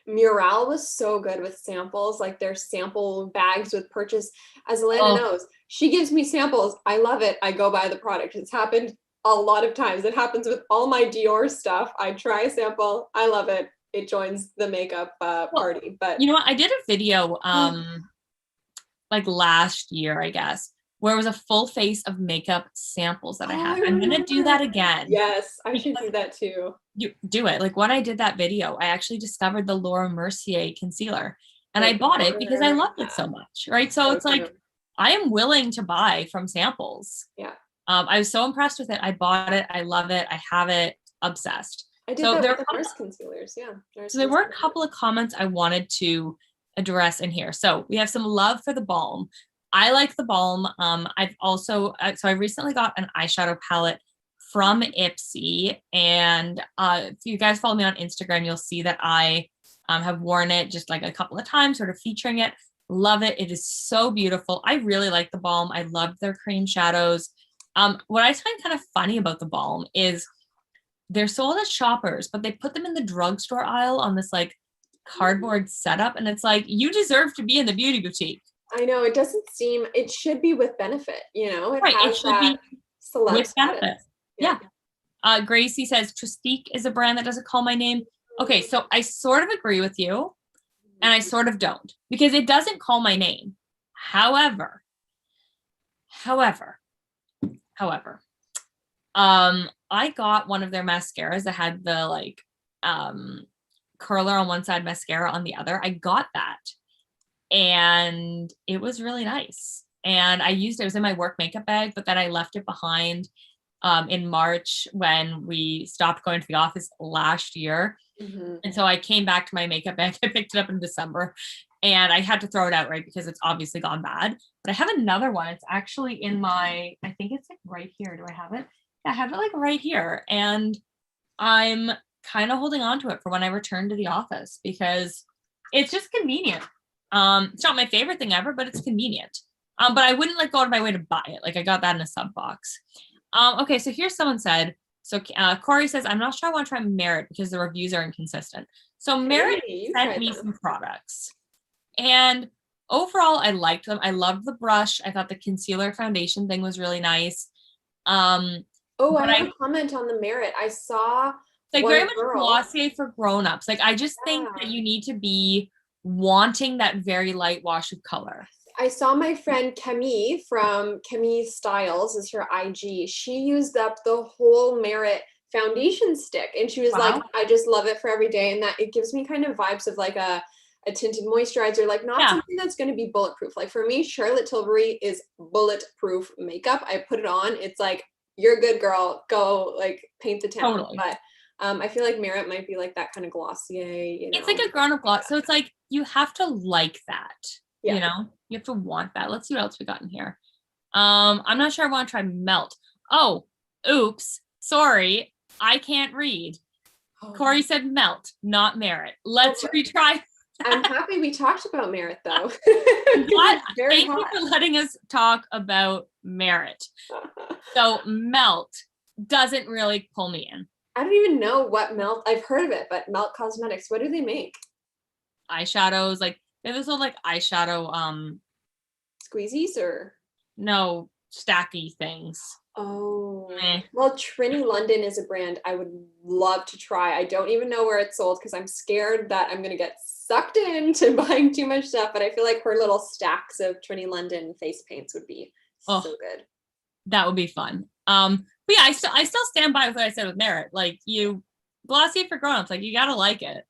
[SPEAKER 2] Mural was so good with samples, like their sample bags with purchase. As Alana knows, she gives me samples. I love it. I go buy the product. It's happened a lot of times. It happens with all my Dior stuff. I try a sample. I love it. It joins the makeup party. But
[SPEAKER 1] you know what? I did a video like last year, I guess, where it was a full face of makeup samples that I had. I'm gonna do that again.
[SPEAKER 2] Yes, I should do that too.
[SPEAKER 1] You do it. Like, when I did that video, I actually discovered the Laura Mercier concealer, and I bought it because I loved it so much, right? So it's like, I am willing to buy from samples.
[SPEAKER 2] Yeah.
[SPEAKER 1] I was so impressed with it. I bought it. I love it. I have it. Obsessed.
[SPEAKER 2] I did that with the NARS concealers. Yeah.
[SPEAKER 1] So there were a couple of comments I wanted to address in here. So we have some love for the balm. I like the balm. I've also, so I recently got an eyeshadow palette from Ipsy, and if you guys follow me on Instagram, you'll see that I have worn it just like a couple of times, sort of featuring it. Love it. It is so beautiful. I really like the balm. I loved their cream shadows. What I find kind of funny about the balm is they're sold as shoppers, but they put them in the drugstore aisle on this like cardboard setup, and it's like, you deserve to be in the beauty boutique.
[SPEAKER 2] I know, it doesn't seem, it should be with benefit, you know?
[SPEAKER 1] It should be with benefit. Yeah. Gracie says Tristique is a brand that doesn't call my name. Okay, so I sort of agree with you, and I sort of don't, because it doesn't call my name. However, I got one of their mascaras that had the like curler on one side, mascara on the other. I got that, and it was really nice. and I used it. It was in my work makeup bag, but then I left it behind in March when we stopped going to the office last year. And so I came back to my makeup bag. I picked it up in December and I had to throw it out, right? Because it's obviously gone bad. But I have another one. It's actually in my, I think it's like right here. Do I have it? Yeah, I have it like right here. And I'm kind of holding on to it for when I return to the office because it's just convenient. It's not my favorite thing ever, but it's convenient. But I wouldn't like go out of my way to buy it. Like I got that in a sub box. Okay, so here's someone said, so Corey says, I'm not sure I want to try Merit because the reviews are inconsistent. So Merit sent me some products. And overall, I liked them. I loved the brush. I thought the concealer foundation thing was really nice.
[SPEAKER 2] I have a comment on the Merit. I saw
[SPEAKER 1] like very much Glossier for grown-ups. Like I just think that you need to be wanting that very light wash of color.
[SPEAKER 2] I saw my friend Camille from Camille Styles is her IG. She used up the whole Merit foundation stick and she was like, I just love it for every day. And that it gives me kind of vibes of like a tinted moisturizer, like not something that's going to be bulletproof. Like for me, Charlotte Tilbury is bulletproof makeup. I put it on. It's like, you're a good girl. Go like paint the town. Totally. But I feel like Merit might be like that kind of Glossier. You know?
[SPEAKER 1] It's like a grown-up gloss. So it's like, you have to like that. Yeah. You know, you have to want that. Let's see what else we got in here. I'm not sure I want to try Melt. Oh, oops. Sorry. I can't read. Corey said Melt, not Merit. Let's retry.
[SPEAKER 2] I'm happy we talked about Merit though.
[SPEAKER 1] Thank you for letting us talk about Merit. So Melt doesn't really pull me in.
[SPEAKER 2] I don't even know what Melt, I've heard of it, but Melt Cosmetics, what do they make?
[SPEAKER 1] Eyeshadows, like they have this little like eyeshadow
[SPEAKER 2] squeezies or
[SPEAKER 1] no stacky things.
[SPEAKER 2] Well, Ciate London is a brand I would love to try. I don't even know where it's sold because I'm scared that I'm gonna get sucked into buying too much stuff, but I feel like her little stacks of Ciate London face paints would be so good.
[SPEAKER 1] That would be fun. But yeah, I still stand by what I said with Merit. Like you Glossier for grown-ups, like you gotta like it.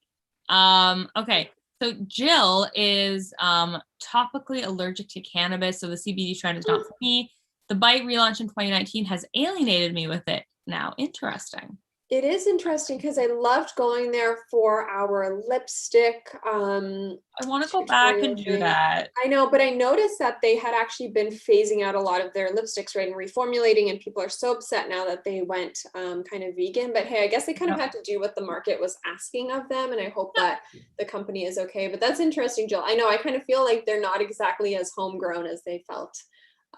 [SPEAKER 1] Okay. So Jill is topically allergic to cannabis, so the CBD trend is not for me. The Bite relaunch in 2019 has alienated me with it now. Interesting.
[SPEAKER 2] It is interesting because I loved going there for our lipstick.
[SPEAKER 1] I want to go back and do that.
[SPEAKER 2] I know, but I noticed that they had actually been phasing out a lot of their lipsticks, right, and reformulating, and people are so upset now that they went kind of vegan. But hey, I guess they kind of had to do what the market was asking of them, and I hope that the company is okay. But that's interesting, Jill. I know I kind of feel like they're not exactly as homegrown as they felt.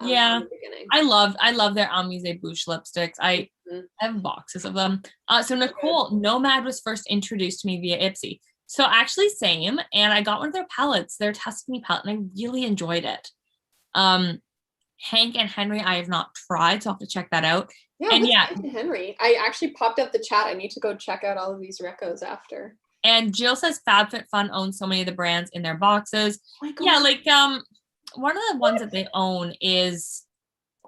[SPEAKER 1] Yeah, I love their Amuse Bouche lipsticks. I have boxes of them. So Nicole Nomad was first introduced to me via Ipsy. So actually same, and I got one of their palettes, their Tuscany palette, and I really enjoyed it. Hank and Henry I have not tried, so I'll have to check that out.
[SPEAKER 2] Yeah, and Hank and Henry. I actually popped up the chat. I need to go check out all of these recos after.
[SPEAKER 1] And Jill says FabFitFun owns so many of the brands in their boxes. Yeah, like one of the ones that they own is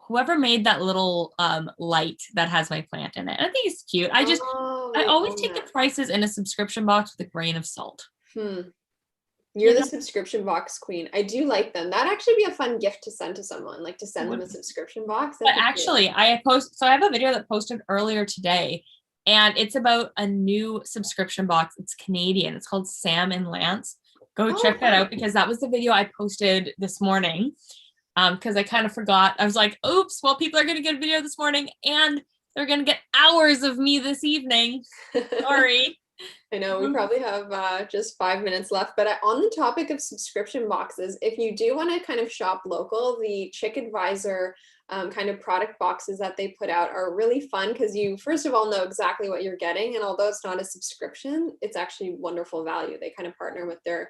[SPEAKER 1] whoever made that little light that has my plant in it. I think it's cute. I always take the prices in a subscription box with a grain of salt.
[SPEAKER 2] You're the subscription box queen. I do like them. That'd actually be a fun gift to send to someone, like to send them a subscription box.
[SPEAKER 1] But actually, I have a video that posted earlier today, and it's about a new subscription box. It's Canadian. It's called Sam and Lance. Go check that out because that was the video I posted this morning. Because I kind of forgot. I was like, oops, well, people are going to get a video this morning and they're going to get hours of me this evening. Sorry.
[SPEAKER 2] I know we probably have just 5 minutes left, but on the topic of subscription boxes, if you do want to kind of shop local, the Chick Advisor kind of product boxes that they put out are really fun because you, first of all, know exactly what you're getting. And although it's not a subscription, it's actually wonderful value. They kind of partner with their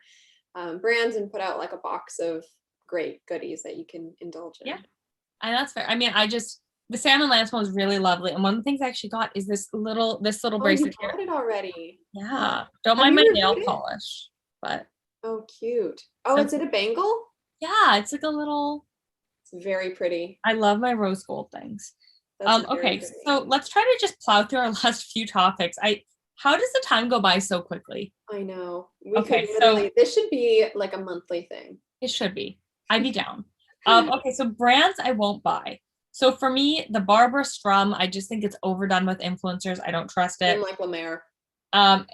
[SPEAKER 2] brands and put out like a box of great goodies that you can indulge in.
[SPEAKER 1] Yeah, and that's fair. I mean, the Sam and Lance one was really lovely. And one of the things I actually got is this little bracelet.
[SPEAKER 2] You got it already.
[SPEAKER 1] Yeah. Don't mind my nail polish, but.
[SPEAKER 2] Oh, cute. Oh, is it a bangle?
[SPEAKER 1] Yeah, it's like a little.
[SPEAKER 2] It's very pretty.
[SPEAKER 1] I love my rose gold things. Okay, so let's try to just plow through our last few topics. How does the time go by so quickly?
[SPEAKER 2] I know. This should be like a monthly thing.
[SPEAKER 1] It should be. I'd be down. Okay, so brands I won't buy. So for me, the Barbara Strum, I just think it's overdone with influencers. I don't trust it.
[SPEAKER 2] Same like La Mer.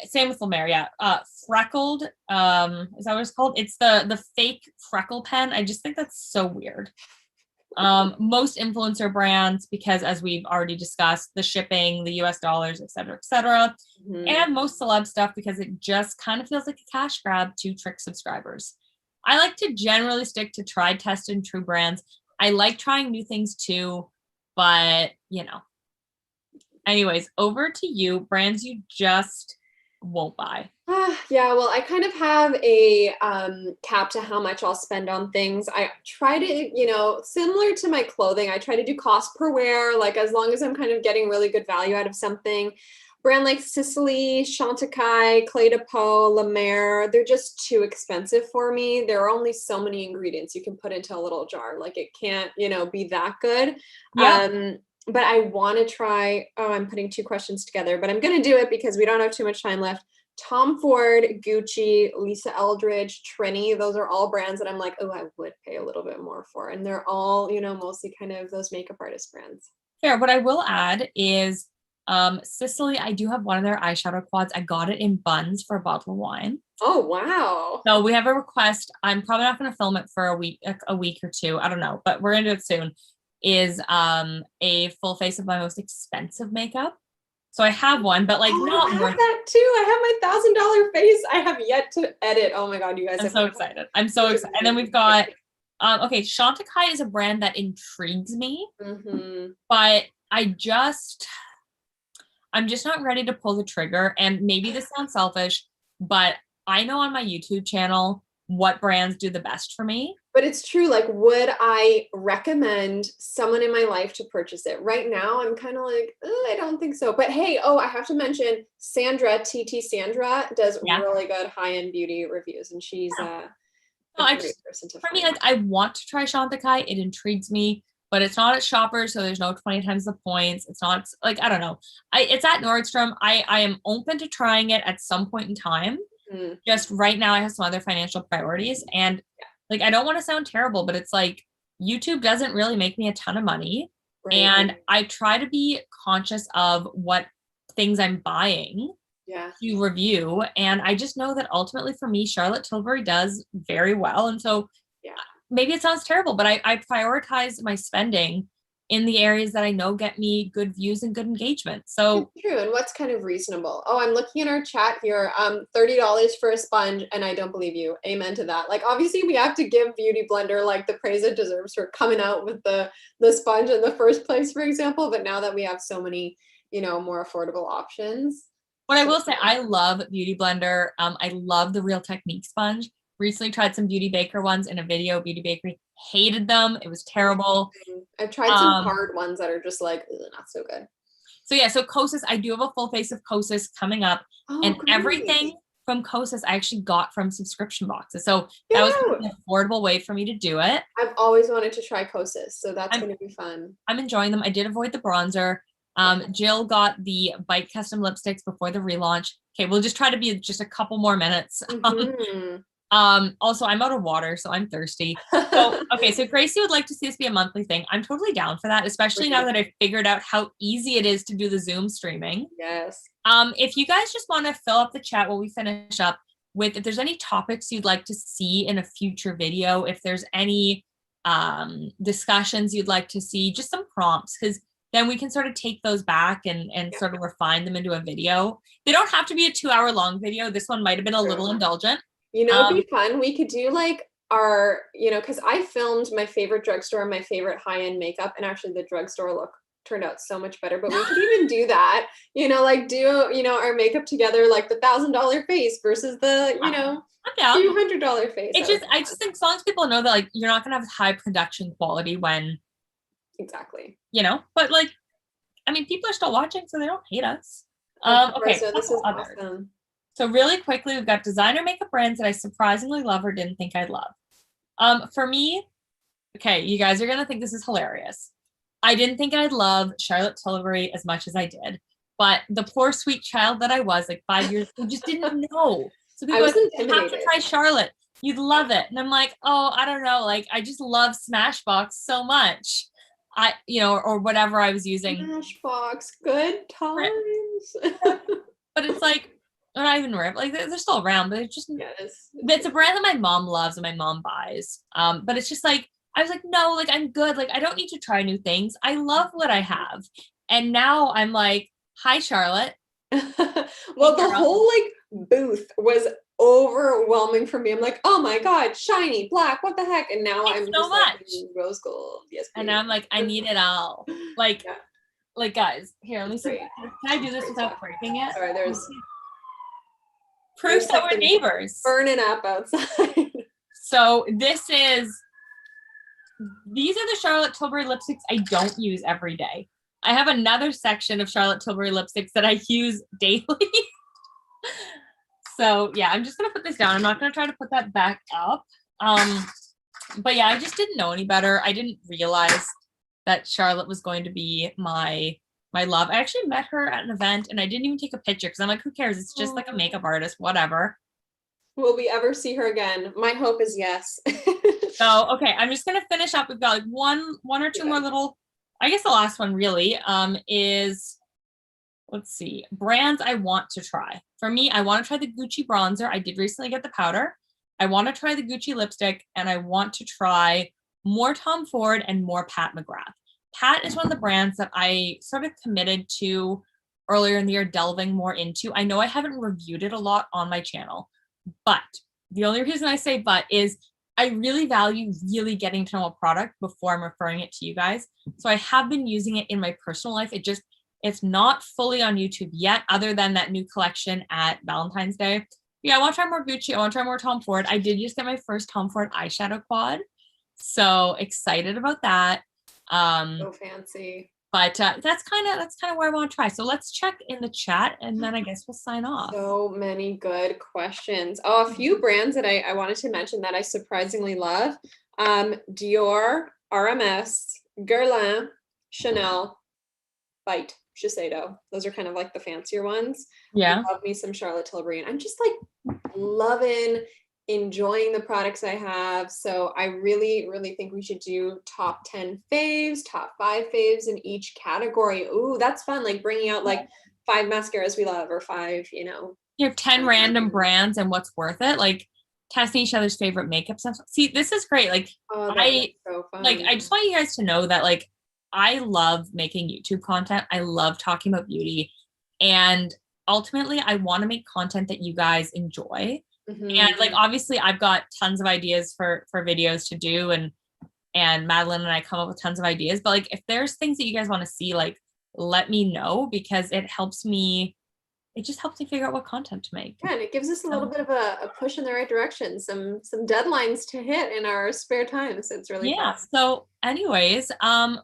[SPEAKER 1] Same with La Mer, yeah. Freckled, is that what it's called? It's the fake freckle pen. I just think that's so weird. Most influencer brands, because as we've already discussed, the shipping, the US dollars, et cetera, et cetera. And most celeb stuff, because it just kind of feels like a cash grab to trick subscribers. I like to generally stick to tried, tested, and true brands. I like trying new things too, but anyways, over to you. Brands you just won't buy.
[SPEAKER 2] Yeah, well, I kind of have a cap to how much I'll spend on things. I try to, similar to my clothing, I try to do cost per wear, like as long as I'm kind of getting really good value out of something. Brand like Sicily, Chantecaille, Clé de Peau, La Mer, they're just too expensive for me. There are only so many ingredients you can put into a little jar. Like it can't, be that good.
[SPEAKER 1] Yeah.
[SPEAKER 2] But I want to try, I'm putting two questions together, but I'm going to do it because we don't have too much time left. Tom Ford, Gucci, Lisa Eldridge, Trini, those are all brands that I'm like, oh, I would pay a little bit more for. And they're all, mostly kind of those makeup artist brands.
[SPEAKER 1] Fair. What I will add is Sicily, I do have one of their eyeshadow quads. I got it in buns for a bottle of wine.
[SPEAKER 2] Oh, wow.
[SPEAKER 1] So we have a request. I'm probably not going to film it for a week or two. I don't know, but we're going to do it soon. Is a full face of my most expensive makeup. So I have one, but like not
[SPEAKER 2] I have
[SPEAKER 1] worth
[SPEAKER 2] that too. I have my $1,000 face. I have yet to edit. Oh my God, you guys.
[SPEAKER 1] I'm so excited. I'm so excited. And then we've got okay, Chantecaille is a brand that intrigues me, but I'm just not ready to pull the trigger. And maybe this sounds selfish, but I know on my YouTube channel what brands do the best for me.
[SPEAKER 2] But it's true. Like, would I recommend someone in my life to purchase it? Right now, I'm kind of like, I don't think so. But hey, I have to mention Sandra, TT Sandra, does really good high-end beauty reviews. And she's a great person to
[SPEAKER 1] for me, like, I want to try Chantecaille. It intrigues me, but it's not at Shoppers, so there's no 20 times the points. It's not, like, I don't know. It's at Nordstrom. I am open to trying it at some point in time. Just right now, I have some other financial priorities. And like, I don't want to sound terrible, but it's like YouTube doesn't really make me a ton of money. Right. And I try to be conscious of what things I'm buying to review. And I just know that ultimately for me, Charlotte Tilbury does very well. And so maybe it sounds terrible, but I prioritize my spending in the areas that I know get me good views and good engagement. So
[SPEAKER 2] it's true. And what's kind of reasonable? Oh, I'm looking at our chat here. $30 for a sponge, and I don't believe you. Amen to that. Like, obviously we have to give Beauty Blender like the praise it deserves for coming out with the sponge in the first place, for example. But now that we have so many, more affordable options.
[SPEAKER 1] What I will say, I love Beauty Blender. I love the Real Technique sponge. Recently tried some Beauty Baker ones in a video. Beauty Bakery, hated them. It was terrible.
[SPEAKER 2] I've tried some hard ones that are just like not so good.
[SPEAKER 1] So Kosas, I do have a full face of Kosas coming up, and great. Everything from Kosas I actually got from subscription boxes. So that was an affordable way for me to do it.
[SPEAKER 2] I've always wanted to try Kosas, so that's going to be fun.
[SPEAKER 1] I'm enjoying them. I did avoid the bronzer. Jill got the Bite Custom lipsticks before the relaunch. Okay, we'll just try to be just a couple more minutes. Also, I'm out of water, so I'm thirsty. So, okay, so Gracie would like to see this be a monthly thing. I'm totally down for that, especially now that I've figured out how easy it is to do the Zoom streaming.
[SPEAKER 2] Yes.
[SPEAKER 1] If you guys just want to fill up the chat while we finish up with, if there's any topics you'd like to see in a future video, if there's any discussions you'd like to see, just some prompts, because then we can sort of take those back and sort of refine them into a video. They don't have to be a 2-hour long video. This one might have been a little indulgent.
[SPEAKER 2] It'd be fun. We could do like our, because I filmed my favorite drugstore and my favorite high-end makeup, and actually the drugstore look turned out so much better. But we could even do that, like do, our makeup together, like the $1,000 face versus the, $200 face.
[SPEAKER 1] I just think as long as people know that like you're not gonna have high production quality when
[SPEAKER 2] exactly,
[SPEAKER 1] but like, I mean, people are still watching, so they don't hate us. Okay,
[SPEAKER 2] so this is awesome.
[SPEAKER 1] So really quickly, we've got designer makeup brands that I surprisingly love or didn't think I'd love. For me, okay, you guys are going to think this is hilarious. I didn't think I'd love Charlotte Tilbury as much as I did, but the poor sweet child that I was, like 5 years ago, just didn't know. So people have to try Charlotte. You'd love it. And I'm like, oh, I don't know. Like, I just love Smashbox so much. Or whatever I was using.
[SPEAKER 2] Smashbox, good times.
[SPEAKER 1] But it's like, they're not even rare. Like, they're still around, but it's just,
[SPEAKER 2] Yes.
[SPEAKER 1] it's a brand that my mom loves and my mom buys. But it's just like, I was like, no, like, I'm good. Like, I don't need to try new things. I love what I have. And now I'm like, hi, Charlotte.
[SPEAKER 2] Well, the whole like booth was overwhelming for me. I'm like, oh my God, shiny, black, what the heck? And now
[SPEAKER 1] Thanks
[SPEAKER 2] I'm
[SPEAKER 1] so
[SPEAKER 2] just
[SPEAKER 1] much.
[SPEAKER 2] like rose gold. Yes,
[SPEAKER 1] And
[SPEAKER 2] please.
[SPEAKER 1] now I'm like, I need it all. Like,
[SPEAKER 2] Yeah.
[SPEAKER 1] like guys, here, let me see.
[SPEAKER 2] Great.
[SPEAKER 1] Can I do this without breaking it?
[SPEAKER 2] Sorry, there's
[SPEAKER 1] proof that we're
[SPEAKER 2] something
[SPEAKER 1] neighbors.
[SPEAKER 2] burning up outside.
[SPEAKER 1] So these are the Charlotte Tilbury lipsticks I don't use every day. I have another section of Charlotte Tilbury lipsticks that I use daily. So yeah, I'm just gonna put this down. I'm not gonna try to put that back up. But yeah, I just didn't know any better. I didn't realize that Charlotte was going to be my love. I actually met her at an event and I didn't even take a picture because I'm like, who cares? It's just like a makeup artist, whatever.
[SPEAKER 2] Will we ever see her again? My hope is yes.
[SPEAKER 1] So okay, I'm just gonna finish up. We've got like one or two more little. I guess the last one really is, let's see, brands I want to try. For me, I want to try the Gucci bronzer. I did recently get the powder. I want to try the Gucci lipstick, and I want to try more Tom Ford and more Pat McGrath. Pat is one of the brands that I sort of committed to earlier in the year, delving more into. I know I haven't reviewed it a lot on my channel, but the only reason I say but is I really value really getting to know a product before I'm referring it to you guys. So I have been using it in my personal life. It's not fully on YouTube yet, other than that new collection at Valentine's Day. Yeah, I want to try more Gucci. I want to try more Tom Ford. I did just get my first Tom Ford eyeshadow quad. So excited about that.
[SPEAKER 2] So fancy.
[SPEAKER 1] But that's kind of where I want to try. So let's check in the chat and then I guess we'll sign off.
[SPEAKER 2] So many good questions. Oh, a few brands that I wanted to mention that I surprisingly love. Dior, RMS, Guerlain, Chanel, Bite, Shiseido. Those are kind of like the fancier ones.
[SPEAKER 1] Yeah.
[SPEAKER 2] I love me some Charlotte Tilbury. And I'm just like loving, enjoying the products I have. So I really, really think we should do top 10 faves, top 5 faves in each category. Ooh, that's fun. Like bringing out like 5 mascaras we love or 5,
[SPEAKER 1] You have 10 random brands and what's worth it. Like testing each other's favorite makeup stuff. See, this is great. Like
[SPEAKER 2] so fun.
[SPEAKER 1] Like I just want you guys to know that like I love making YouTube content. I love talking about beauty. And ultimately I want to make content that you guys enjoy. And like obviously I've got tons of ideas for videos to do and Madeline and I come up with tons of ideas, but like if there's things that you guys want to see, like let me know because it just helps me figure out what content to make.
[SPEAKER 2] Yeah, and it gives us a little bit of a push in the right direction, some deadlines to hit in our spare time. So it's really fun.
[SPEAKER 1] So anyways,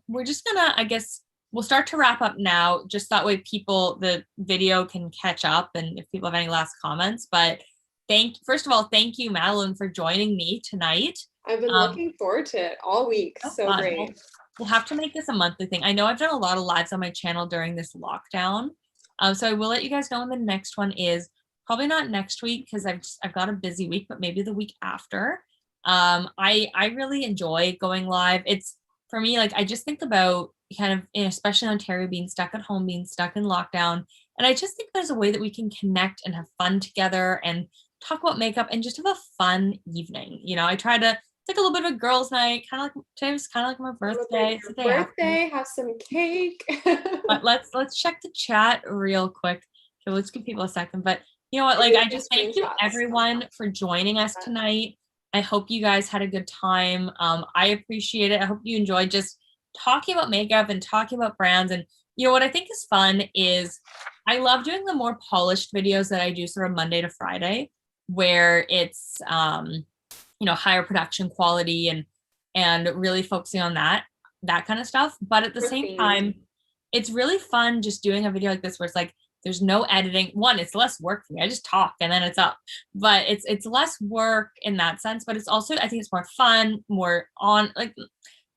[SPEAKER 1] we're just gonna, I guess we'll start to wrap up now, just that way the video can catch up and if people have any last comments. But first of all, thank you, Madeline, for joining me tonight.
[SPEAKER 2] I've been looking forward to it all week. So great.
[SPEAKER 1] We'll have to make this a monthly thing. I know I've done a lot of lives on my channel during this lockdown. So I will let you guys know when the next one is. Probably not next week because I've got a busy week, but maybe the week after. I really enjoy going live. It's for me, like I just think about kind of, especially in Ontario, being stuck at home, being stuck in lockdown. And I just think there's a way that we can connect and have fun together and talk about makeup and just have a fun evening. I try to, it's like a little bit of a girls' night, kind of like today's kind of like my birthday.
[SPEAKER 2] Have some cake.
[SPEAKER 1] But let's check the chat real quick. Okay, let's give people a second. But you know what? Like I just thank you everyone for joining us tonight. I hope you guys had a good time. I appreciate it. I hope you enjoyed just talking about makeup and talking about brands. And what I think is fun is I love doing the more polished videos that I do sort of Monday to Friday, where it's higher production quality and really focusing on that kind of stuff. But at the same time, it's really fun just doing a video like this where it's like there's no editing. One, it's less work for me. I just talk and then it's up. But it's less work in that sense. But it's also, I think it's more fun, more on, like,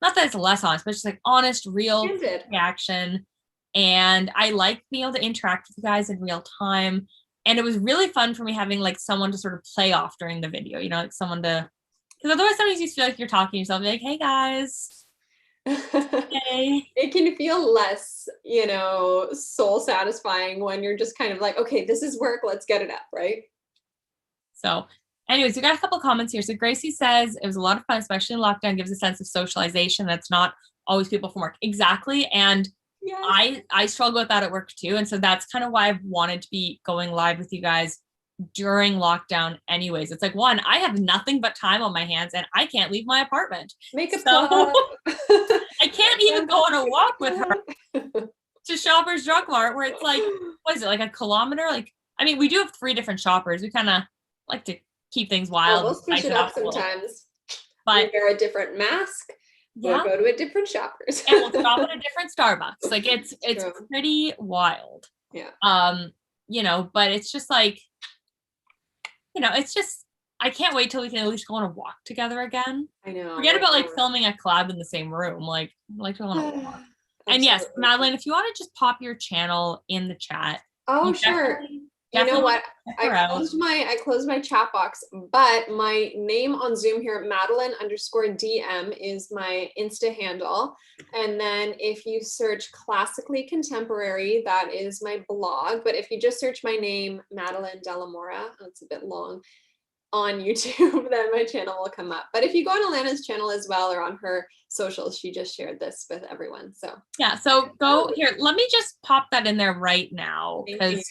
[SPEAKER 1] not that it's less honest, but just like honest, real reaction. And I like being able to interact with you guys in real time. And it was really fun for me having like someone to sort of play off during the video, you know, like someone to, because otherwise sometimes you feel like you're talking to yourself, like, hey guys. Hey.
[SPEAKER 2] It can feel less, you know, soul satisfying when you're just kind of like, okay, this is work, let's get it up, right?
[SPEAKER 1] So anyways, we got a couple comments here. So Gracie says it was a lot of fun, especially in lockdown, gives a sense of socialization that's not always people from work. Exactly. And
[SPEAKER 2] yes.
[SPEAKER 1] I struggle with that at work too. And so that's kind of why I've wanted to be going live with you guys during lockdown anyways. It's like, one, I have nothing but time on my hands and I can't leave my apartment.
[SPEAKER 2] Makeup
[SPEAKER 1] so
[SPEAKER 2] club.
[SPEAKER 1] I can't even go on a walk with her to Shoppers Drug Mart where it's like, what is it, like a kilometer? Like, I mean, we do have 3 different shoppers. We kind of like to keep things wild.
[SPEAKER 2] We'll switch it up sometimes.
[SPEAKER 1] But
[SPEAKER 2] we wear a different mask. We'll go to a different Shoppers.
[SPEAKER 1] And we'll stop at a different Starbucks. Like it's pretty wild.
[SPEAKER 2] Yeah.
[SPEAKER 1] You know, but it's just like, you know, it's just, I can't wait till we can at least go on a walk together again.
[SPEAKER 2] I know.
[SPEAKER 1] Forget about like filming a collab in the same room. Like, I'd like to go on a walk. And yes, Madeline, if you want to just pop your channel in the chat.
[SPEAKER 2] Oh, sure. You know what? I closed my chat box, but my name on Zoom here, Madeline_DM, is my Insta handle. And then if you search Classically Contemporary, that is my blog. But if you just search my name, Madeline Delamora, it's a bit long, on YouTube, then my channel will come up. But if you go on Alana's channel as well, or on her socials, she just shared this with everyone. So
[SPEAKER 1] yeah, so go here. Let me just pop that in there right now because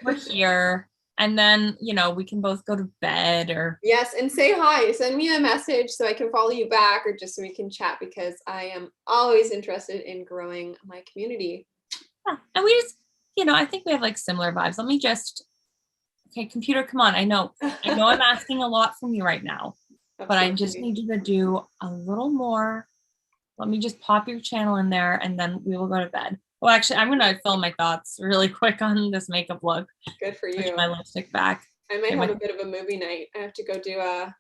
[SPEAKER 1] we're here. And then, you know, we can both go to bed or.
[SPEAKER 2] Yes, and say hi. Send me a message so I can follow you back, or just so we can chat, because I am always interested in growing my community.
[SPEAKER 1] Yeah. And we just, you know, I think we have like similar vibes. Let me just. Okay, computer, come on. I know I'm asking a lot from you right now, but I just need you to do a little more. Let me just pop your channel in there and then we will go to bed. Well, actually, I'm going to film my thoughts really quick on this makeup look.
[SPEAKER 2] Good for you.
[SPEAKER 1] Push my lipstick back.
[SPEAKER 2] I might have a bit of a movie night. I have to go do a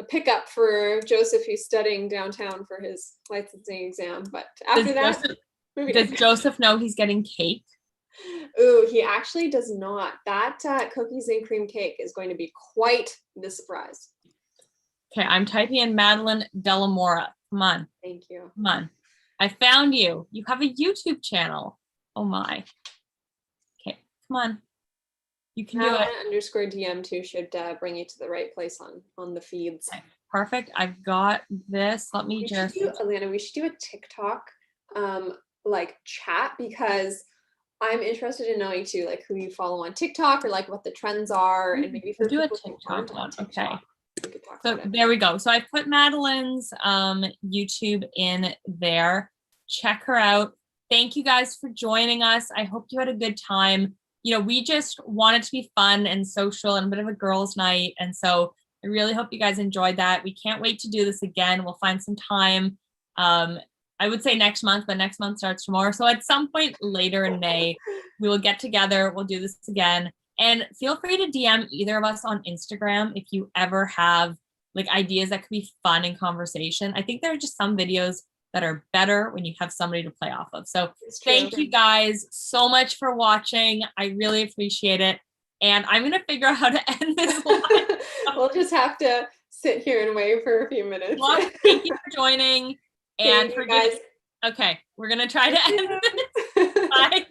[SPEAKER 2] pickup for Joseph, who's studying downtown for his licensing exam. But after
[SPEAKER 1] does Joseph know he's getting cake?
[SPEAKER 2] Ooh, he actually does not. That cookies and cream cake is going to be quite the surprise.
[SPEAKER 1] Okay, I'm typing in Madeline Delamora. Come on.
[SPEAKER 2] Thank you.
[SPEAKER 1] Come on. I found you. You have a YouTube channel. Oh my. Okay, come on. You can do it.
[SPEAKER 2] _DM too should bring you to the right place on the feeds.
[SPEAKER 1] Okay, perfect. I've got this. Let me
[SPEAKER 2] Alana, we should do a TikTok like chat, because I'm interested in knowing too, like who you follow on TikTok, or like what the trends are, and maybe
[SPEAKER 1] do a TikTok one. Okay. So there we go. So I put Madeline's YouTube in there. Check her out. Thank you guys for joining us. I hope you had a good time. You know, we just want it to be fun and social and a bit of a girls' night. And so I really hope you guys enjoyed that. We can't wait to do this again. We'll find some time. I would say next month, but next month starts tomorrow. So at some point later in May, we will get together. We'll do this again. And feel free to DM either of us on Instagram if you ever have like ideas that could be fun in conversation. I think there are just some videos that are better when you have somebody to play off of. So thank you guys so much for watching. I really appreciate it. And I'm going to figure out how to end this live.
[SPEAKER 2] We'll just have to sit here and wait for a few minutes.
[SPEAKER 1] Well, thank you for joining. And for guys. Okay, we're going to try to end this. Bye.